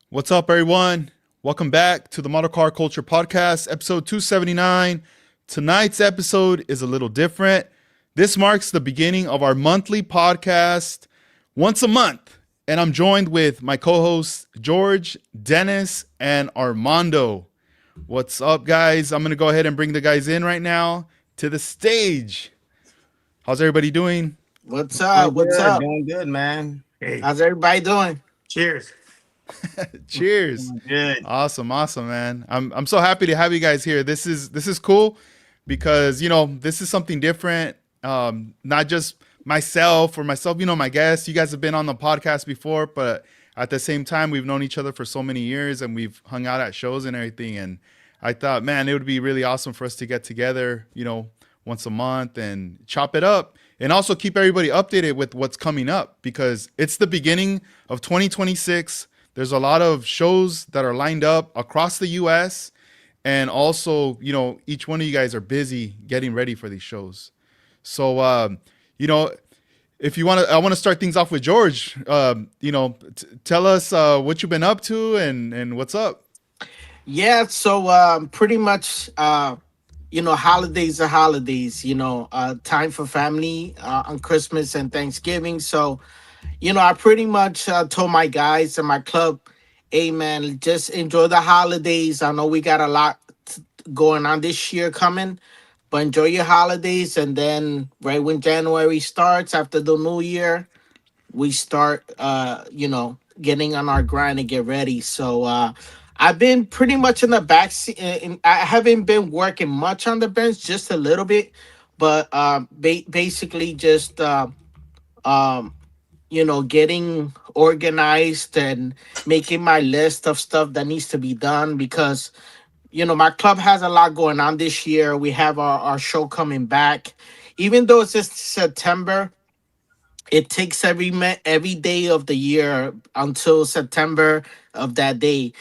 What's up, everyone? Welcome back to the Model Car Culture Podcast, episode 279. Tonight's episode is a little different. This marks the beginning of our monthly podcast once a month, and I'm joined with my co-hosts, George, Dennis, and Armando. What's up, guys? I'm going to go ahead and bring the guys in right now to the stage. How's everybody doing? What's up? What's up? Doing good, man. Hey. How's everybody doing? Cheers. Cheers. Good. Awesome, man. I'm so happy to have you guys here. This is cool because, this is something different. Not just myself, my guests. You guys have been on the podcast before, but at the same time, we've known each other for so many years and we've hung out at shows and everything. And I thought, man, it would be really awesome for us to get together, once a month and chop it up and also keep everybody updated with what's coming up because it's the beginning of 2026. There's a lot of shows that are lined up across the U.S. And also, each one of you guys are busy getting ready for these shows. So, if you want to, I want to start things off with George. Tell us what you've been up to and what's up. Yeah, so pretty much, holidays are holidays, time for family on Christmas and Thanksgiving. So, I pretty much told my guys in my club, hey, man, just enjoy the holidays. I know we got a lot going on this year coming, but enjoy your holidays. And then right when January starts, after the new year, we start, getting on our grind and get ready. So I've been pretty much in the backseat. I haven't been working much on the bench, just a little bit, but basically just... getting organized and making my list of stuff that needs to be done because, my club has a lot going on this year. We have our show coming back. Even though it's just September, it takes every day of the year until September of that day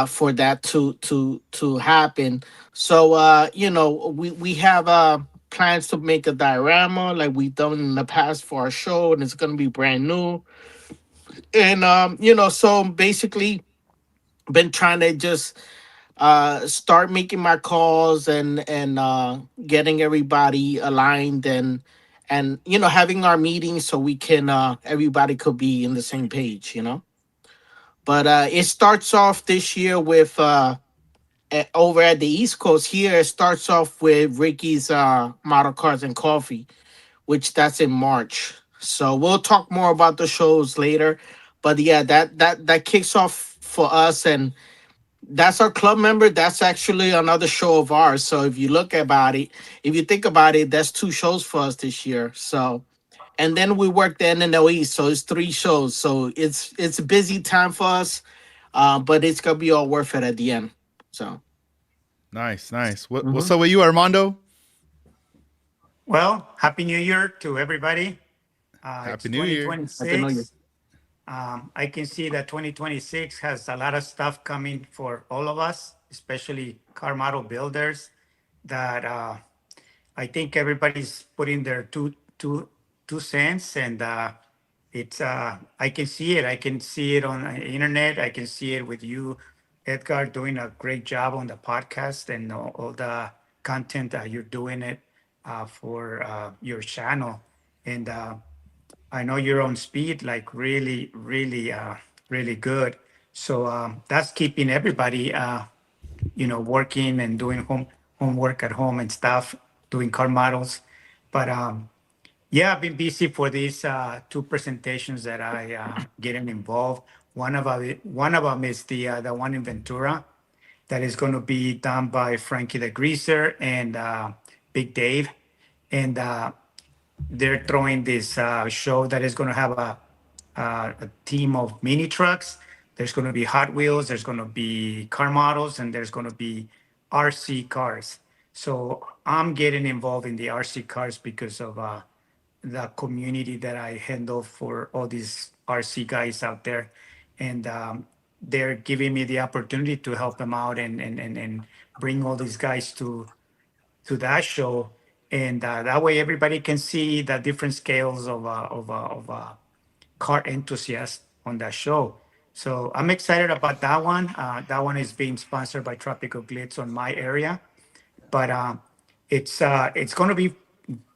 for that to happen. So, we have... plans to make a diorama like we've done in the past for our show, and it's going to be brand new. And so basically been trying to just start making my calls and getting everybody aligned and having our meetings so we can everybody could be in the same page. But it starts off this year with over at the East Coast here. It starts off with Ricky's Model Cars and Coffee, which that's in March. So we'll talk more about the shows later. But yeah, that kicks off for us, and that's our club member. That's actually another show of ours. So if you think about it, that's 2 shows for us this year. So, and then we work the NNL East, so it's 3 shows. So it's a busy time for us, but it's gonna be all worth it at the end. So nice. What's up with you, Armando? Well, Happy New Year to everybody. Happy New Year. Happy New Year. I can see that 2026 has a lot of stuff coming for all of us, especially car model builders. That I think everybody's putting their two cents, and it's I can see it. I can see it on the internet. I can see it with you, Edgar, doing a great job on the podcast and all the content that you're doing it for your channel. And I know you're on speed, like really, really, really good. So that's keeping everybody, working and doing homework at home and stuff, doing car models. But yeah, I've been busy for these 2 presentations that I getting involved. One of them is the one in Ventura that is going to be done by Frankie the Greaser and Big Dave, and they're throwing this show that is going to have a team of mini trucks. There's going to be Hot Wheels, there's going to be car models, and there's going to be RC cars. So I'm getting involved in the RC cars because of the community that I handle for all these RC guys out there. And they're giving me the opportunity to help them out and bring all these guys to that show. And that way everybody can see the different scales of car enthusiasts on that show. So I'm excited about that one. That one is being sponsored by Tropical Glitz on my area, but it's going to be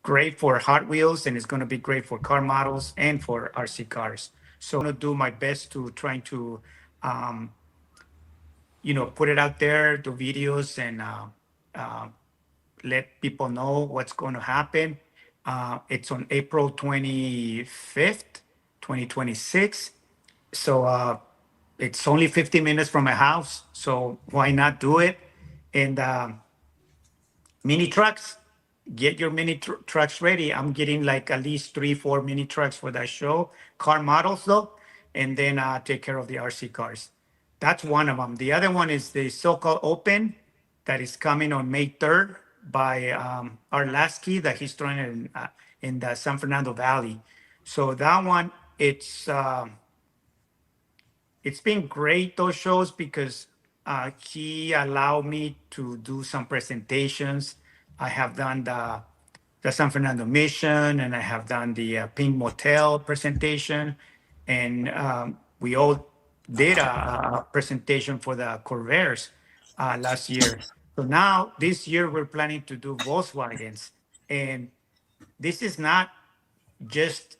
great for Hot Wheels and it's going to be great for car models and for RC cars. So I'm going to do my best to trying to um, put it out there, do videos and let people know what's going to happen. It's on April 25th, 2026. So it's only 50 minutes from my house. So why not do it? And mini trucks, get your trucks ready. I'm getting like at least 3, 4 mini trucks for that show. Car models though, and then take care of the RC cars. That's one of them. The other one is the so-called Open that is coming on May 3rd by Arlasky that he's throwing in the San Fernando Valley. So that one, it's been great, those shows, because he allowed me to do some presentations. I have done the San Fernando Mission and I have done the Pink Motel presentation. And we all did a presentation for the Corvairs last year. So now this year we're planning to do Volkswagens. And this is not just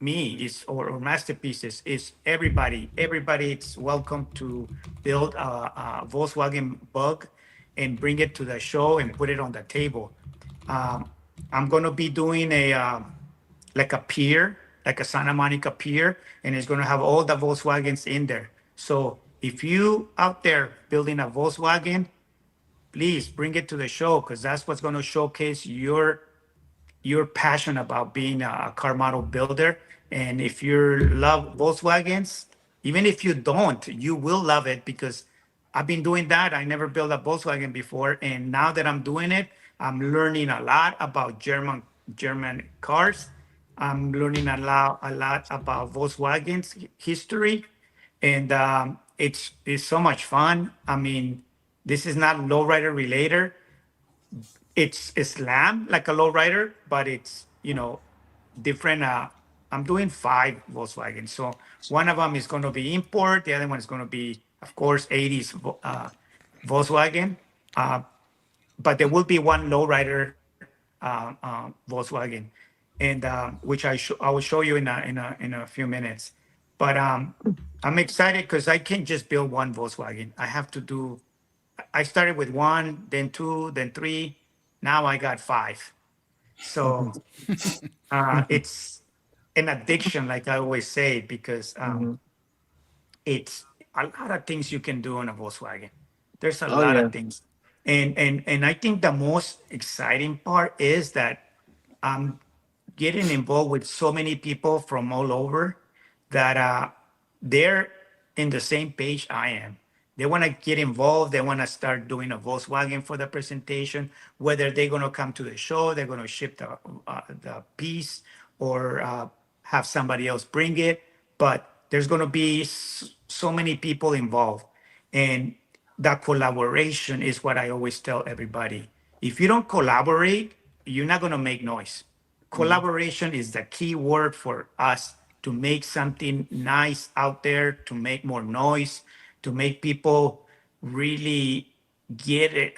me is or masterpieces is everybody it's welcome to build a Volkswagen bug and bring it to the show and put it on the table. I'm going to be doing a like a pier, like a Santa Monica pier, and it's going to have all the Volkswagens in there. So if you out there building a Volkswagen, please bring it to the show because that's what's going to showcase your passion about being a car model builder. And if you love Volkswagens, even if you don't, you will love it because I've been doing that. I never built a Volkswagen before. And now that I'm doing it, I'm learning a lot about German cars. I'm learning a lot about Volkswagen's history. And it's so much fun. I mean, this is not lowrider related, it's Islam like a lowrider, but it's different. I'm doing 5 Volkswagen, so one of them is going to be import. The other one is going to be, of course, 80s Volkswagen. Uh, but there will be one lowrider Volkswagen, and which I will show you in a few minutes. But I'm excited because I can't just build one Volkswagen. I have to do. I started with one, then two, then three. Now I got 5. So it's an addiction, like I always say, because Hmm. it's a lot of things you can do on a Volkswagen. There's a Oh lot yeah. of things, and I think the most exciting part is that I'm getting involved with so many people from all over that they're in the same page I am. They want to get involved. They want to start doing a Volkswagen for the presentation. Whether they're going to come to the show, they're going to ship the piece, or have somebody else bring it. But there's going to be so many people involved, and that collaboration is what I always tell everybody. If you don't collaborate, you're not going to make noise. Collaboration is the key word for us to make something nice out there, to make more noise, to make people really get it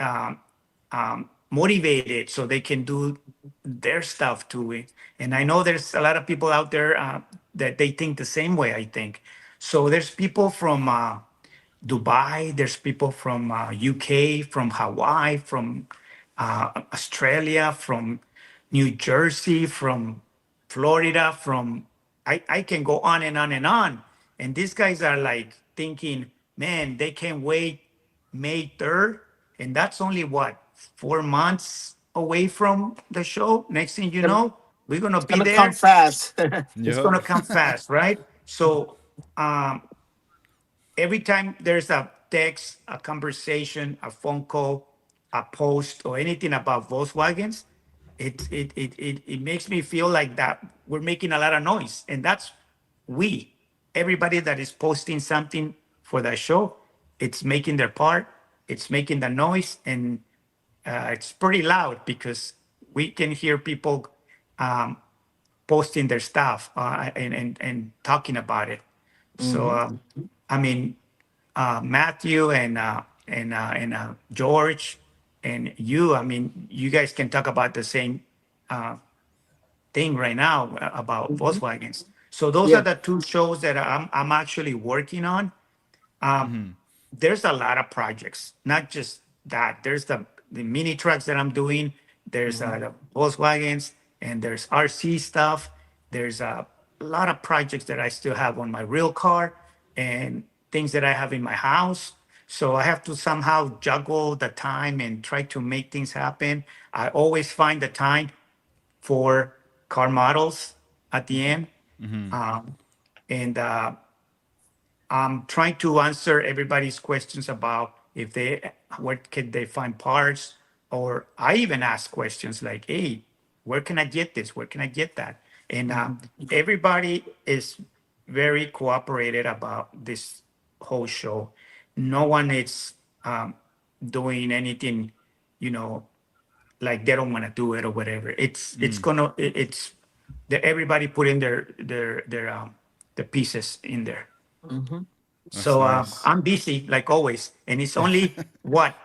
motivated so they can do their stuff to it. And I know there's a lot of people out there that they think the same way, I think. So there's people from Dubai. There's people from UK, from Hawaii, from Australia, from New Jersey, from Florida, from I can go on and on and on. And these guys are like thinking, man, they can't wait May 3rd. And that's only what, 4 months away from the show. Next thing you Gonna- know, we're gonna It's be gonna come there. fast. It's Yep. gonna come fast, right? So every time text, a conversation, a phone call, a post, or anything about Volkswagens, it makes me feel like that we're making a lot of noise. And that's we, everybody that is posting something for that show, it's making their part, it's making the noise, and it's pretty loud because we can hear people um, posting their stuff and talking about it. So I mean, Matthew and George and you, I mean, you guys can talk about the same thing right now about Volkswagens. So those are Yeah. the two shows that I'm actually working on. There's a lot of projects, not just that. There's the mini trucks that I'm doing. There's the Volkswagens, and there's RC stuff. There's a lot of projects that I still have on my real car and things that I have in my house. So I have to somehow juggle the time and try to make things happen. I always find the time for car models at the end. And I'm trying to answer everybody's questions about if they where can they find parts, or I even ask questions like, "Hey, where can I get this? Where can I get that?" And everybody is very cooperated about this whole show. No one is doing anything, you know, like they don't want to do it or whatever. It's everybody putting their the pieces in there. That's So nice. I'm busy like always, and it's only what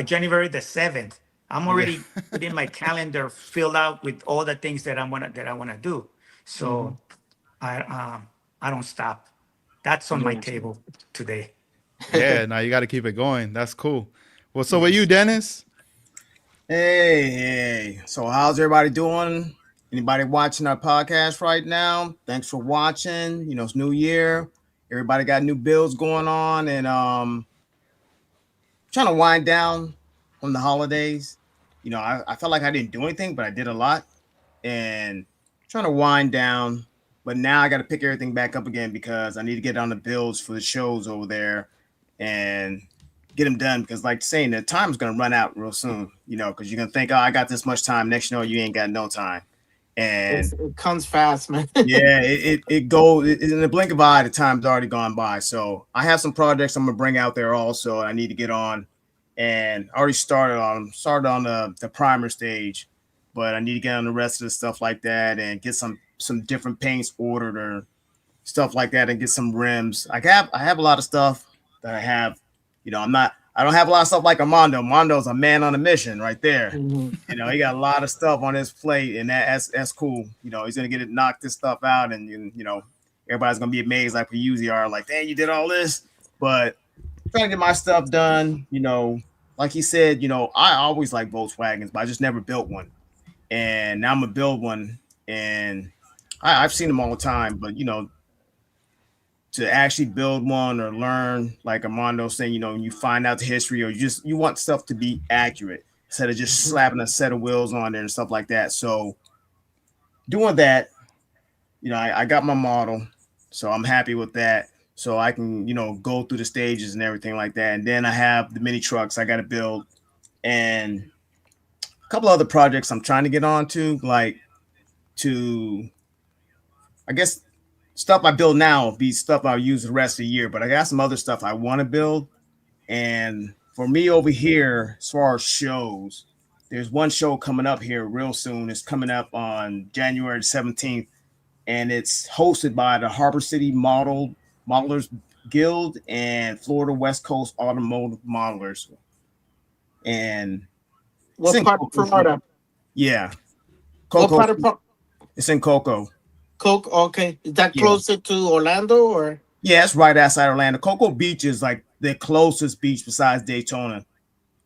January the 7th. I'm Yeah. already putting my calendar filled out with all the things that I wanna do. So I don't stop. That's on my Yeah. table today. Yeah, now you got to keep it going. That's cool. Well, so with you, Yes. Dennis? Hey, hey. So how's everybody doing? Anybody watching our podcast right now? Thanks for watching. It's New Year. Everybody got new builds going on and trying to wind down from the holidays. I felt like I didn't do anything, but I did a lot and trying to wind down. But now I got to pick everything back up again because I need to get on the builds for the shows over there and get them done. Because, like saying, the time's going to run out real soon, because you're going to think, oh, I got this much time. Next, you ain't got no time. And It comes fast, man. yeah, it goes in the blink of an eye. The time's already gone by. So I have some projects I'm gonna bring out there also. I need to get on, and I already started on the primer stage, but I need to get on the rest of the stuff like that and get some different paints ordered or stuff like that and get some rims. I have a lot of stuff that I have. I don't have a lot of stuff like Armando. Armando's a man on a mission right there. He got a lot of stuff on his plate, and that's cool. He's gonna get it knock this stuff out, and everybody's gonna be amazed like we usually are. Like, dang, you did all this, but trying to get my stuff done. Like he said, I always like Volkswagens, but I just never built one, and now I'm gonna build one, and I've seen them all the time, but to actually build one or learn, like Armando saying, you find out the history, or you want stuff to be accurate instead of just slapping a set of wheels on there and stuff like that. So doing that, I got my model, so I'm happy with that. So I can, go through the stages and everything like that. And then I have the mini trucks I got to build and a couple other projects I'm trying to get onto, like I guess stuff I build now will be stuff I'll use the rest of the year, but I got some other stuff I want to build. And for me over here, as far as shows, there's one show coming up here real soon. It's coming up on January 17th, and it's hosted by the Harbor City Modelers Guild and Florida West Coast Automotive Modelers. And it's What in part of Cocoa. Florida? Yeah, What Cocoa. part of It's in Cocoa. Coke? Okay, is that Yeah. closer to Orlando or? Yeah, it's right outside Orlando. Cocoa Beach is like the closest beach besides Daytona.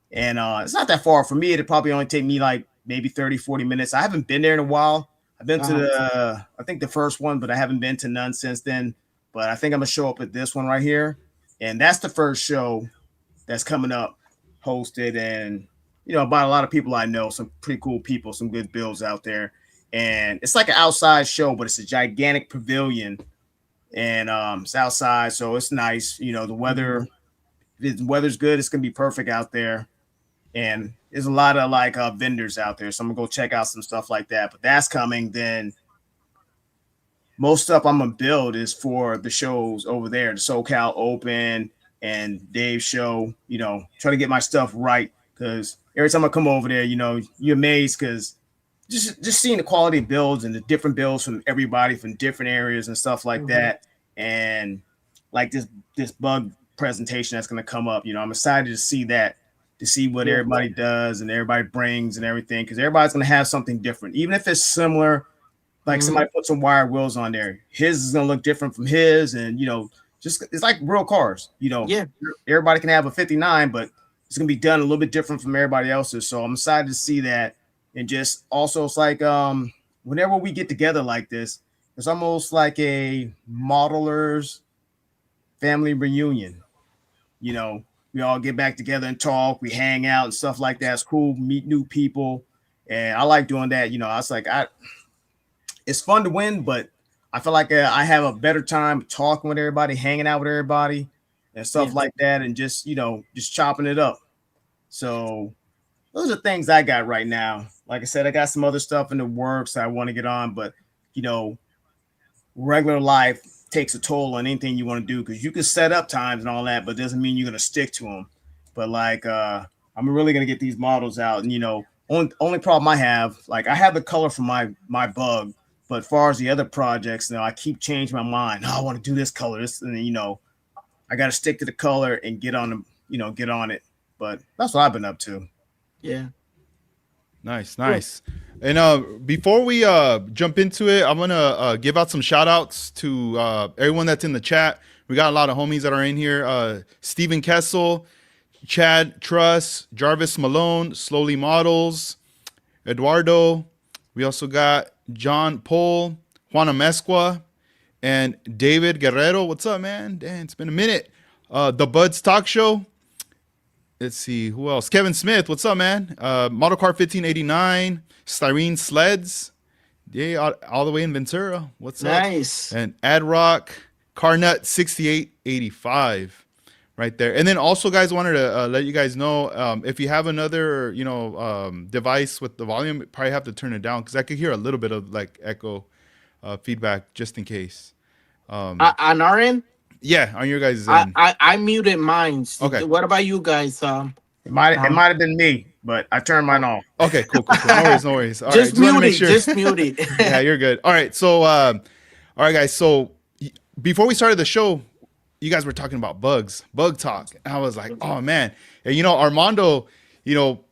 And it's not that far. For me, it'd probably only take me like maybe 30, 40 minutes. I haven't been there in a while. I've been to I think the first one, but I haven't been to none since then. But I think I'm going to show up at this one right here. And that's the first show that's coming up, hosted. And, by a lot of people I know, some pretty cool people, some good builds out there. And it's like an outside show, but it's a gigantic pavilion. And it's outside, so it's nice. The weather if the weather's good, it's gonna be perfect out there. And there's a lot of like vendors out there, so I'm gonna go check out some stuff like that. But that's coming. Then most stuff I'm gonna build is for the shows over there, the SoCal Open and Dave's show. You know, try to get my stuff right, because every time I come over there, you know, you're amazed because just seeing the quality of builds and the different builds from everybody from different areas and stuff like that, and like this bug presentation that's gonna come up. You know, I'm excited to see that, to see what everybody does and everybody brings and everything, because everybody's gonna have something different, even if it's similar. Like somebody put some wire wheels on there, his is gonna look different from his, and you know, just it's like real cars. You know, everybody can have a 59, but it's gonna be done a little bit different from everybody else's. So I'm excited to see that, and just also it's like whenever we get together like this, it's almost like a modelers family reunion. You know, we all get back together and talk, we hang out and stuff like that. It's cool, meet new people, and I like doing that. You know, it's fun to win, but I feel like I have a better time talking with everybody, hanging out with everybody and stuff like that, and just, you know, just chopping it up. So those are things I got right now. Like I said, I got some other stuff in the works I want to get on, but, you know, regular life takes a toll on anything you want to do, because you can set up times and all that, but doesn't mean you're going to stick to them. But like, I'm really going to get these models out, and, you know, only problem I have, like I have the color for my bug, but as far as the other projects, you know, I keep changing my mind. Oh, I want to do this color, and you know, I got to stick to the color and get on them, you know, get on it. But that's what I've been up to. Yeah. Nice. And before we jump into it, I'm gonna give out some shout outs to everyone that's in the chat. We got a lot of homies that are in here. Stephen Kessel, Chad Truss, Jarvis Malone, Slowly Models, Eduardo. We also got John Pohl, Juana Mesqua, and David Guerrero. What's up, man? Damn, it's been a minute. The Buds Talk Show. Let's see, who else? Kevin Smith. What's up, man? Model Car 1589, Styrene Sleds. Yeah, all the way in Ventura. What's up? Nice. And Ad Rock, Carnut 6885. Right there. And then also, guys, wanted to let you guys know, if you have another, you know, device with the volume, you probably have to turn it down, because I could hear a little bit of like echo feedback, just in case. On our end? Yeah, on your guys' end. I muted mine. Okay. What about you guys? It might have been me, but I turned mine off. Okay, cool. No worries. All just right, mute it. sure. Just mute it. Yeah, you're good. All right, so all right, guys. So before we started the show, you guys were talking about bug talk. And I was like, oh man. And you know, Armando, you know,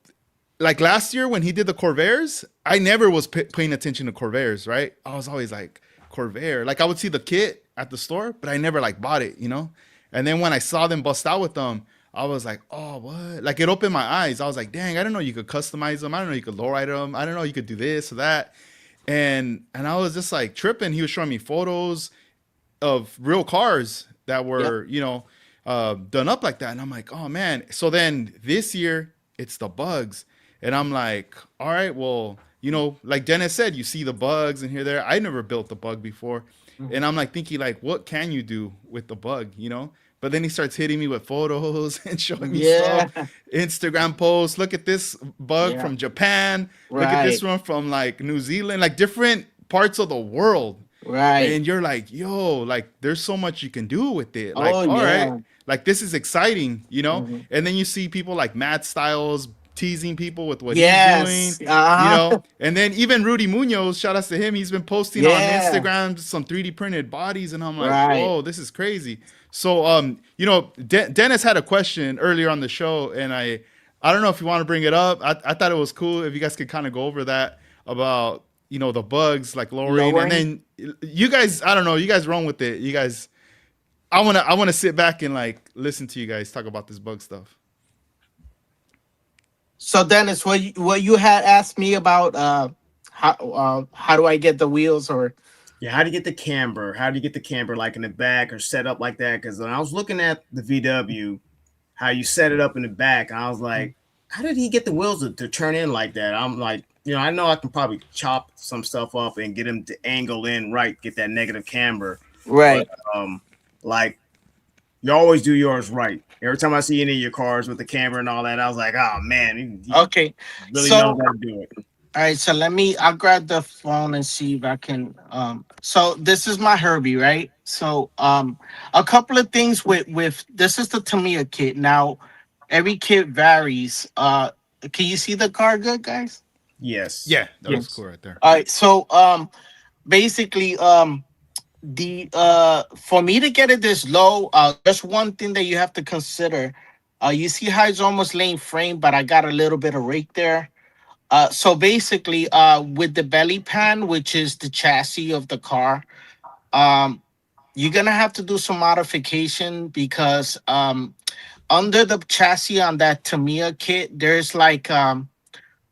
like last year when he did the Corvairs, I never was paying attention to Corvairs, right? I was always like, Corvair. Like I would see the kit at the store, but I never like bought it, you know? And then when I saw them bust out with them, I was like, oh, what? Like it opened my eyes. I was like, dang, I didn't know you could customize them. I didn't know you could lowride them. I didn't know you could do this or that. And I was just like tripping. He was showing me photos of real cars that were, you know, done up like that. And I'm like, oh man. So then this year it's the bugs. And I'm like, all right, well, you know, like Dennis said, you see the bugs and here, there. I never built the bug before. Mm-hmm. And I'm like thinking like, what can you do with the bug, you know? But then he starts hitting me with photos and showing me stuff, Instagram posts. Look at this bug from Japan. Look at this one from like New Zealand, like different parts of the world. Right. And you're like, yo, like there's so much you can do with it. Like, all right, like this is exciting, you know? Mm-hmm. And then you see people like Matt Styles teasing people with what he's doing, you know? And then even Rudy Munoz, shout outs to him. He's been posting on Instagram some 3D printed bodies. And I'm like, whoa, this is crazy. So, you know, Dennis had a question earlier on the show, and I don't know if you want to bring it up. I thought it was cool if you guys could kind of go over that about, you know, the bugs like lowering. And then you guys, I don't know, you guys run with it. You guys, I want to sit back and like listen to you guys talk about this bug stuff. So Dennis, what you had asked me about, how do I get the wheels or? Yeah, how do you get the camber? How do you get the camber like in the back or set up like that? Because when I was looking at the VW, how you set it up in the back, I was like, how did he get the wheels to turn in like that? I'm like, you know I can probably chop some stuff up and get him to angle in right, get that negative camber. Right. But, like You always do yours right. Every time I see any of your cars with the camera and all that, I was like, oh man, he Okay. really knows So how to do it. all right, so I'll grab the phone and see if I can so this is my Herbie, right? So a couple of things with this is the Tamiya kit. Now every kit varies. Can you see the car good, guys? Yes. Yeah, that looks Yes. cool right there. All right, so basically the for me to get it this low, just one thing that you have to consider. You see how it's almost laying frame, but I got a little bit of rake there. So basically, with the belly pan, which is the chassis of the car, um, you're gonna have to do some modification because under the chassis on that Tamiya kit, there's like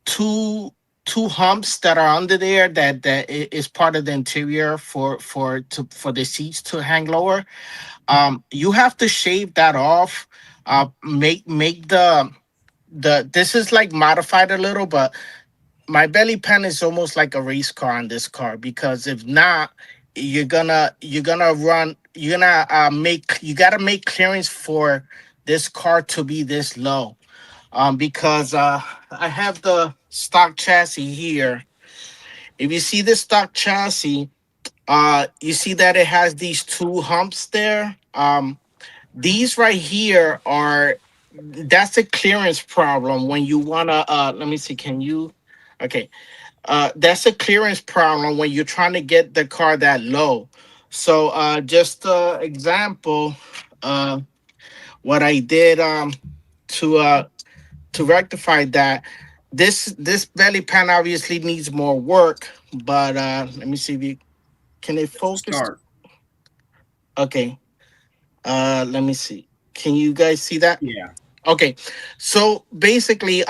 two two humps that are under there that is part of the interior for the seats to hang lower. You have to shave that off. Make the this is like modified a little, but my belly pan is almost like a race car on this car because if not, you're gonna make you gotta make clearance for this car to be this low. Because I have the stock chassis here. If you see the stock chassis, you see that it has these two humps there. These right here are that's a clearance problem when you wanna let me see, can you okay, that's a clearance problem when you're trying to get the car that low. So just example, uh, what I did to uh, to rectify that. This belly pan obviously needs more work, but let me see if you can it focus. Start. Okay, let me see. Can you guys see that? Yeah. Okay, so basically,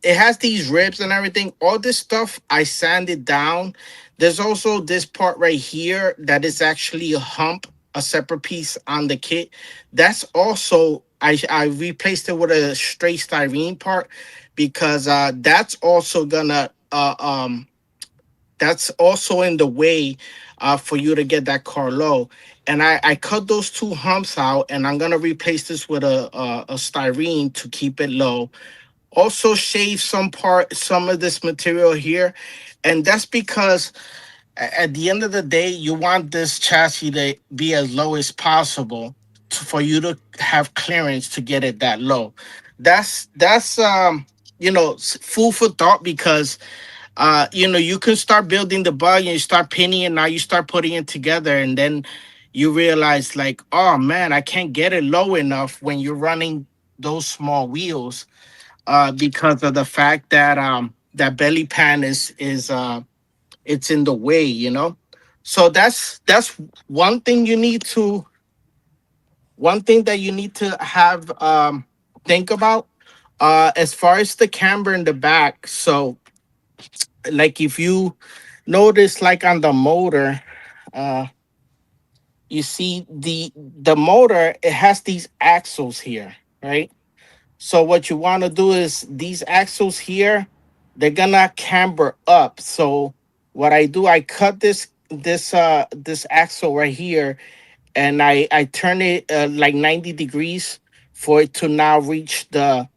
it has these ribs and everything. All this stuff I sanded down. There's also this part right here that is actually a hump, a separate piece on the kit. That's also I replaced it with a straight styrene part because that's also in the way for you to get that car low. And I cut those two humps out, and I'm gonna replace this with a styrene to keep it low. Also shave some of this material here, and that's because at the end of the day, you want this chassis to be as low as possible for you to have clearance to get it that low. That's food for thought because you can start building the bug and you start pinning it. Now you start putting it together, and then you realize, like, oh man, I can't get it low enough when you're running those small wheels, because of the fact that that belly pan is it's in the way, So that's one thing you need to one thing that you need to have think about. As far as the camber in the back, so like if you notice, like on the motor, uh you see the motor, it has these axles here, right? So what you want to do is these axles here, they're gonna camber up. So what I do, I cut this axle right here, and I turn it like 90 degrees for it to now reach the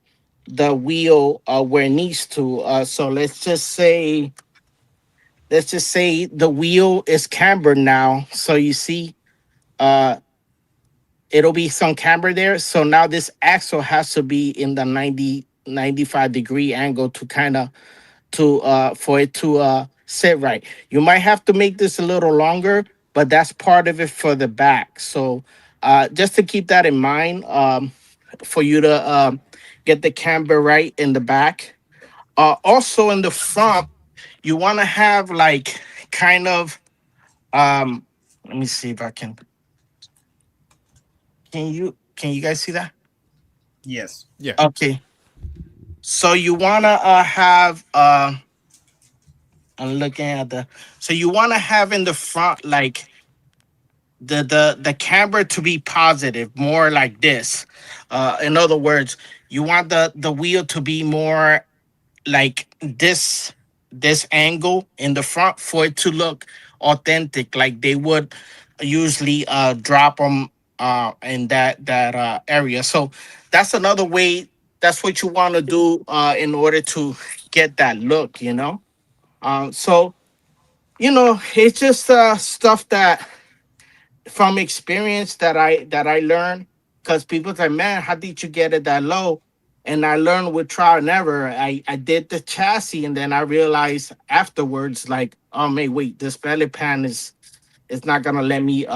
wheel where it needs to. So let's just say the wheel is cambered now. So you see, uh, it'll be some camber there. So now this axle has to be in the 90 95 degree angle to kind of to for it to sit right. You might have to make this a little longer, but that's part of it for the back. So just to keep that in mind, for you to get the camber right in the back. Also in the front, you want to have like kind of um let me see if I can you guys see that? Yes. Yeah. Okay. So you want to have I'm looking at the so you want to have in the front like the camber to be positive, more like this. In other words, you want the wheel to be more like this angle in the front for it to look authentic, like they would usually drop them in that area. So that's another way. That's what you want to do in order to get that look, you know. So it's just stuff that from experience that I learned, because people say, man, how did you get it that low? And I learned with trial and error. I did the chassis, and then I realized afterwards, like, oh man, wait, this belly pan is not gonna let me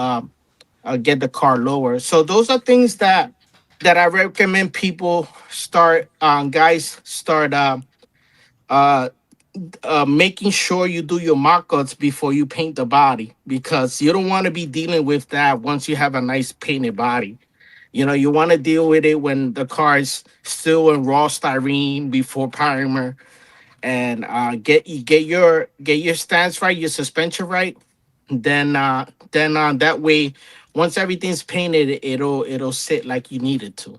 get the car lower. So those are things that I recommend people start, guys, start uh making sure you do your mock-ups before you paint the body, because you don't want to be dealing with that once you have a nice painted body. You want to deal with it when the car is still in raw styrene before primer, and get your stance right, your suspension right. Then that way, once everything's painted, it'll sit like you need it to.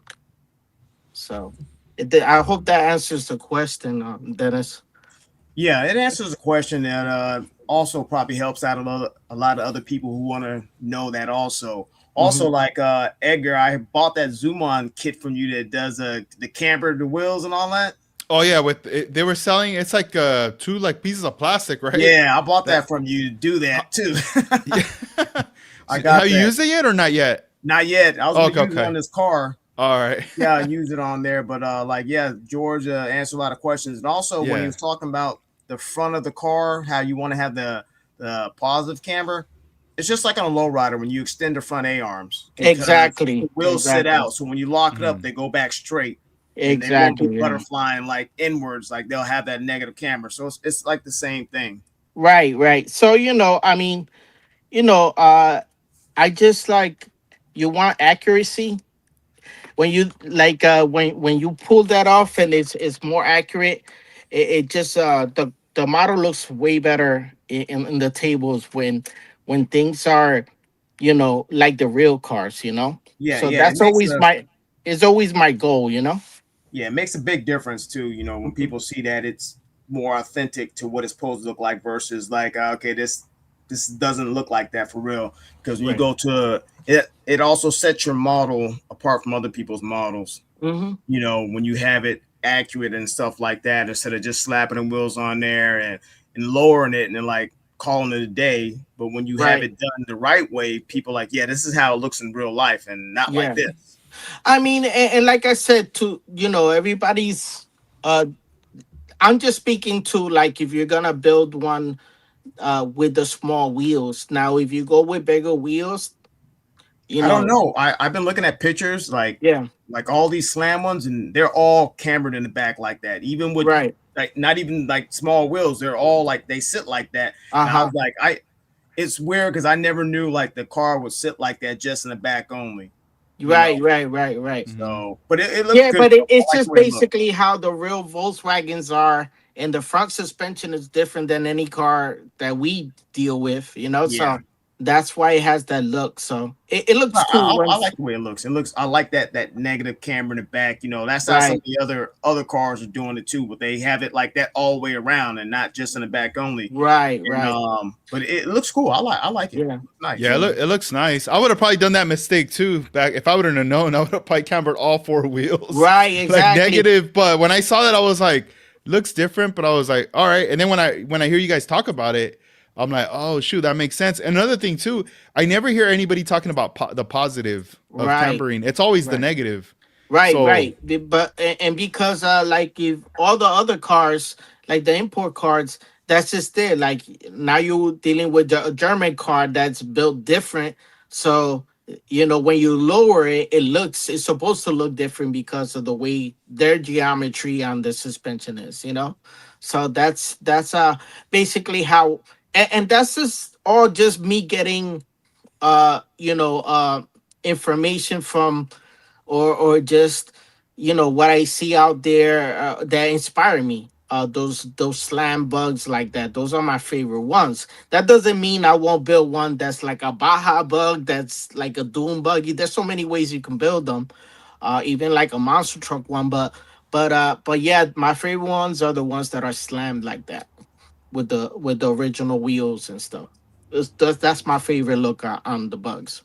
So I hope that answers the question, Dennis. Yeah, it answers a question that also probably helps out a lot of other people who want to know that also. Also, Mhm. like Edgar, I bought that Zoom on kit from you that does the camber, the wheels, and all that. Oh yeah, with it, they were selling. It's like two like pieces of plastic, right? Yeah, I bought That that from you to do that too. yeah. I So, have got you that. used it yet or not yet? Not yet. I was gonna Okay, use it on okay. this car. All right. Yeah, use it on there. But like, yeah, George answered a lot of questions, and also when he Yeah. was talking about the front of the car, how you want to have the positive camber, it's just like on a lowrider when you extend the front A arms because the Exactly. wheels sit Exactly. out. So when you lock it up, Mhm. they go back straight, and they won't be Exactly. Yeah. butterflying like inwards, like they'll have that negative camber. So it's like the same thing. Right. Right. So I mean, I just like, you want accuracy when you like when you pull that off, and it's more accurate. It just the model looks way better in the tables when things are like the real cars. Yeah, So yeah, it that's makes always a my goal. yeah, it makes a big difference too. You know, when people see that it's more authentic to what it's supposed to look like versus like, okay, this doesn't look like that for real. Because when you Right. go to it, it also sets your model apart from other people's models. Mm-hmm. You know, when you have it accurate and stuff like that, instead of just slapping the wheels on there and lowering it and then like calling it a day. But when you have Right. it done the right way, people like, yeah, this is how it looks in real life and not like Yeah. this. I mean, and like I said, to everybody's. I'm just speaking to, like, if you're gonna build one with the small wheels. Now, if you go with bigger wheels, you I don't know, know. I've been looking at pictures yeah, like all these slam ones, and they're all cambered in the back like that. Even with right, like not even like small wheels, they're all like they sit like that. uh And I was huh, like, it's weird because I never knew like the car would sit like that just in the back only, you know. right, right, right, right. Mhm. So, but it looks Yeah, good but though. it's I like the just way it looks. basically how the real Volkswagens are, and the front suspension is different than any car that we deal with. Yeah. So that's why it has that look. So it I, looks cool I, I once, like the way it looks. It looks. I like that negative camber in the back. You know, that's how some of right, the other cars are doing it too. But they have it like that all the way around and not just in the back only. right, And right. but it looks cool. I like it. Yeah, Nice. Yeah, yeah, it looks nice. I would have probably done that mistake too. Back if I would have known, I would have probably cambered all four wheels, right, like exactly. negative. But when I saw that, I was like, looks different. But I was like, all right. And then when I hear you guys talk about it, I'm like, oh shoot, that makes sense. Another thing too, I never hear anybody talking about the positive of Right, cambering. It's always the right. negative. Right, So right. But and because like, if all the other cars, like the import cars, that's just it. Like, now you're dealing with a German car that's built different. So when you lower it, it's supposed to look different because of the way their geometry on the suspension is. So that's basically how, and that's just all just me getting information from, or just what I see out there that inspire me. Those slam bugs like that. Those are my favorite ones. That doesn't mean I won't build one that's like a Baja bug, that's like a Doom buggy. There's so many ways you can build them. Even like a monster truck one, but yeah, my favorite ones are the ones that are slammed like that, with the original wheels and stuff. That's my favorite look on the bugs.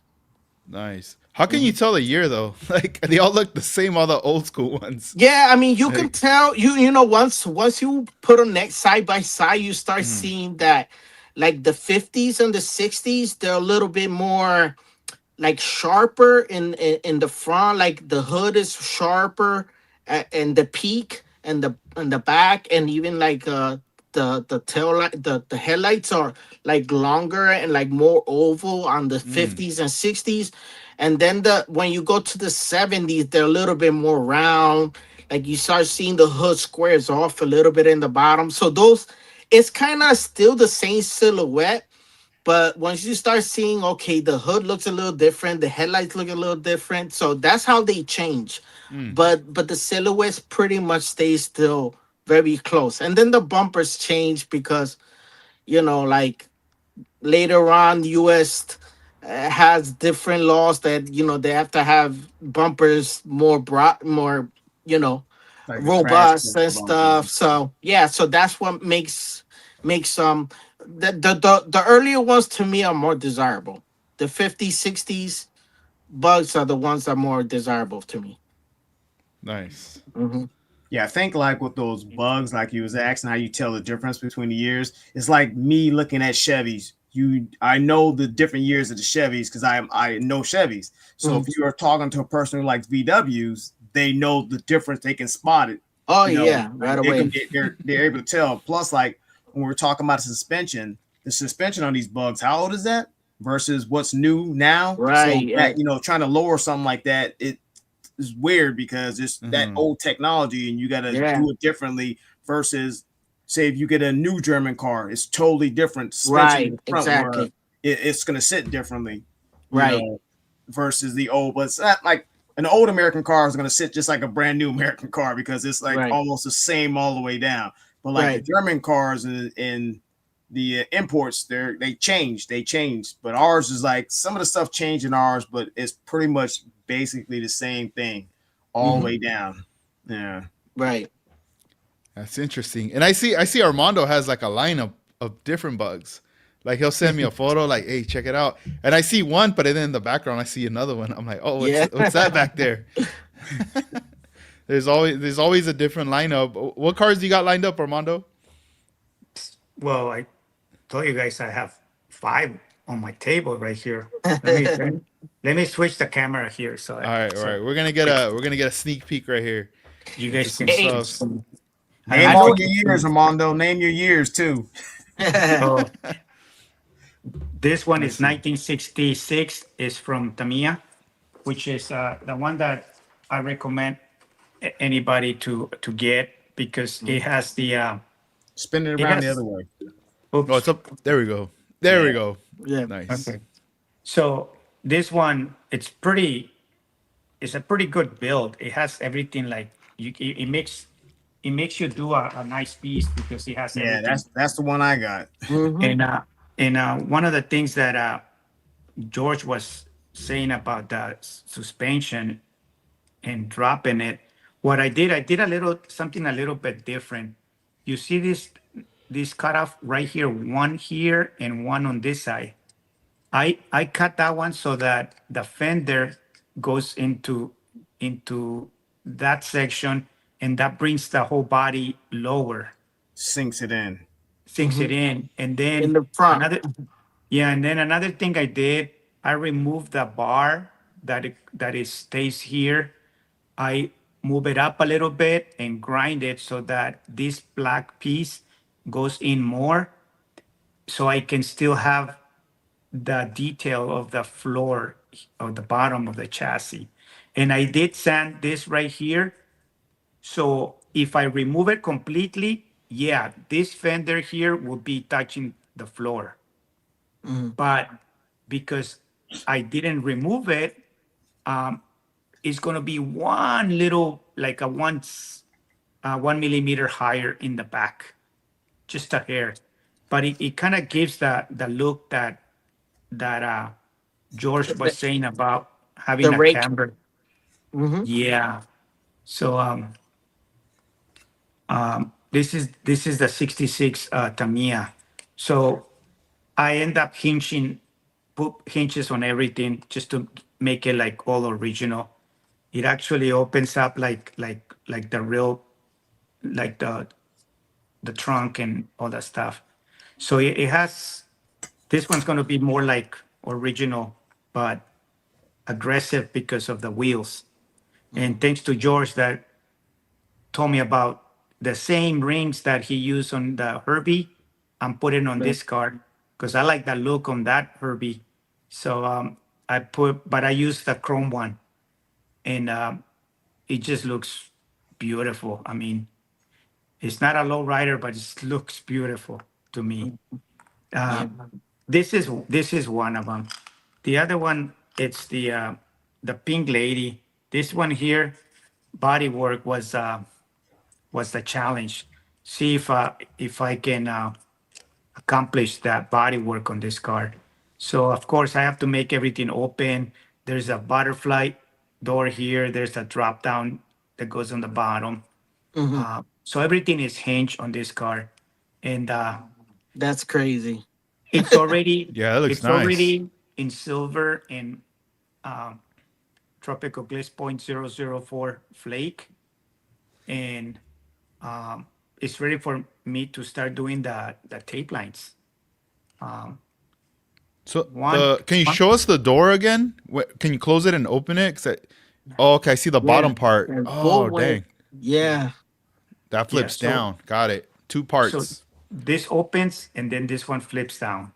nice. How can you tell a year though? Like they all look the same, all the old school ones. Yeah, I mean, you can Like, tell. Once you put them next side by side, you start mhm, seeing that, like the 50s and the 60s, they're a little bit more like sharper in the front. Like the hood is sharper, and the peak and the back, and even like the tail light, the headlights are like longer and like more oval on the mm, 50s and 60s. And then when you go to the 70s, they're a little bit more round. Like you start seeing the hood squares off a little bit in the bottom. So those, it's kind of still the same silhouette, but once you start seeing, okay, the hood looks a little different, the headlights look a little different. So that's how they change. mm. But the silhouettes pretty much stay still very close. And then the bumpers change because, like later on, US has different laws that, they have to have bumpers more, you know, Like the crash robust test and bumpers. stuff. So yeah, so that's what makes the earlier ones to me are more desirable. The 50s, 60s bugs are the ones that are more desirable to me. Nice. Hmm. Yeah, I think like with those bugs, like you was asking how you tell the difference between the years. It's like me looking at Chevys. I know the different years of the Chevys because I know Chevys. So Hmm. if you are talking to a person who likes VWs, they know the difference. They can spot it. Oh You know, yeah, right like they can away. they're able to tell. Plus, like when we're talking about the suspension on these bugs, how old is that versus what's new now? So Right. that trying to lower something like that, it is weird because it's that Hmm. old technology and you got to Yeah. do it differently versus say if you get a new German car, it's totally different suspension in Right. the front where Exactly. it's going to sit differently, you Right. know, versus the old. But it's not like an old American car is going to sit just like a brand new American car because it's like Right. almost the same all the way down. But like the Right. German cars and the imports, they change. But ours is like some of the stuff changed in ours, but it's pretty much basically the same thing all the Hmm. way down. Yeah. Right. That's interesting. And I see Armando has like a lineup of different bugs. Like he'll send me a photo, like, "Hey, check it out." And I see one, but then in the background I see another one. I'm like, "Oh, Yeah. what's that back there?" There's always a different lineup. What cars do you got lined up, Armando? Well, I told you guys I have 5 on my table right here. Let me switch the camera here All right, all so right. We're gonna get a sneak peek right here you into guys some can Hey. see. stuff. And Name I I all know. your years, Armando. Name your years too. so this one I is see. 1966. Is from Tamiya, which is the one that I recommend anybody to get because it has the Spin it it around the has other way. Oh, oops. it's up. There we go. There we Yeah. go. Yeah. Nice. Okay. So this one, it's a pretty good build. It has everything like it makes you do a nice piece because it has Yeah, everything. that's the one I got. Hmm. And one of the things that George was saying about the suspension and dropping it, what I did something a little bit different. You see this cutoff right here, one here and one on this side. I cut that one so that the fender goes into that section, and that brings the whole body lower, Sinks it in. sinks Hmm. it in. And In then the front. another yeah, and then another thing I did, I removed the bar that it stays here. I move it up a little bit and grind it so that this black piece goes in more, so I can still have the detail of the floor of the bottom of the chassis. And I did sand this right here. So if I remove it completely, yeah, this fender here will be touching the floor. Hmm. But because I didn't remove it, it's gonna be one little, like a 1 millimeter higher in the back, just a hair. But it kind of gives the look that George was The, saying about the having a rake. camber. Hmm. Yeah. So this is the 66 Tamiya. So I end up put hinges on everything just to make it like all original. It actually opens up like the real, like the trunk and all that stuff. So it has, this one's going to be more like original, but aggressive because of the wheels. And thanks to George that told me about the same rings that he used on the Herbie, I'm putting on this car because I like the look on that Herbie. So but I used the chrome one, and it just looks beautiful. I mean, it's not a low rider, but it looks beautiful to me. Yeah. This is one of them. The other one, it's the pink lady. This one here, body work was the challenge. See if I can accomplish that body work on this car. So of course I have to make everything open. There's a butterfly door here. There's a drop down that goes on the bottom. So everything is hinged on this car, and That's crazy. it's already Yeah, that looks it's nice. already in silver and tropical gliss 0.004 flake, and it's ready for me to start doing the tape lines. So One, can you show us the door again? Can you close it and open it? Oh, okay, I see the bottom part. And Oh, full weight. dang. Yeah. That flips so- down. Got it. Two so parts. this opens and then this one flips down.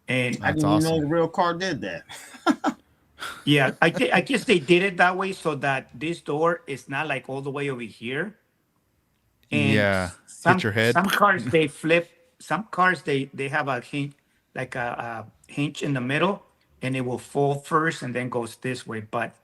And I That's didn't even know awesome. the real car did that. yeah, I guess they did it that way so that this door is not like all the way over here. And Yeah. some, Hit your head. some cars they flip. Some cars they have a hinge, like a hinge in the middle, and it will fold first and then goes this way. But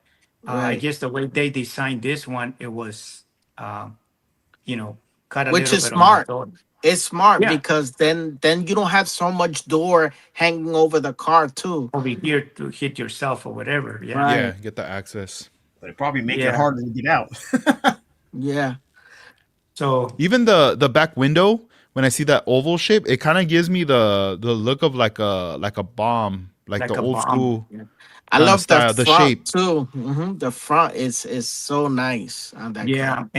I Right. guess the way they designed this one, it was, cut a Which little is bit on the smart. door. It's smart Yeah. because then you don't have so much door hanging over the car too. Over here to hit yourself or whatever. Yeah. Right. Yeah, get the access. But it probably make Yeah. it harder to get out. Yeah. So Even the back window, when I see that oval shape, it kind of gives me the look of like a bomb, like the a old bomb. school. Yeah. I Kinda love style, the the front shape. too. The front is so nice on that Yeah, car.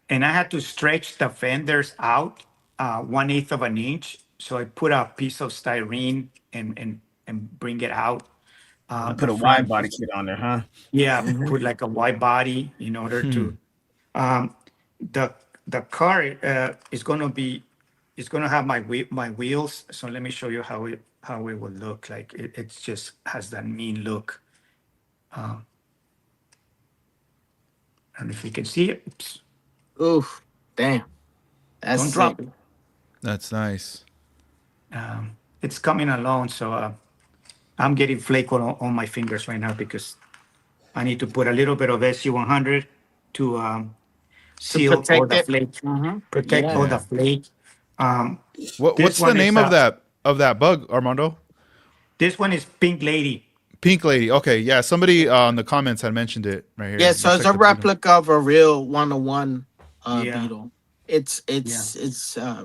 and I had to stretch the fenders out 1/8 of an inch. So I put a piece of styrene and bring it out. Put The a wide front, body kit on there, huh? yeah, put like a wide body in order to the car is gonna have my wheels. So let me show you how it will look like. It just has that mean look. I don't know if you can see it. Oops. Oof. Damn. That's Don't sick. drop it. That's nice. It's coming along, so I'm getting flake on my fingers right now because I need to put a little bit of SU100 to seal all protect the it. flake, protect Yeah. all the flake. This What's the one is, name of that bug, Armando? This one is Pink Lady. Pink lady. Okay, yeah. Somebody in the comments had mentioned it right here. Yeah, so Looks it's like a the beetle. replica of a real 101 Yeah. Beetle. It's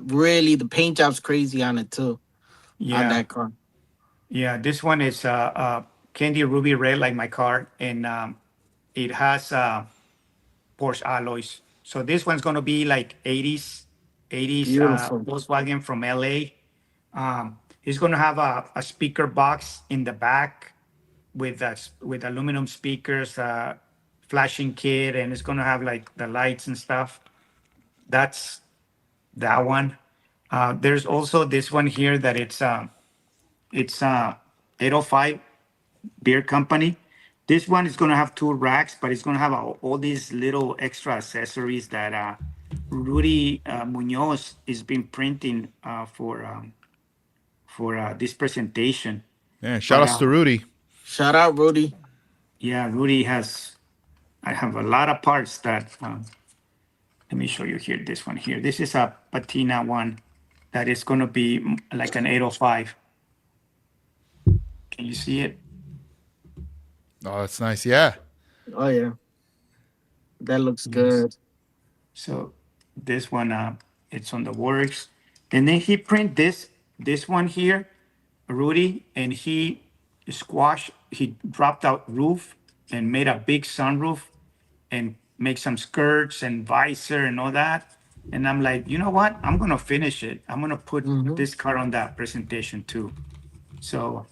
really, the paint job's crazy on it too. On Yeah, that car. yeah. This one is candy ruby red like my car, and it has Porsche alloys. So this one's gonna be like 80s Beautiful. Volkswagen from LA. It's gonna have a speaker box in the back with aluminum speakers, flashing kit, and it's gonna have like the lights and stuff. That's that one. There's also this one here that it's 805 beer company. This one is gonna have two racks, but it's gonna have all these little extra accessories that Rudy Munoz has been printing for this presentation. Yeah, shout outs to Rudy. Shout out Rudy. Yeah, Rudy has. I have a lot of parts that. Let me show you here. This one here. This is a patina one that is going to be like an 805. Can you see it? Oh, that's nice. Yeah. Oh yeah. That looks good. So this one, it's on the works. And then he print this one here, Rudy, and he squashed he dropped out roof and made a big sunroof and make some skirts and visor and all that. And I'm like, you know what? I'm gonna finish it. I'm gonna put Mm-hmm. this car on that presentation too. So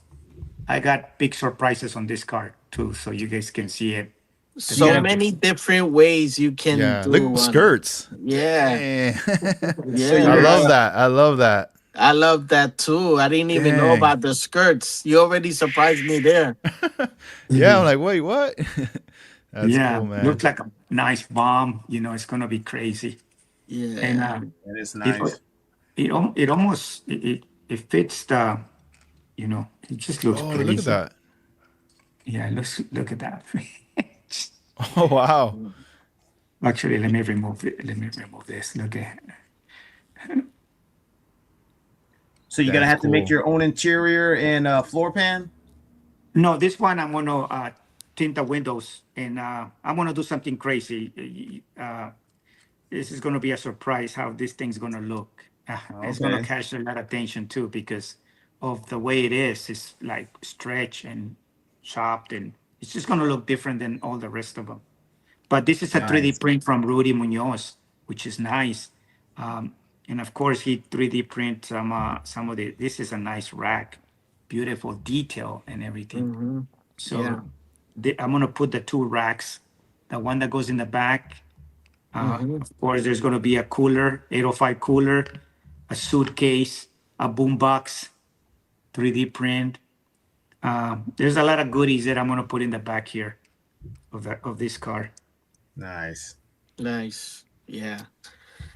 I got big surprises on this car too, so you guys can see it. The So Yeah. different. many different ways you can Yeah, look at do. the skirts. Yeah, Dang. So I yeah. love you're that. I love that. I love that too. I didn't even know Dang. about the skirts. You already surprised me there. Yeah, I'm like, wait, what? That's Yeah, cool, man. looks like a nice bomb. You know, it's gonna be crazy. And Yeah. that is it nice. it almost it fits the, you know, it just looks Oh, look at crazy. that. Yeah, look at that. Oh, wow. Actually, let me remove it. Let me remove this. Look at. So you're gonna That's have to make cool. your own interior and floor pan. No, this one I'm gonna tint the windows, and I'm gonna do something crazy. This is gonna be a surprise how this thing's gonna look. It's gonna Okay. catch a lot of attention too because of the way it is. It's like stretched and chopped, and it's just gonna look different than all the rest of them. But this is a 3D Nice. print from Rudy Munoz, which is nice. And of course, he 3D print some of the. This is a nice rack, beautiful detail and everything. Mm-hmm. Yeah. So I'm gonna put the two racks. The one that goes in the back. Mm-hmm. Of course, there's gonna be a cooler, 805 cooler, a suitcase, a boombox, 3D print. There's a lot of goodies that I'm gonna put in the back here of this car. Nice. Nice. Yeah.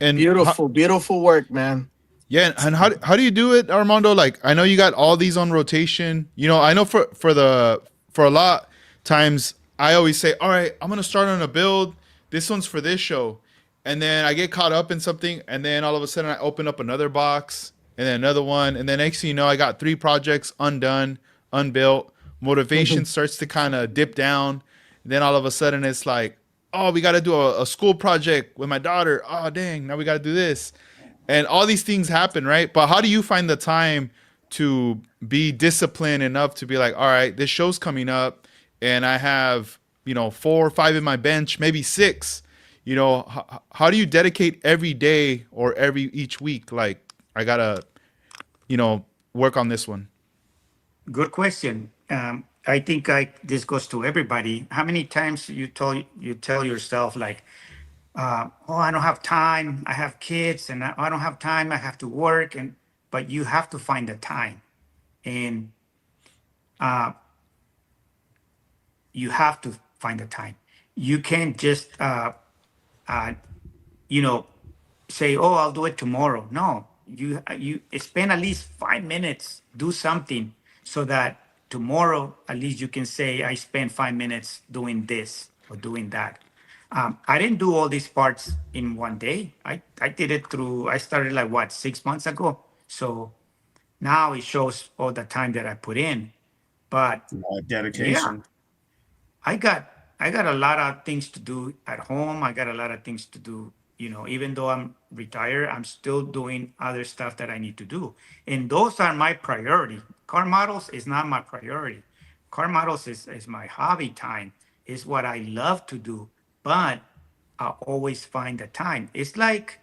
And Beautiful, beautiful work, man. yeah, and how do you do it, Armando? Like, I know you got all these on rotation. You know, I know for a lot times I always say, all right, I'm gonna start on a build. This one's for this show, and then I get caught up in something, and then all of a sudden I open up another box, and then another one, and then next thing you know, I got 3 projects undone, unbuilt. Motivation starts to kind of dip down. And then all of a sudden it's like, oh, we got to do a school project with my daughter. Oh, dang, now we got to do this. And all these things happen, right? But how do you find the time to be disciplined enough to be like, all right, this show's coming up and I have, 4 or 5 in my bench, maybe 6. How do you dedicate every day or each week? Like, I got to, work on this one. Good question. I think this goes to everybody. How many times you tell yourself like, "Oh, I don't have time. I have kids, and I don't have time. I have to work." But you have to find the time, and you have to find the time. You can't just you know say, "Oh, I'll do it tomorrow." No, you spend at least 5 minutes, do something, so that tomorrow at least you can say, "I spent 5 minutes doing this or doing that." I didn't do all these parts in one day. I did it through. I started like what 6 months ago. So now it shows all the time that I put in. But yeah, Dedication. I got a lot of things to do at home. I got a lot of things to do. Even though I'm retired, I'm still doing other stuff that I need to do, and those are my priority. Car models is not my priority. Car models is my hobby time. Is what I love to do, but I always find the time. It's like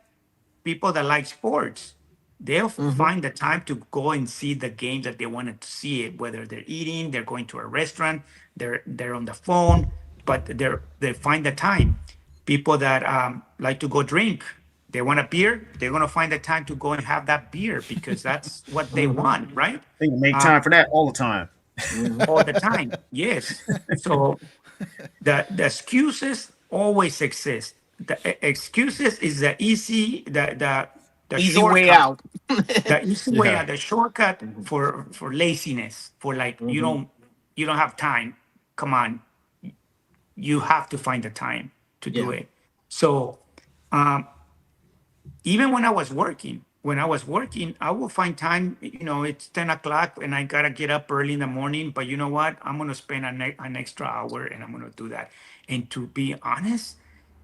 people that like sports, they'll Mm-hmm. find the time to go and see the game that they wanted to see it, whether they're eating, they're going to a restaurant, they're on the phone, but they find the time. People that like to go drink, they want a beer, they're going to find the time to go and have that beer because that's what they Mm-hmm. want, right? They can make Uh, time for that all the time. Mm-hmm. all the time. Yes. So the excuses always exist. The excuses is the easy, the Easy way shortcut, out. the easy way Yeah. out, the shortcut Mm-hmm. for laziness, for like Mm-hmm. you don't have time. Come on, you have to find the time to do Yeah. it. So even when I was working, I will find time. It's 10 o'clock and I gotta get up early in the morning. But you know what? I'm gonna spend an extra hour and I'm gonna do that. And to be honest,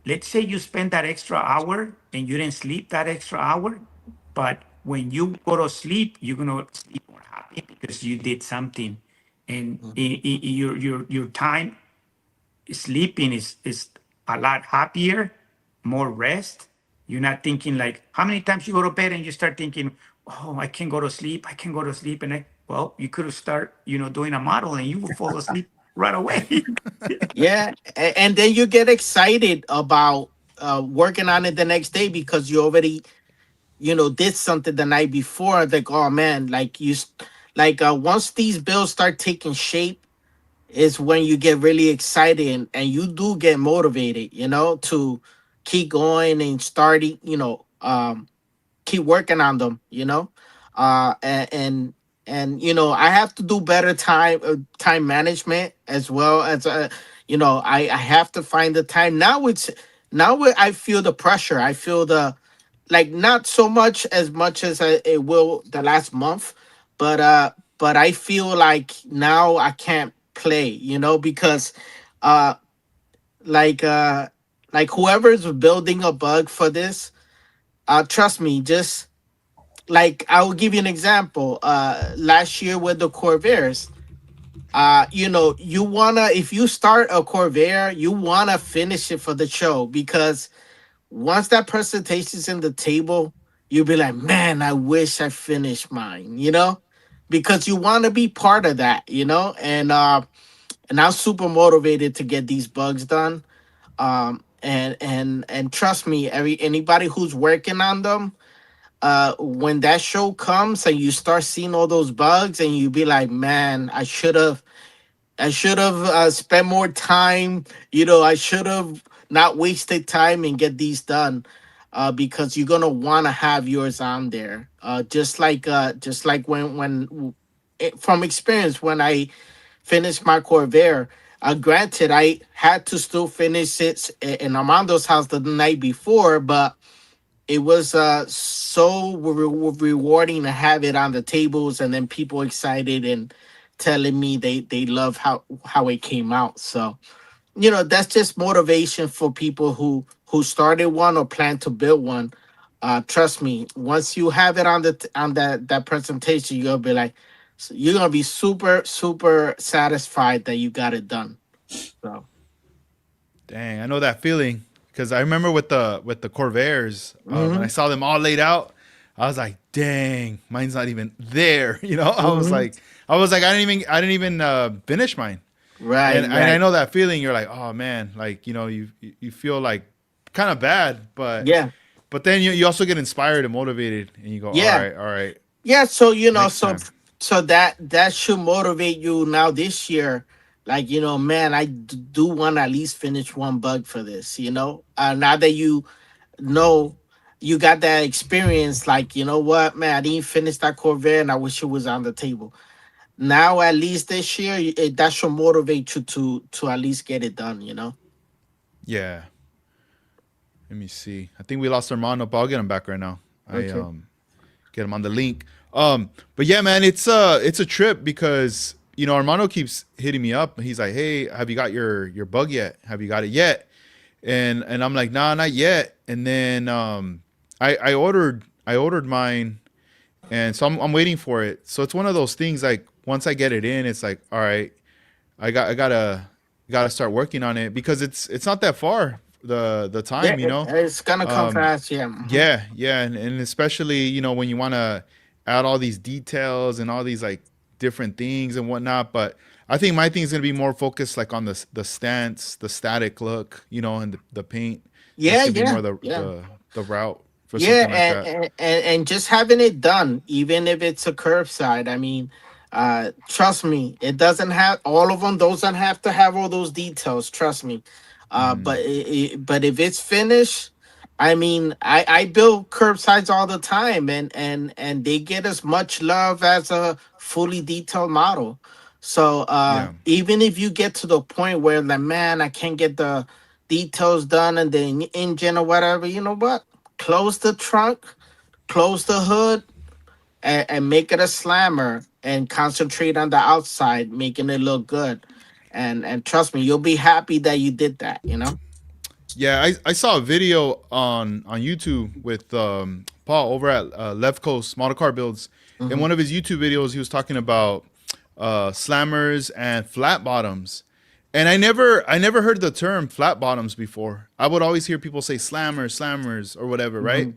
let's say you spend that extra hour and you didn't sleep that extra hour, but when you go to sleep, you're gonna sleep more happy because you did something and your time sleeping is a lot happier, more rest. You're not thinking like how many times you go to bed and you start thinking, oh, I can't go to sleep, I can't go to sleep, and well, you could have start doing a model and you will fall asleep right away. Yeah, and then you get excited about working on it the next day because you already did something the night before. Like, oh man, like once these bills start taking shape is when you get really excited, and you do get motivated, to keep going and starting, keep working on them, and I have to do better time management as well as I have to find the time now. I feel the pressure. I feel the, like, not so much as it will the last month, but I feel like now I can't play, because uh like uh like whoever's building a bug for this, trust me, just like, I will give you an example. Last year with the Corvairs, you wanna, if you start a Corvair, you wanna finish it for the show, because once that presentation's in the table, you'll be like, man, I wish I finished mine, because you want to be part of that, and I'm super motivated to get these bugs done. And trust me, anybody who's working on them, when that show comes and you start seeing all those bugs, and you be like, man, I should have spent more time. I should have not wasted time and get these done, because you're gonna want to have yours on there. Just like from experience, when I finished my Corvair. Granted, I had to still finish it in Armando's house the night before, but it was so rewarding to have it on the tables, and then people excited and telling me they love how it came out. So that's just motivation for people who started one or plan to build one. Trust me, once you have it on that presentation, you're gonna be super super satisfied that you got it done. So Dang, I know that feeling because I remember with the Corvairs when I hmm saw them all laid out, I was like, dang, mine's not even there. hmm I didn't even finish mine, right, and I right, know that feeling. You're like, oh man, like you feel like kind of bad, yeah, but then you also get inspired and motivated, and you go, yeah. all right, Yeah, so next time. that should motivate you now this year. Like, man, I do want to at least finish one bug for this. Now that know you got that experience, like, you know what, man, I didn't finish that Corvette, and I wish it was on the table. Now, at least this year, that should motivate you to at least get it done. Yeah, let me see. I think we lost Armando, but I'll get him back right now. I Okay. get him on the link. But yeah, man, it's a trip because Armando keeps hitting me up. He's like, "Hey, have you got your bug yet? Have you got it yet?" And I'm like, "Nah, not yet." And then I ordered mine, and so I'm waiting for it. So it's one of those things like once I get it in, it's like, all right, I gotta start working on it because it's not that far the Yeah, time, it's gonna come Um, fast. Yeah. yeah, and especially when you want to add all these details and all these like different things and whatnot. But I think my thing is gonna be more focused like on the stance, the static look, and the paint. That's Yeah, gonna be yeah, more the yeah. the route for Yeah, something like that. and just having it done, even if it's a curbside. I mean, trust me, it doesn't have all of them. Those don't have to have all those details. Trust me. Hmm. But if it's finished, I mean, I build curbsides all the time, and they get as much love as a fully detailed model. So Yeah, even if you get to the point where, like, man, I can't get the details done and the engine or whatever, you know what? Close the trunk, close the hood, and make it a slammer, and concentrate on the outside, making it look good. And trust me, you'll be happy that you did that. yeah. I saw a video on YouTube with Paul over at Left Coast Model Car Builds. In Hmm. one of his YouTube videos, he was talking about slammers and flat bottoms. And I never heard the term flat bottoms before. I would always hear people say slammers, or whatever, right?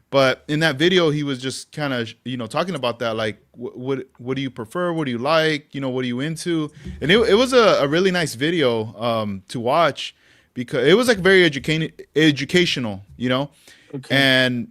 But in that video, he was just kind of, talking about that, like, what do you prefer? What do you like? What are you into? And it was a really nice video to watch, because it was like very educational, Okay. and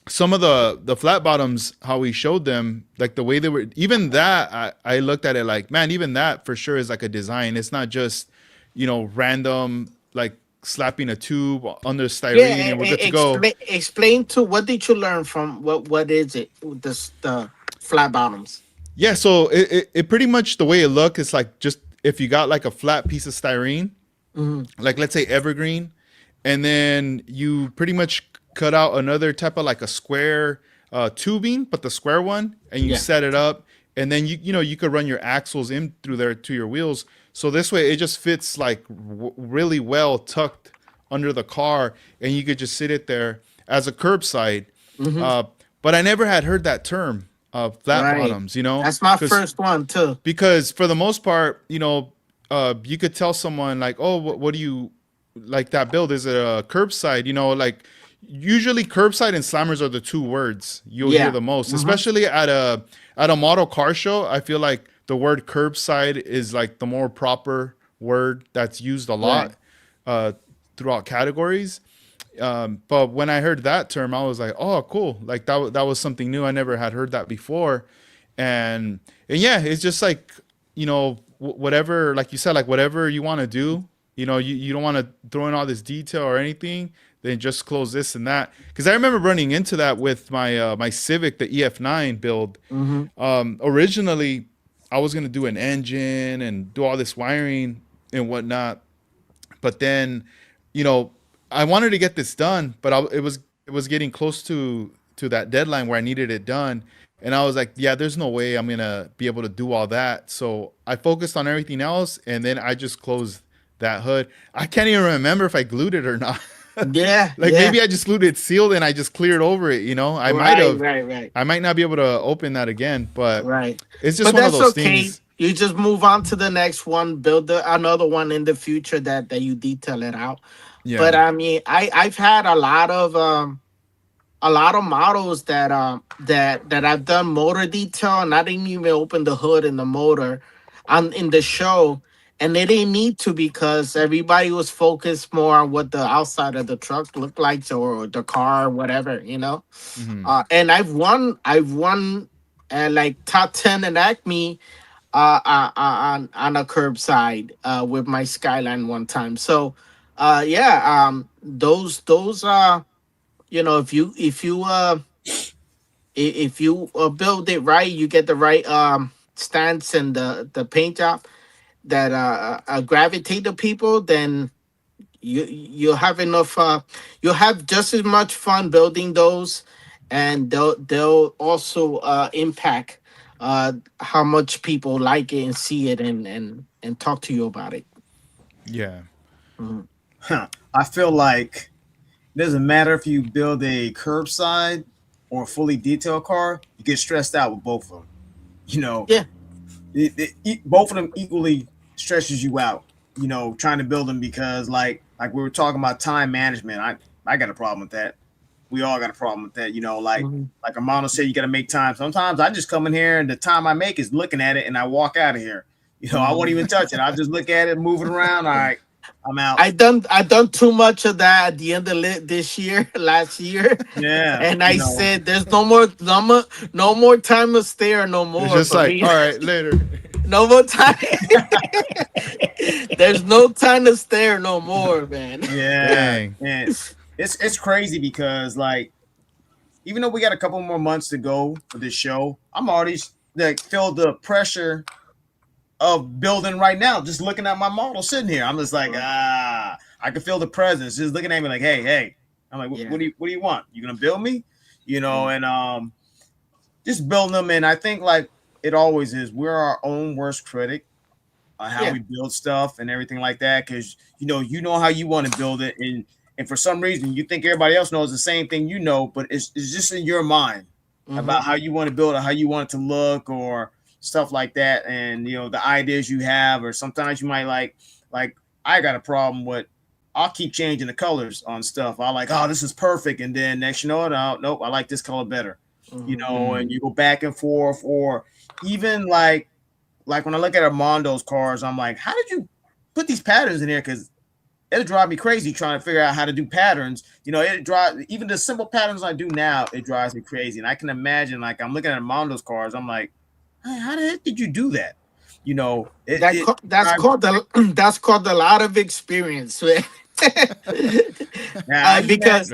some of the flat bottoms, how he showed them, like the way they were, even that, I looked at it like, man, even that for sure is like a design. It's not just, random, like slapping a tube under styrene Yeah, and we're good to go. explain to what did you learn from what is it with the flat bottoms? Yeah, so it pretty much, the way it looked is like, just if you got like a flat piece of styrene, like let's say evergreen, and then you pretty much cut out another type of like a square tubing, but the square one, and you Yeah. set it up, and then you could run your axles in through there to your wheels. So this way it just fits like really well tucked under the car, and you could just sit it there as a curbside. But I never had heard that term, flat Right. bottoms. That's my 'cause- first one too. because for the most part, you could tell someone like, oh, what do you like that build? Is it a curbside? Like usually curbside and slammers are the two words you'll Yeah. hear the most, especially at a model car show. I feel like the word curbside is like the more proper word that's used a lot throughout categories. But when I heard that term, I was like, oh, cool. Like that was something new. I never had heard that before. And yeah, it's just like, whatever, like you said, like whatever you want to do, you don't want to throw in all this detail or anything, then just close this and that. Because I remember running into that with my my Civic, the EF9 build. Originally, I was gonna do an engine and do all this wiring and whatnot, but then, I wanted to get this done, but it was getting close to that deadline where I needed it done. And I was like, yeah, there's no way I'm gonna be able to do all that. So I focused on everything else, and then I just closed that hood. I can't even remember if I glued it or not. Yeah. Like yeah. maybe I just glued it sealed and I just cleared over it. I might have. Right. I might not be able to open that again, but Right. it's just But one of that's those okay. things. You just move on to the next one, build another one in the future that you detail it out. Yeah. But I mean, I've had a lot of models that I've done motor detail, and I didn't even open the hood in the motor in the show, and they didn't need to, because everybody was focused more on what the outside of the truck looked like, or the car, whatever, and I've won like top 10 at Acme on a curbside with my Skyline one time. So those if you build it right, you get the right stance and the paint job that gravitate the people, then you'll have enough you'll have just as much fun building those, and they'll also impact how much people like it and see it and talk to you about it. Yeah. I feel like it doesn't matter if you build a curbside or a fully detailed car, you get stressed out with both of them. Yeah. Both of them equally stresses you out, trying to build them, because like we were talking about time management. I got a problem with that. We all got a problem with that, like Armando said, you got to make time. Sometimes I just come in here and the time I make is looking at it and I walk out of here. I won't even touch it. I'll just look at it, move it around. All right, I'm out. I done too much of that at the end of last year. Yeah. And I said, there's no more time to stare no more. It's just for like, me. all right, later. No more time. There's no time to stare no more, man. Yeah. Dang. And it's crazy, because like, even though we got a couple more months to go for this show, I'm already like feel the pressure of building right now. Just looking at my model sitting here, I'm just like, I can feel the presence. Just looking at me like, hey. I'm like, what do you want? You gonna build me? And just building them. And I think like it always is, we're our own worst critic on how we build stuff and everything like that. Because you know how you want to build it, and for some reason you think everybody else knows the same thing, but it's just in your mind about how you want to build it, how you want it to look, or stuff like that, and the ideas you have, or sometimes you might like I got a problem with. I'll keep changing the colors on stuff. I like, oh, this is perfect, and then next, nope, I like this color better. And you go back and forth, or even like when I look at Armando's cars, I'm like, how did you put these patterns in here? Because it'll drive me crazy trying to figure out how to do patterns. It drives even the simple patterns I do now. It drives me crazy, and I can imagine like I'm looking at Armando's cars. I'm like, hey, how the heck did you do that? That's called a lot of experience, man. Because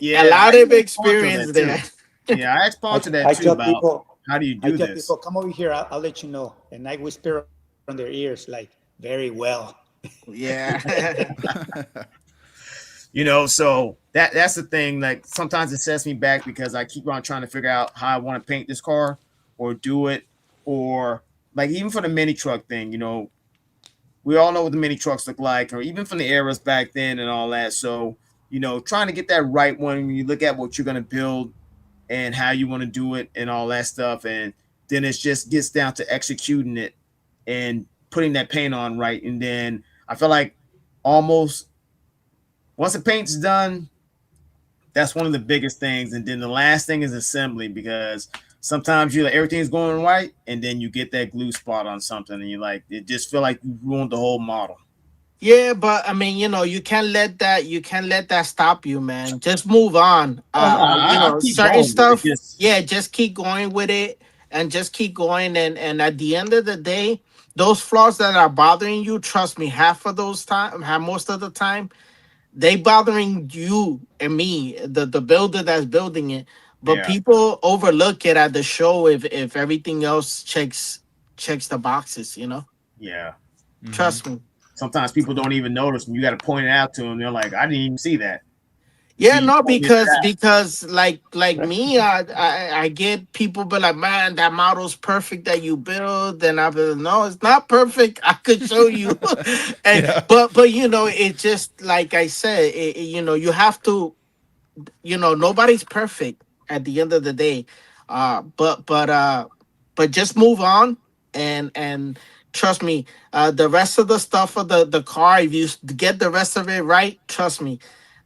yeah, a lot of experience there. Yeah, I asked to that too about people, how do you do this? People, come over here, I'll let you know. And I whisper on their ears like, very well. Yeah. So that's the thing. Like sometimes it sets me back because I keep on trying to figure out how I want to paint this car or do it, or like even for the mini truck thing, we all know what the mini trucks look like, or even from the eras back then and all that. So, trying to get that right when you look at what you're going to build and how you want to do it and all that stuff. And then it just gets down to executing it and putting that paint on right. And then I feel like almost once the paint's done, that's one of the biggest things. And then the last thing is assembly, because sometimes you're like, everything's going right, and then you get that glue spot on something, and you're like, it just feel like you ruined the whole model. Yeah, but I mean, you can't let that stop you, man. Just move on. Certain stuff. Just keep going with it, and just keep going. And at the end of the day, those flaws that are bothering you, trust me, most of the time, they bothering you and me, the builder that's building it. But people overlook it at the show if everything else checks the boxes, Yeah. Trust me. Sometimes people don't even notice, and you got to point it out to them. They're like, I didn't even see that. Yeah, no, because like me, I get people be like, man, that model's perfect that you build, and I be like, no, it's not perfect. I could show you, but it's just like I said, you have to, nobody's perfect at the end of the day, but just move on and trust me, the rest of the stuff of the car, if you get the rest of it right, trust me,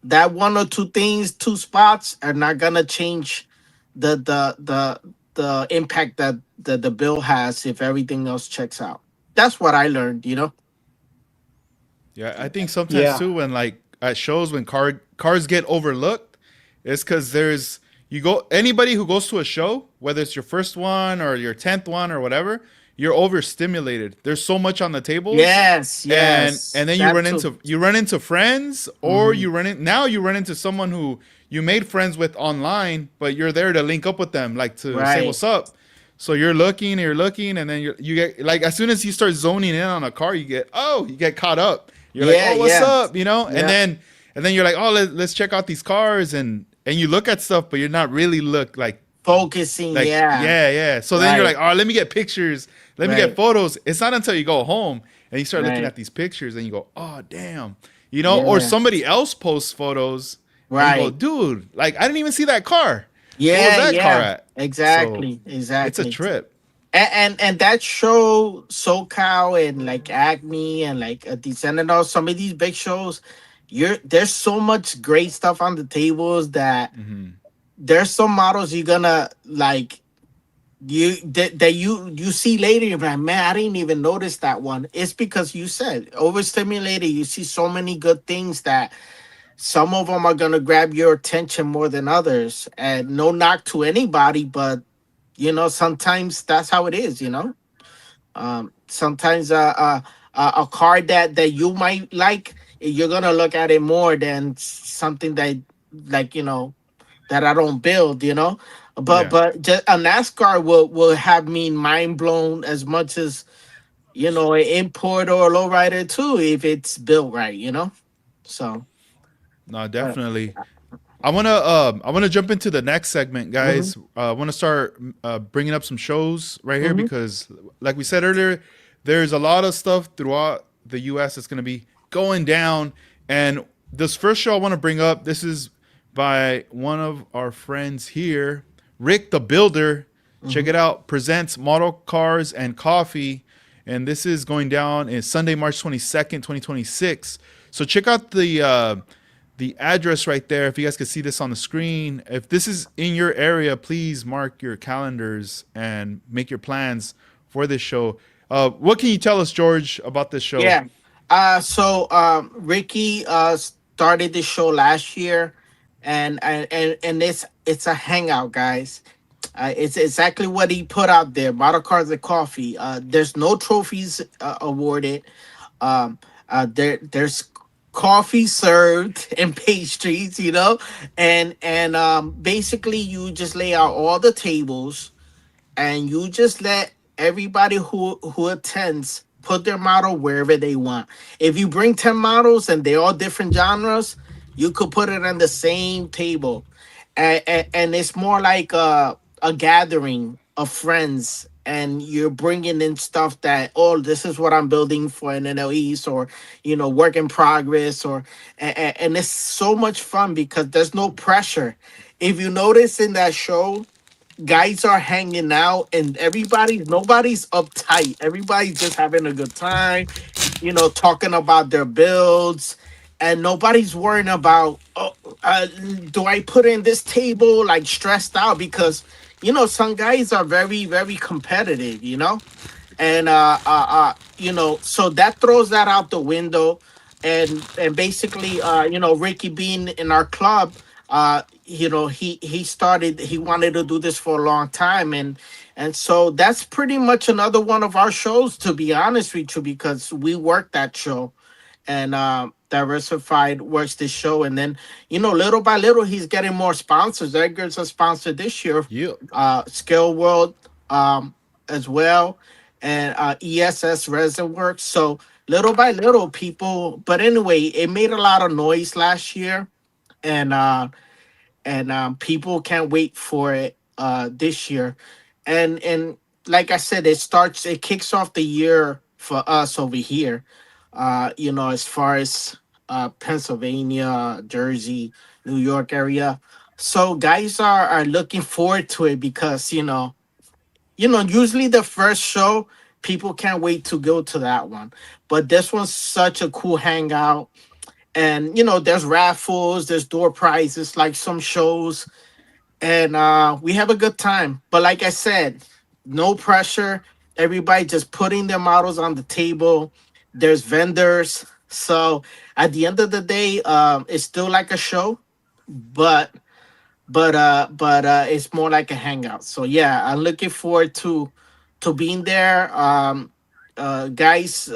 that one or two spots are not gonna change the impact that the bill has if everything else checks out. That's what I learned, Yeah, I think sometimes too, when like at shows when cars get overlooked, it's because anybody who goes to a show, whether it's your first one or your 10th one or whatever, you're overstimulated. There's so much on the table. Yes. And then you run into friends, or you run into someone who you made friends with online, but you're there to link up with them, like to say what's up. So you're looking, and then you get like, as soon as you start zoning in on a car, you get caught up. You're like, oh, what's up, and then you're like, oh, let's check out these cars, and you look at stuff, but you're not really focusing. Like, yeah. So then you're like, oh, let me get pictures. Let me get photos. It's not until you go home and you start looking at these pictures and you go, oh, damn. Or somebody else posts photos. And you go, dude, like, I didn't even see that car. Yeah. Where was that car at? Exactly. It's a trip. And that show, SoCal and like Acme and like Descendant, some of these big shows, there's so much great stuff on the tables that there's some models you're gonna like you see later. You're like, man, I didn't even notice that one. It's because you said overstimulated. You see so many good things that some of them are gonna grab your attention more than others. And no knock to anybody, but sometimes that's how it is. Sometimes a car that you might like, you're gonna look at it more than something that that I don't build, but just a NASCAR will have me mind blown as much as an import or a lowrider too, if it's built right, So no, definitely. I wanna jump into the next segment, guys. I want to start bringing up some shows right here because, like we said earlier, there's a lot of stuff throughout the U.S. that's gonna be going down, and this first show I want to bring up, this is by one of our friends here, Rick the Builder. Check it out. Presents Model Cars and Coffee. And this is going down in Sunday, March 22nd, 2026. So check out the address right there. If you guys can see this on the screen. If this is in your area, please mark your calendars and make your plans for this show. What can you tell us, George, about this show? Yeah. Ricky started the show last year, and it's a hangout, guys. It's exactly what he put out there. Bottle cards and coffee. There's no trophies awarded. There's coffee served and pastries, and basically you just lay out all the tables and you just let everybody who attends put their model wherever they want. If you bring 10 models and they're all different genres, you could put it on the same table, and it's more like a gathering of friends. And you're bringing in stuff that, oh, this is what I'm building for an NLEs, or work in progress, or and it's so much fun because there's no pressure. If you notice in that show, guys are hanging out and nobody's uptight. Everybody's just having a good time, talking about their builds, and nobody's worrying about, oh, do I put in this table, like stressed out because some guys are very, very competitive, and so that throws that out the window. And basically, Ricky being in our club, he wanted to do this for a long time, and so that's pretty much another one of our shows, to be honest with you, because we work that show. And Diversified works this show, and then little by little he's getting more sponsors. Edgar's a sponsor this year. Yeah. Scale World, as well, and ESS Resin Works. So little by little, people. But anyway, it made a lot of noise last year, and people can't wait for it this year. And like I said, it kicks off the year for us over here. As far as Pennsylvania, Jersey, New York area. So guys are looking forward to it because usually the first show, people can't wait to go to that one. But this one's such a cool hangout. And there's raffles, there's door prizes like some shows, and we have a good time. But like I said, no pressure. Everybody just putting their models on the table. There's vendors. So at the end of the day, it's still like a show, but it's more like a hangout. So yeah, I'm looking forward to being there. Guys,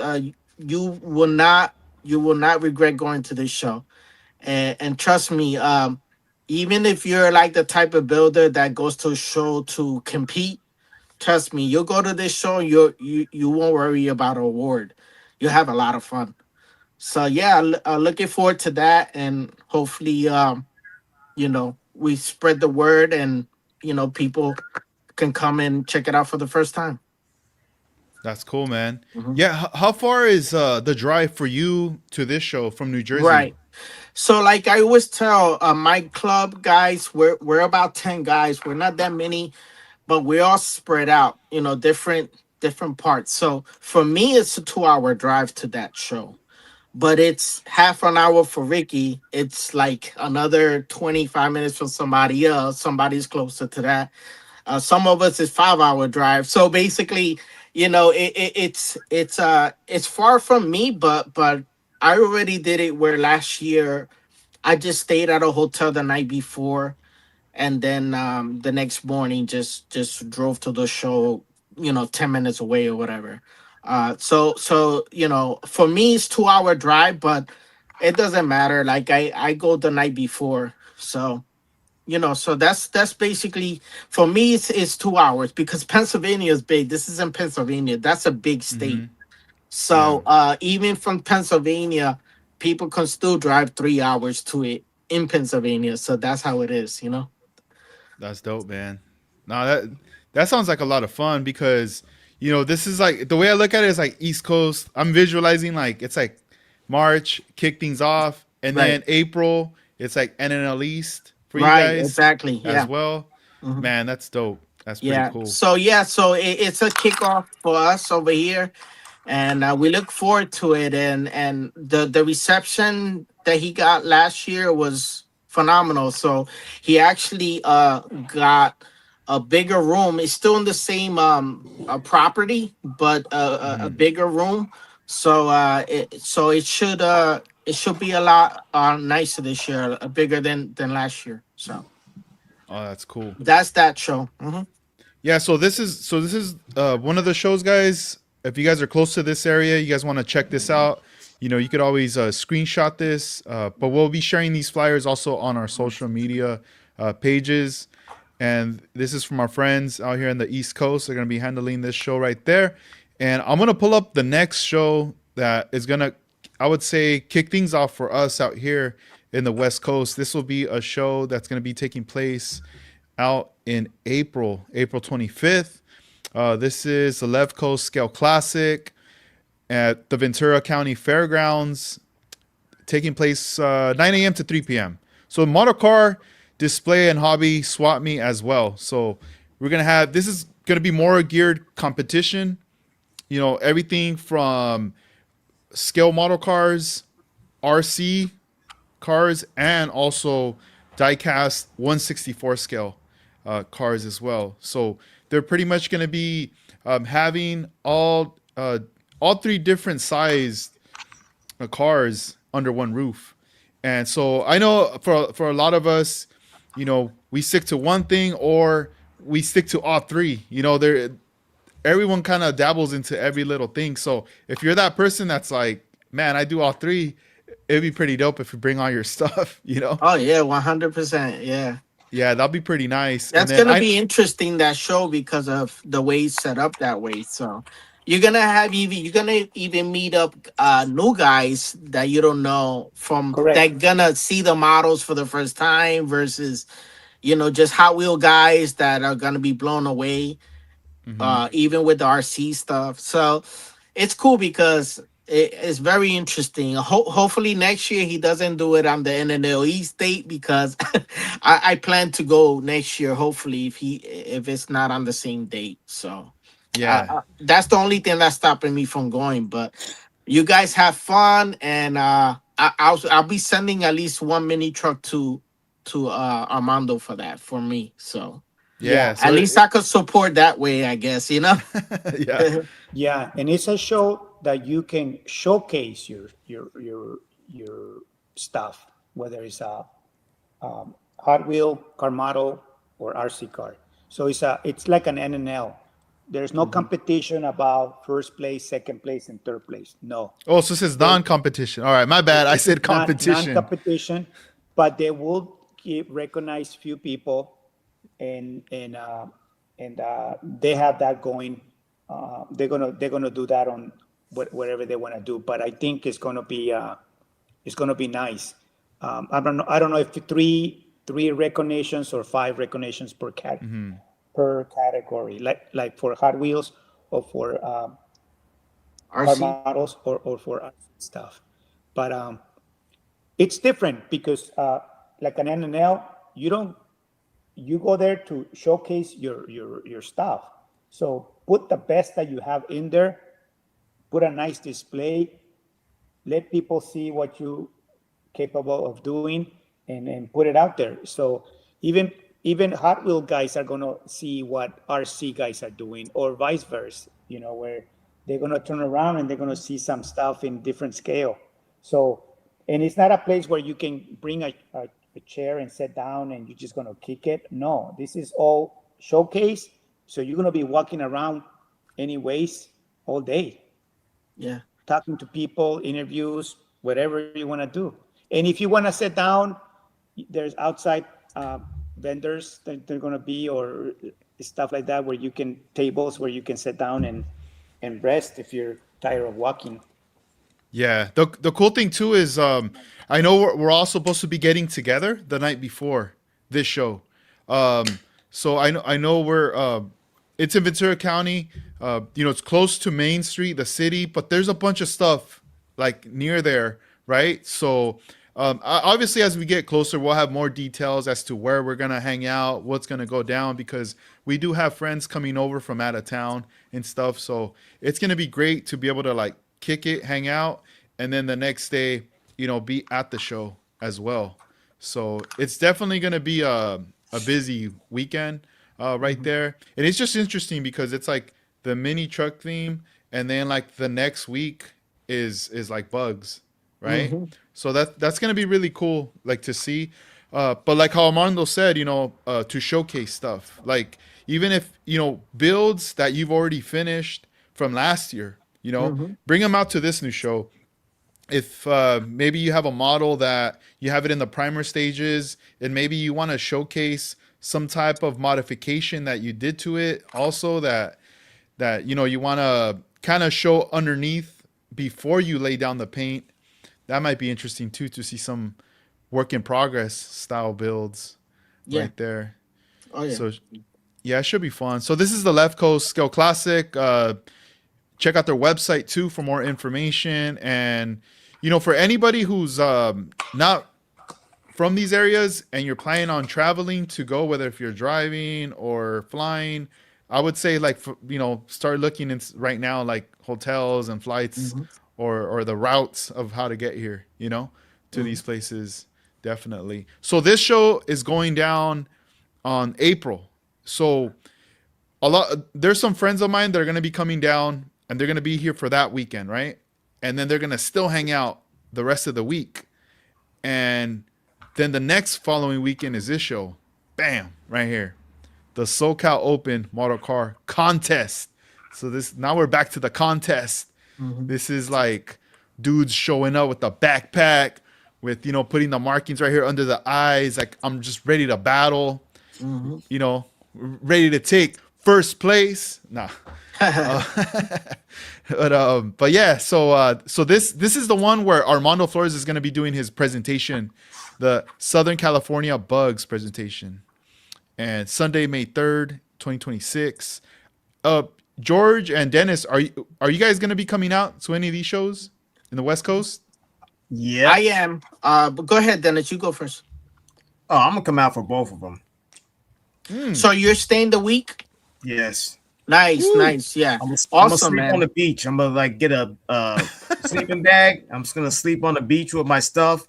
you will not regret going to this show. And trust me, even if you're like the type of builder that goes to a show to compete, trust me, you'll go to this show, you won't worry about an award. You'll have a lot of fun. So yeah, looking forward to that, and hopefully, we spread the word, and people can come and check it out for the first time. That's cool, man. Mhm. Yeah. How far is the drive for you to this show from New Jersey? Right. So like I always tell my club guys, we're about 10 guys. We're not that many, but we're all spread out, different parts. So for me, it's a 2-hour drive to that show. But it's half an hour for Ricky. It's like another 25 minutes for somebody else. Somebody's closer to that. Some of us is 5-hour drive. So basically, it's far from me, but I already did it where last year I just stayed at a hotel the night before, and then the next morning just drove to the show, 10 minutes away or whatever. So for me it's 2-hour drive, but it doesn't matter. Like I go the night before, so that's basically, for me it's 2 hours because Pennsylvania is big. This is in Pennsylvania. That's a big state. Mhm. So even from Pennsylvania, people can still drive 3 hours to it in Pennsylvania. So that's how it is. That's dope, man. No, that sounds like a lot of fun because this is like the way I look at it is like East Coast. I'm visualizing like it's like March, kick things off, and then Right. April, it's like NNL East for you Right, guys exactly. as Yeah. well. Mhm. Man, that's dope. That's pretty Yeah. cool. So it's a kickoff for us over here, and we look forward to it. And the reception that he got last year was phenomenal. So he actually got a bigger room. It's still in the same property, but a Hmm. bigger room. So it should be a lot nicer this year, bigger than last year. So Oh, that's cool. that's that show. Yeah, so this is one of the shows, guys. If you guys are close to this area, you guys want to check this out. You could always screenshot this, but we'll be sharing these flyers also on our social media pages. And this is from our friends out here in the East Coast. They're gonna be handling this show right there. And I'm gonna pull up the next show that is gonna, I would say, kick things off for us out here in the West Coast. This will be a show that's gonna be taking place out in April 25th. This is the Left Coast Scale Classic at the Ventura County Fairgrounds, taking place 9 a.m. to 3 p.m. So model car display and hobby swap meet as well. So we're gonna have, this is gonna be more geared competition. Everything from scale model cars, RC cars, and also diecast 164 scale cars as well. So they're pretty much going to be having all three different sized cars under one roof. And so I know for a lot of us, we stick to one thing or we stick to all three. Everyone kind of dabbles into every little thing. So if you're that person that's like, man, I do all three, it'd be pretty dope if you bring all your stuff. Oh yeah, 100%. Yeah, Yeah, that'll be pretty nice. And that's then gonna be interesting, that show, because of the way it's set up that way. So you're gonna even meet up new guys that you don't know from Correct. that gonna see the models for the first time versus just Hot Wheel guys that are gonna be blown away, Mhm. even with the RC stuff. So it's cool because it's very interesting. Hopefully next year he doesn't do it on the NNLE state, because I plan to go next year. Hopefully, if it's not on the same date. So Yeah. that's the only thing that's stopping me from going. But you guys have fun, and I'll be sending at least one mini truck to Armando for that, for me. So Yeah. Yeah, at So least I could support that way, I guess. yeah. yeah, and it's a show that you can showcase your stuff, whether it's a Hot Wheel, car model, or RC car. So it's like an NNL. There's no competition about first place, second place, and third place. No, Oh, so this is non-competition. All right, my bad. I said competition. non-competition, but they will recognize few people, and they have that going. They're gonna do that on whatever they want to do. But I think it's gonna be nice. I don't know if three recognitions or five recognitions per category, like for Hot Wheels or for car RC. models or for other stuff. But it's different because like an NNL, you go there to showcase your stuff. So put the best that you have in there, put a nice display, let people see what you capable of doing, and put it out there. So even Hot Wheel guys are gonna see what RC guys are doing, or vice versa. Where they're gonna turn around and they're gonna see some stuff in different scale. So, and it's not a place where you can bring a chair and sit down and you're just gonna kick it. No, this is all showcase. So you're gonna be walking around anyways all day, Yeah. talking to people, interviews, whatever you want to do. And if you want to sit down, there's outside vendors that they're going to be, or stuff like that, where you can, tables where you can sit down and rest if you're tired of walking. Yeah. The cool thing too is I know we're all supposed to be getting together the night before this show. So I know we're it's in Ventura County. It's close to Main Street, the city, but there's a bunch of stuff like near there, right? So Obviously, as we get closer, we'll have more details as to where we're gonna hang out, what's gonna go down, because we do have friends coming over from out of town and stuff. So it's gonna be great to be able to like kick it, hang out, and then the next day, be at the show as well. So it's definitely gonna be a busy weekend right there, and it's just interesting because it's like the mini truck theme, and then like the next week is like bugs, right? So that's gonna be really cool, like to see. But like how Armando said, to showcase stuff, like even if builds that you've already finished from last year, bring them out to this new show. If maybe you have a model that you have it in the primer stages, and maybe you want to showcase some type of modification that you did to it, also that you want to kind of show underneath before you lay down the paint. That might be interesting too, to see some work in progress style builds right there. Oh yeah. So yeah, it should be fun. So this is the Left Coast Scale Classic. Check out their website too for more information. And for anybody who's not from these areas and you're planning on traveling to go, whether if you're driving or flying, I would say start looking right now, like hotels and flights or the routes of how to get here, to these places. Definitely. So this show is going down on April. So there's some friends of mine that are going to be coming down, and they're going to be here for that weekend, right? And then they're going to still hang out the rest of the week. And then the next following weekend is this show. Bam, right here. The SoCal Open Model Car Contest. So now we're back to the contest. This is like dudes showing up with the backpack, with putting the markings right here under the eyes. Like, I'm just ready to battle. Ready to take first place. Nah. But yeah, so this is the one where Armando Flores is going to be doing his presentation, the Southern California Bugs presentation, and Sunday, May 3rd, 2026. George and Dennis, are you guys going to be coming out to any of these shows in the West Coast? Yeah, I am. But go ahead, Dennis. You go first. Oh, I'm gonna come out for both of them. So you're staying the week? Yes. Nice, nice. Yeah. I'm Awesome, gonna sleep man. on the beach. I'm gonna get a sleeping bag. I'm just gonna sleep on the beach with my stuff.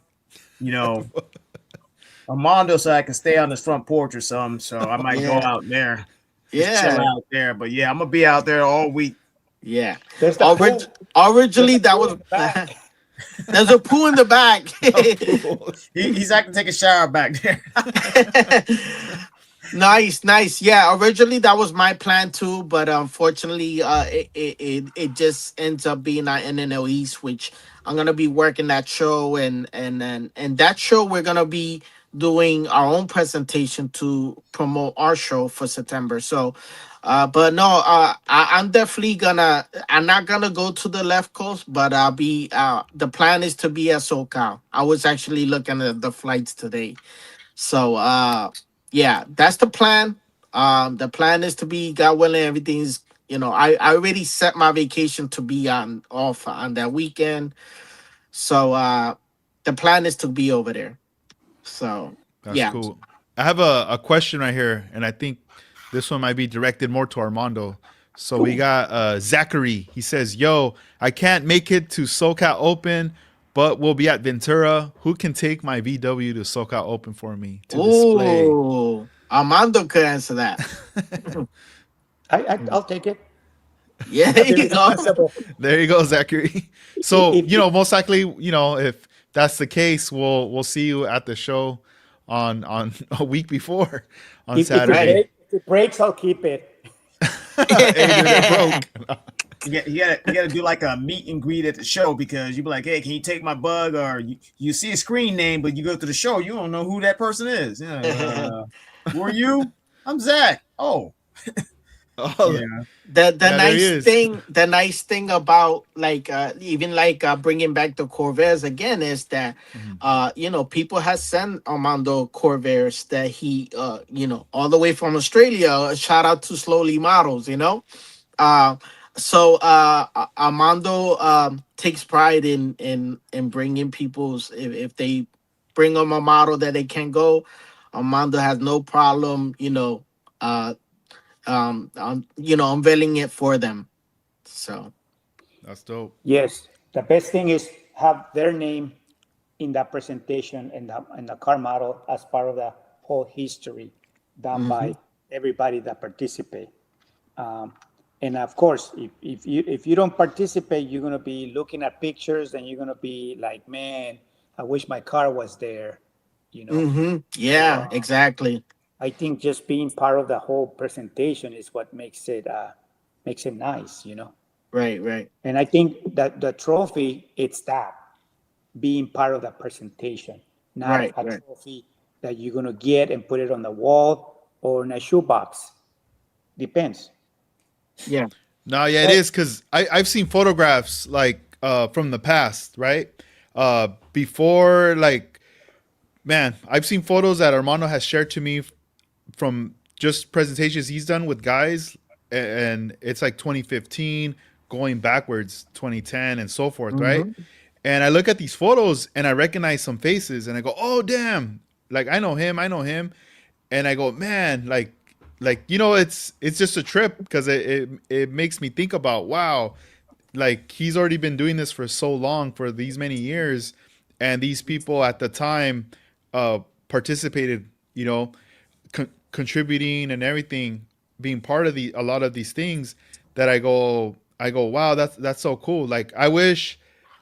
Armando said I can stay on his front porch or something, so I might go out there. Just chill out there. But yeah, I'm gonna be out there all week. Yeah. There's the pool. Originally, that was there's a pool in the back. He's actually taking a shower back there. Nice. Yeah, originally that was my plan too, but unfortunately, it just ends up being our NNL East, which I'm gonna be working that show, and that show we're gonna be doing our own presentation to promote our show for September. So, but no, I'm definitely gonna. I'm not gonna go to the left coast, but I'll be. The plan is to be at SoCal. I was actually looking at the flights today, so yeah, that's the plan. The plan is to be, God willing, everything's. I already set my vacation to be off on that weekend, so the plan is to be over there. So That's cool. I have a question right here, and I think this one might be directed more to Armando. So we got Zachary. He says, "Yo, I can't make it to SoCal Open, but we'll be at Ventura. Who can take my VW to SoCal Open for me to display?" Oh, Armando could answer that. I'll take it. Yeah, there you go. There you go, Zachary. So most likely, if that's the case, we'll see you at the show on a week before on Saturday. If it breaks, I'll keep it. Hey, dude, broke. You gotta do like a meet and greet at the show, because you be like, hey, can you take my bug? Or you see a screen name, but you go to the show, you don't know who that person is. Who are you? I'm Zach. Oh. Oh, yeah. The nice thing about bringing back the Corvairs again is that people have sent Armando Corvairs that he all the way from Australia. Shout out to Slowly Models, so Armando takes pride in bringing people's if they bring them a model that they can go, Armando has no problem, unveiling it for them. So That's dope. Yes, the best thing is have their name in that presentation and the car model as part of the whole history done by everybody that participate. Um, and of course, if you don't participate, you're gonna be looking at pictures and you're gonna be like, man, I wish my car was there, you know. So yeah, exactly. I think just being part of the whole presentation is what makes it nice, you know. Right. And I think that the trophy, it's that being part of the presentation, not a Right. trophy that you're gonna get and put it on the wall or in a shoebox. Depends. Yeah. No, yeah, it Hey, is because I've seen photographs like from the past, right? Before, like, man, I've seen photos that Armando has shared to me from just presentations he's done with guys, and it's like 2015 going backwards, 2010 and so forth, right? And I look at these photos and I recognize some faces and I go, oh damn, like I know him, and I go, man, like it's just a trip because it makes me think about, wow, like he's already been doing this for so long, for these many years, and these people at the time participated, contributing and everything, being part of a lot of these things, that I go, wow, that's so cool. Like I wish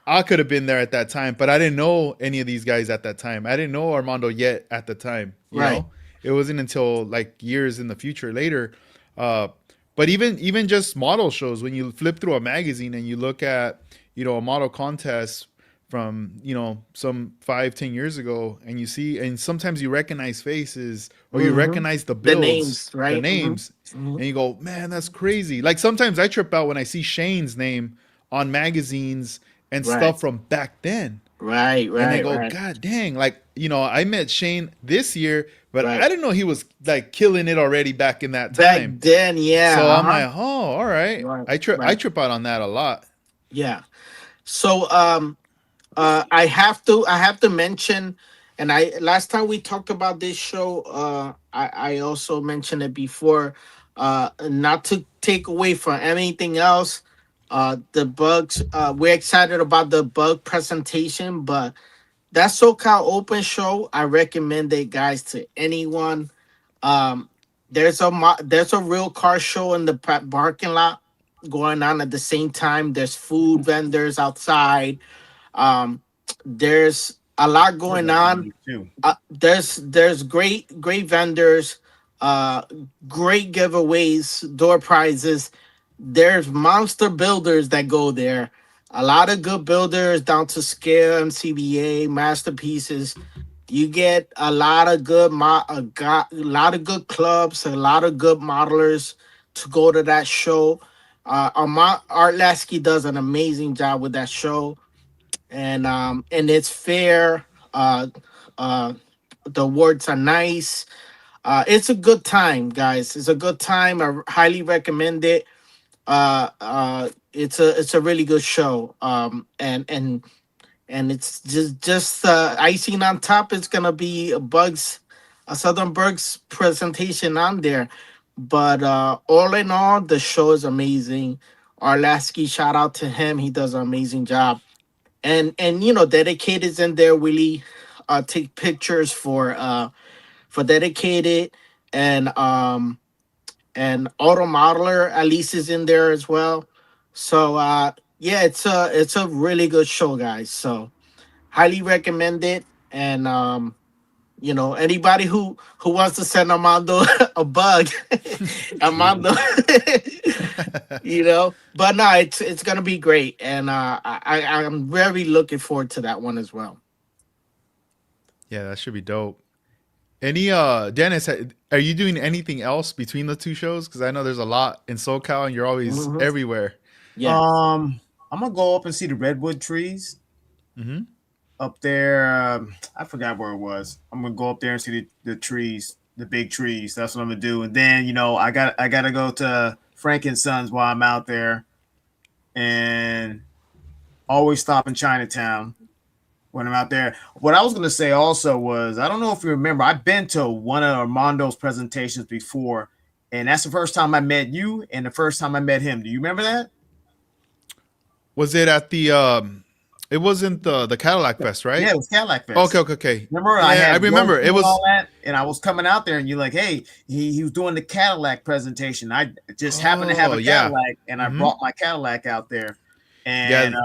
I could have been there at that time, but I didn't know any of these guys at that time. I didn't know Armando yet at the time. Right. It wasn't until like years in the future later. Uh, but even just model shows, when you flip through a magazine and you look at a model contest from some 5-10 years ago, and you see, and sometimes you recognize faces, or you recognize the The builds, names, the right? names, and you go, man, that's crazy. Like sometimes I trip out when I see Shane's name on magazines and Right. stuff from back then. Right. And I Right. go, Right. God dang, like, I met Shane this year, but Right. I didn't know he was like killing it already back in that Back time. then, yeah. So I'm Uh-huh. like, oh, all right. Right. I Right. trip out on that a lot. Yeah. So I have to mention, and I last time we talked about this show, I also mentioned it before, not to take away from anything else, the bugs, we're excited about the bug presentation, but that SoCal Open show, I recommend it, guys, to anyone. um there's a real car show in the parking lot going on at the same time. There's food vendors outside. um there's a lot going on. Too. There's great vendors, uh great giveaways, door prizes. There's monster builders that go there. A lot of good builders down to scale, MCBA, masterpieces. You get a lot of a lot of good clubs, a lot of good modelers to go to that show. Art Lasky does an amazing job with that show, and it's fair. Uh, the awards are nice. It's a good time, guys. It's a good time. I highly recommend it. It's a really good show. And it's just icing on top. It's gonna be a Southern Bugs presentation on there. But all in all, the show is amazing. Arlasky, shout out to him. He does an amazing job. And Dedicated's in there. Really, take pictures for Dedicated, and Auto Modeler. Alice is in there as well. So yeah, it's a really good show, guys. So highly recommend it. And anybody who wants to send Armando a bug, Armando, but no, it's gonna be great. And I'm very looking forward to that one as well. Yeah, that should be dope. Any Dennis, are you doing anything else between the two shows? Because I know there's a lot in SoCal and you're always Mhm. everywhere. Yeah. I'm gonna go up and see the redwood trees Hmm. up there. I forgot where it was. I'm gonna go up there and see the trees, the big trees. That's what I'm gonna do. And then I gotta go to Frank and Sons while I'm out there, and always stop in Chinatown. when I'm out there. What I was going to say also was, I don't know if you remember, I've been to one of Armando's presentations before, and that's the first time I met you and the first time I met him. Do you remember that? Was it at the it wasn't the Cadillac Fest, right? Yeah, it was Cadillac Fest. Okay. Remember, Yeah, I remember. It was all that, and I was coming out there, and you're like, "Hey, he was doing the Cadillac presentation." I just happened to have a Cadillac, and I brought my Cadillac out there, and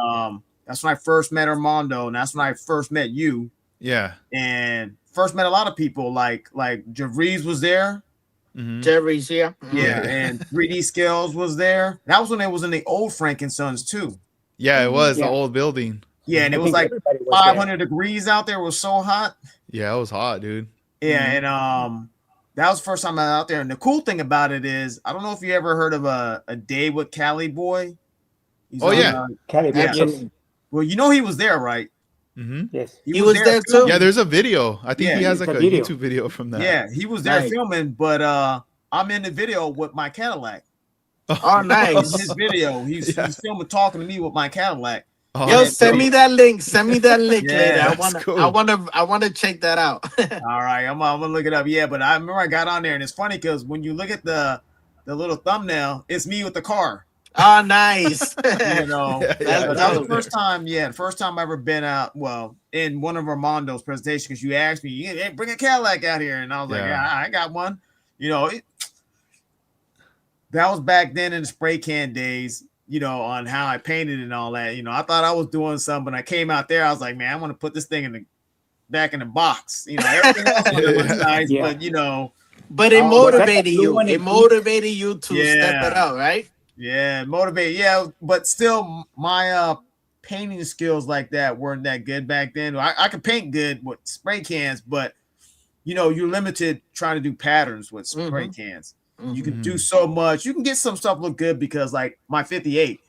that's when I first met Armando, and that's when I first met you. Yeah, and first met a lot of people, like Javriz was there. Jerry's here. Yeah, and 3D Scales was there. That was when it was in the old Frankensons too. Yeah, it was the old building. Yeah, and it was like 500 degrees out there. It was so hot. Yeah, it was hot, dude. Yeah, and that was the first time I was out there. And the cool thing about it is, I don't know if you ever heard of a Day with Cali Boy. He's Cali Boy. Yes. Well, you know he was there, right? Yes, he was there too. Yeah, there's a video. I think he has like a video. YouTube video from that. Yeah, he was there filming, but I'm in the video with my Cadillac. Oh, nice. In his video, he's filming, talking to me with my Cadillac. Oh, Yo, send me that link. Send me that link later. I wanna check that out. All right, I'm gonna look it up. Yeah, but I remember I got on there, and it's funny because when you look at the little thumbnail, it's me with the car. Oh, nice. You know, that was the first time. Yeah, the first time I ever been out. Well, in one of Armando's presentations, because you asked me, hey, bring a Cadillac out here, and I was like, yeah, I got one. You know, that was back then in the spray can days. You know, on how I painted and all that. You know, I thought I was doing something. When I came out there, I was like, man, I want to put this thing back in the box. You know, everything else was nice, but you know. But it motivated you. It motivated you to step it up, right? Yeah, motivate. Yeah, but still, my painting skills like that weren't that good back then. I could paint good with spray cans, but you know, you're limited trying to do patterns with spray cans. You can do so much. You can get some stuff look good because, like my 58,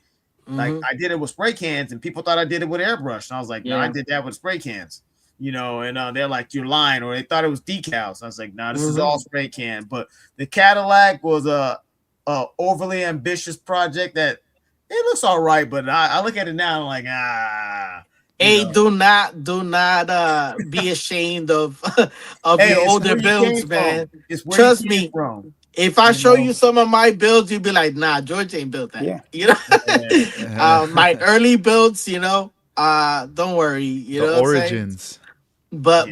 like I did it with spray cans, and people thought I did it with airbrush. And I was like, no, I did that with spray cans. You know, and they're like, you're lying, or they thought it was decals. I was like, no, this is all spray can. But the Cadillac was a overly ambitious project that it looks all right, but I look at it now and I'm like, Hey, do not be ashamed of your older builds, man. Trust me. If I show you some of my builds, you'd be like, nah, George ain't built that. Yeah. You know, my early builds, you know, don't worry, you know, origins. But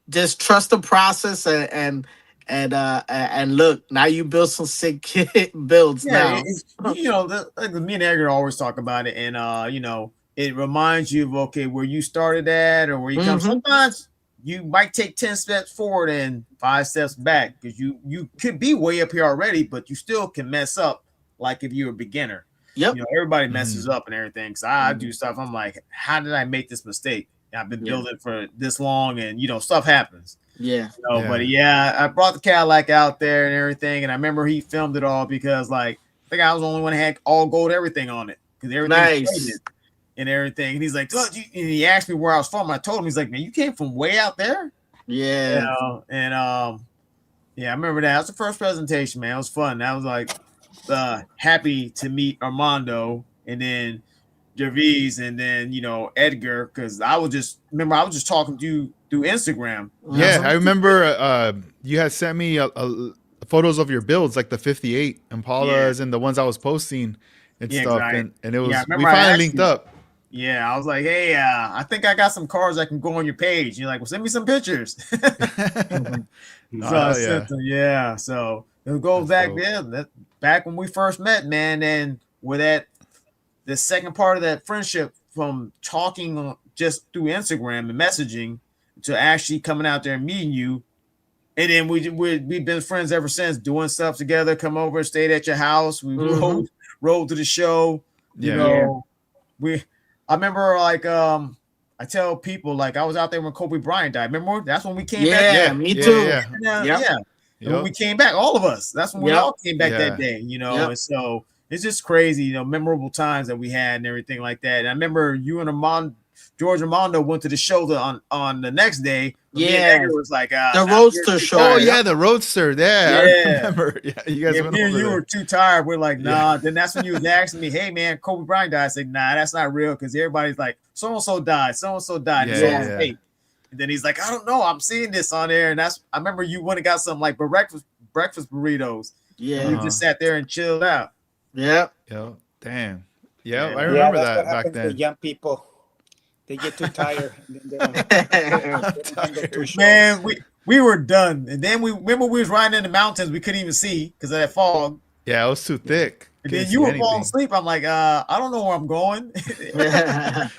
just trust the process and look, now you build some sick builds now. You know, like me and Edgar always talk about it, and you know, it reminds you of where you started at or where you come. Sometimes you might take 10 steps forward and 5 steps back because you could be way up here already, but you still can mess up like if you're a beginner. Yep. You know, everybody messes up and everything. So I do stuff. I'm like, how did I make this mistake? I've been building for this long, and you know, stuff happens. Yeah. You know, but I brought the Cadillac out there and everything, and I remember he filmed it all because like I think I was the only one that had all gold everything on it because everything was and everything. And he's like, oh, and he asked me where I was from. I told him, he's like, man, you came from way out there? Yeah. You know, and I remember that. That was the first presentation, man. It was fun. That was like happy to meet Armando and then Gervais and then, you know, Edgar, because I was just talking to you through Instagram. Yeah, I remember you had sent me photos of your builds, like the 58 Impalas and the ones I was posting and stuff. And it was, we finally linked up. Yeah, I was like, hey, I think I got some cars that can go on your page. You're like, well, send me some pictures. So it goes back there. Back when we first met, man, and with the second part of that friendship from talking just through Instagram and messaging to actually coming out there and meeting you. And then we've been friends ever since, doing stuff together, come over, stayed at your house. We rode to the show. You know, I remember like I tell people like I was out there when Kobe Bryant died. Remember that's when we came back. Yeah, me too. When we came back, all of us. That's when we all came back that day. You know, and so it's just crazy. You know, memorable times that we had and everything like that. And I remember you and George Armando went to the show on the next day. Me and Yeah. Edgar was like, The Roadster show. Oh yeah, the Roadster. Yeah, I Yeah. remember. Yeah, you guys went me and over you there. were too tired. We're like, nah. Yeah. Then that's when you was asking me, hey man, Kobe Bryant died. I said, nah, that's not real, because everybody's like, so and so died, so and so died. It's Yeah, always yeah. fake. And then he's like, I don't know, I'm seeing this on there, and I remember you went and got some like breakfast burritos. Yeah. And you just sat there and chilled out. Yeah. Yeah. Damn. Yeah, Yeah. I remember that's that what back happens then. with young people. They get too tired. And then they don't go to shows. Man, we were done. And then we remember we was riding in the mountains, we couldn't even see because of that fog. Yeah, it was too thick. And Couldn't then you see were anything. falling asleep. I'm like, I don't know where I'm going.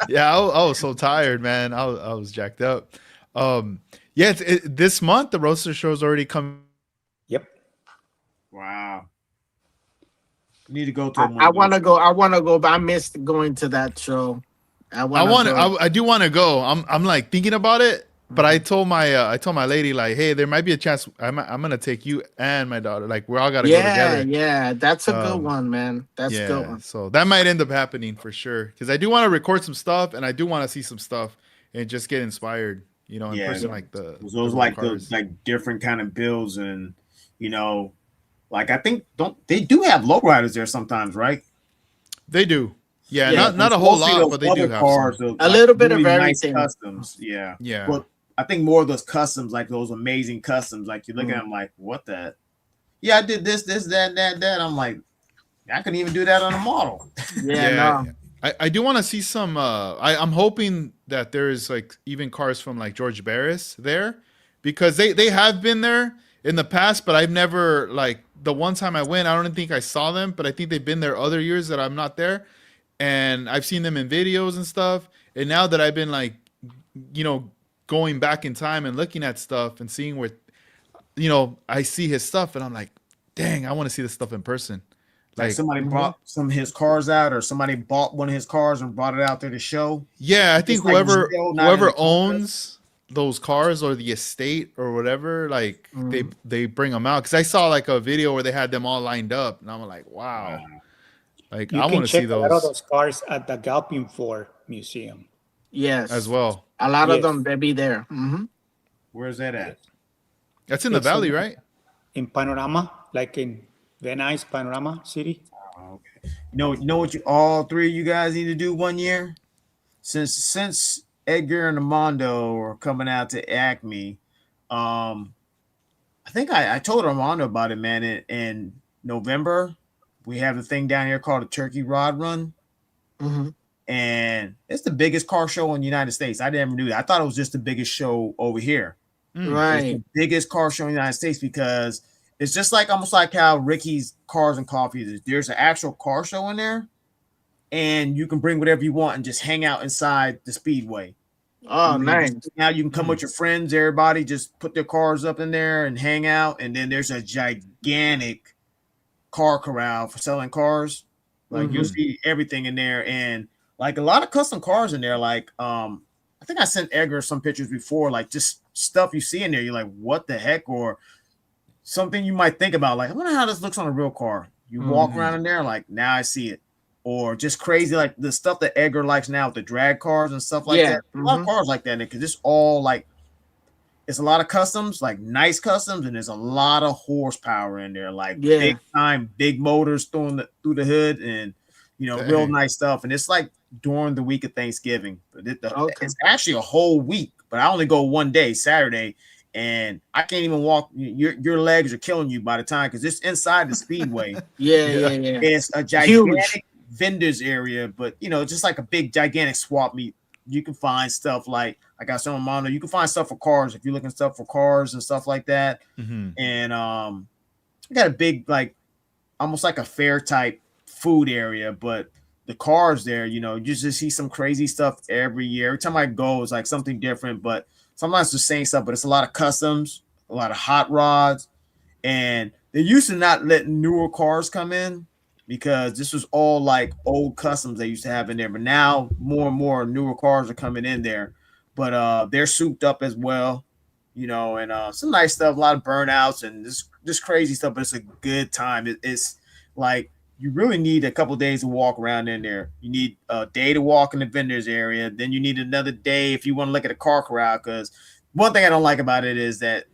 Yeah, I was so tired, man. I was jacked up. Yeah, this month the Roadster show's already come. Yep. Wow. You need to go to I want to go. I want to go, but I missed going to that show. I do want to go. I'm like thinking about it, but I told my lady, like, hey, there might be a chance I'm gonna take you and my daughter. Like, we all gotta go together. Yeah, that's a good one, man. That's a good one. So that might end up happening for sure, because I do want to record some stuff and I do want to see some stuff and just get inspired, in person, like those the like cars. the like different kind of builds, and like I think they do have lowriders there sometimes, right? They do. Yeah, Yeah, not a whole lot, but they do have some. A little bit of nice everything. customs. Yeah. Yeah. But I think more of those customs, like those amazing customs, like you look at them like, what the? Yeah, I did this, that. I'm like, I couldn't even do that on a model. Yeah, no. I do want to see some. I'm hoping that there's like even cars from like George Barris there, because they have been there in the past, but I've never, like, the one time I went, I don't think I saw them, but I think they've been there other years that I'm not there, and I've seen them in videos and stuff. And now that I've been like, going back in time and looking at stuff and seeing where, I see his stuff and I'm like, dang, I want to see this stuff in person. Like somebody brought some of his cars out, or somebody bought one of his cars and brought it out there to show. Yeah, I think It's like whoever still not in the owns those cars or the estate or whatever, like they bring them out. Because I saw like a video where they had them all lined up, and I'm like, wow. Like, You I can want to see check a lot of those those cars at the Galpin Ford Museum. Yes. as well. A lot of Yes. them, they be there. Mm-hmm. Where's that at? That's in the It's valley, in- right? In Panorama, like in Venice, Panorama City. Okay. You know what all three of you guys need to do one year? Since Edgar and Armando are coming out to Acme, I think I told Armando about it, man. In November, we have the thing down here called a Turkey Rod Run. Mm-hmm. And it's the biggest car show in the United States. I never knew that. I thought it was just the biggest show over here. It's Right. the biggest car show in the United States, because it's just like almost like how Ricky's Cars and Coffee is. There's an actual car show in there, and you can bring whatever you want and just hang out inside the speedway. Oh, nice. Now you can come with your friends, everybody just put their cars up in there and hang out. And then there's a gigantic car corral for selling cars. Like you'll see everything in there, and like a lot of custom cars in there. Like I think I sent Edgar some pictures before, like just stuff you see in there. You're like, what the heck? Or something you might think about, like, I wonder how this looks on a real car. You walk around in there, like, now I see it. Or just crazy, like the stuff that Edgar likes now with the drag cars and stuff like that. A lot of cars like that, because it's all like, it's a lot of customs, like nice customs, and there's a lot of horsepower in there, like big time, big motors through the hood, and real nice stuff. And it's like during the week of Thanksgiving. But it's actually a whole week, but I only go one day, Saturday, and I can't even walk. Your legs are killing you by the time, because it's inside the speedway. Yeah. It's a gigantic vendors area, but just like a big gigantic swap meet. You can find stuff like I got some Armando. You can find stuff for cars if you're looking stuff for cars and stuff like that. And we got a big, like, almost like a fair type food area, but the cars there, you just see some crazy stuff every year. Every time I go, it's like something different, but sometimes the same stuff, but it's a lot of customs, a lot of hot rods, and they used to not let newer cars come in, because this was all like old customs they used to have in there. But now more and more newer cars are coming in there, but they're souped up as well, and some nice stuff, a lot of burnouts and this crazy stuff, but it's a good time. It's like you really need a couple days to walk around in there. You need a day to walk in the vendors area. Then you need another day if you want to look at a car corral. Because one thing I don't like about it is that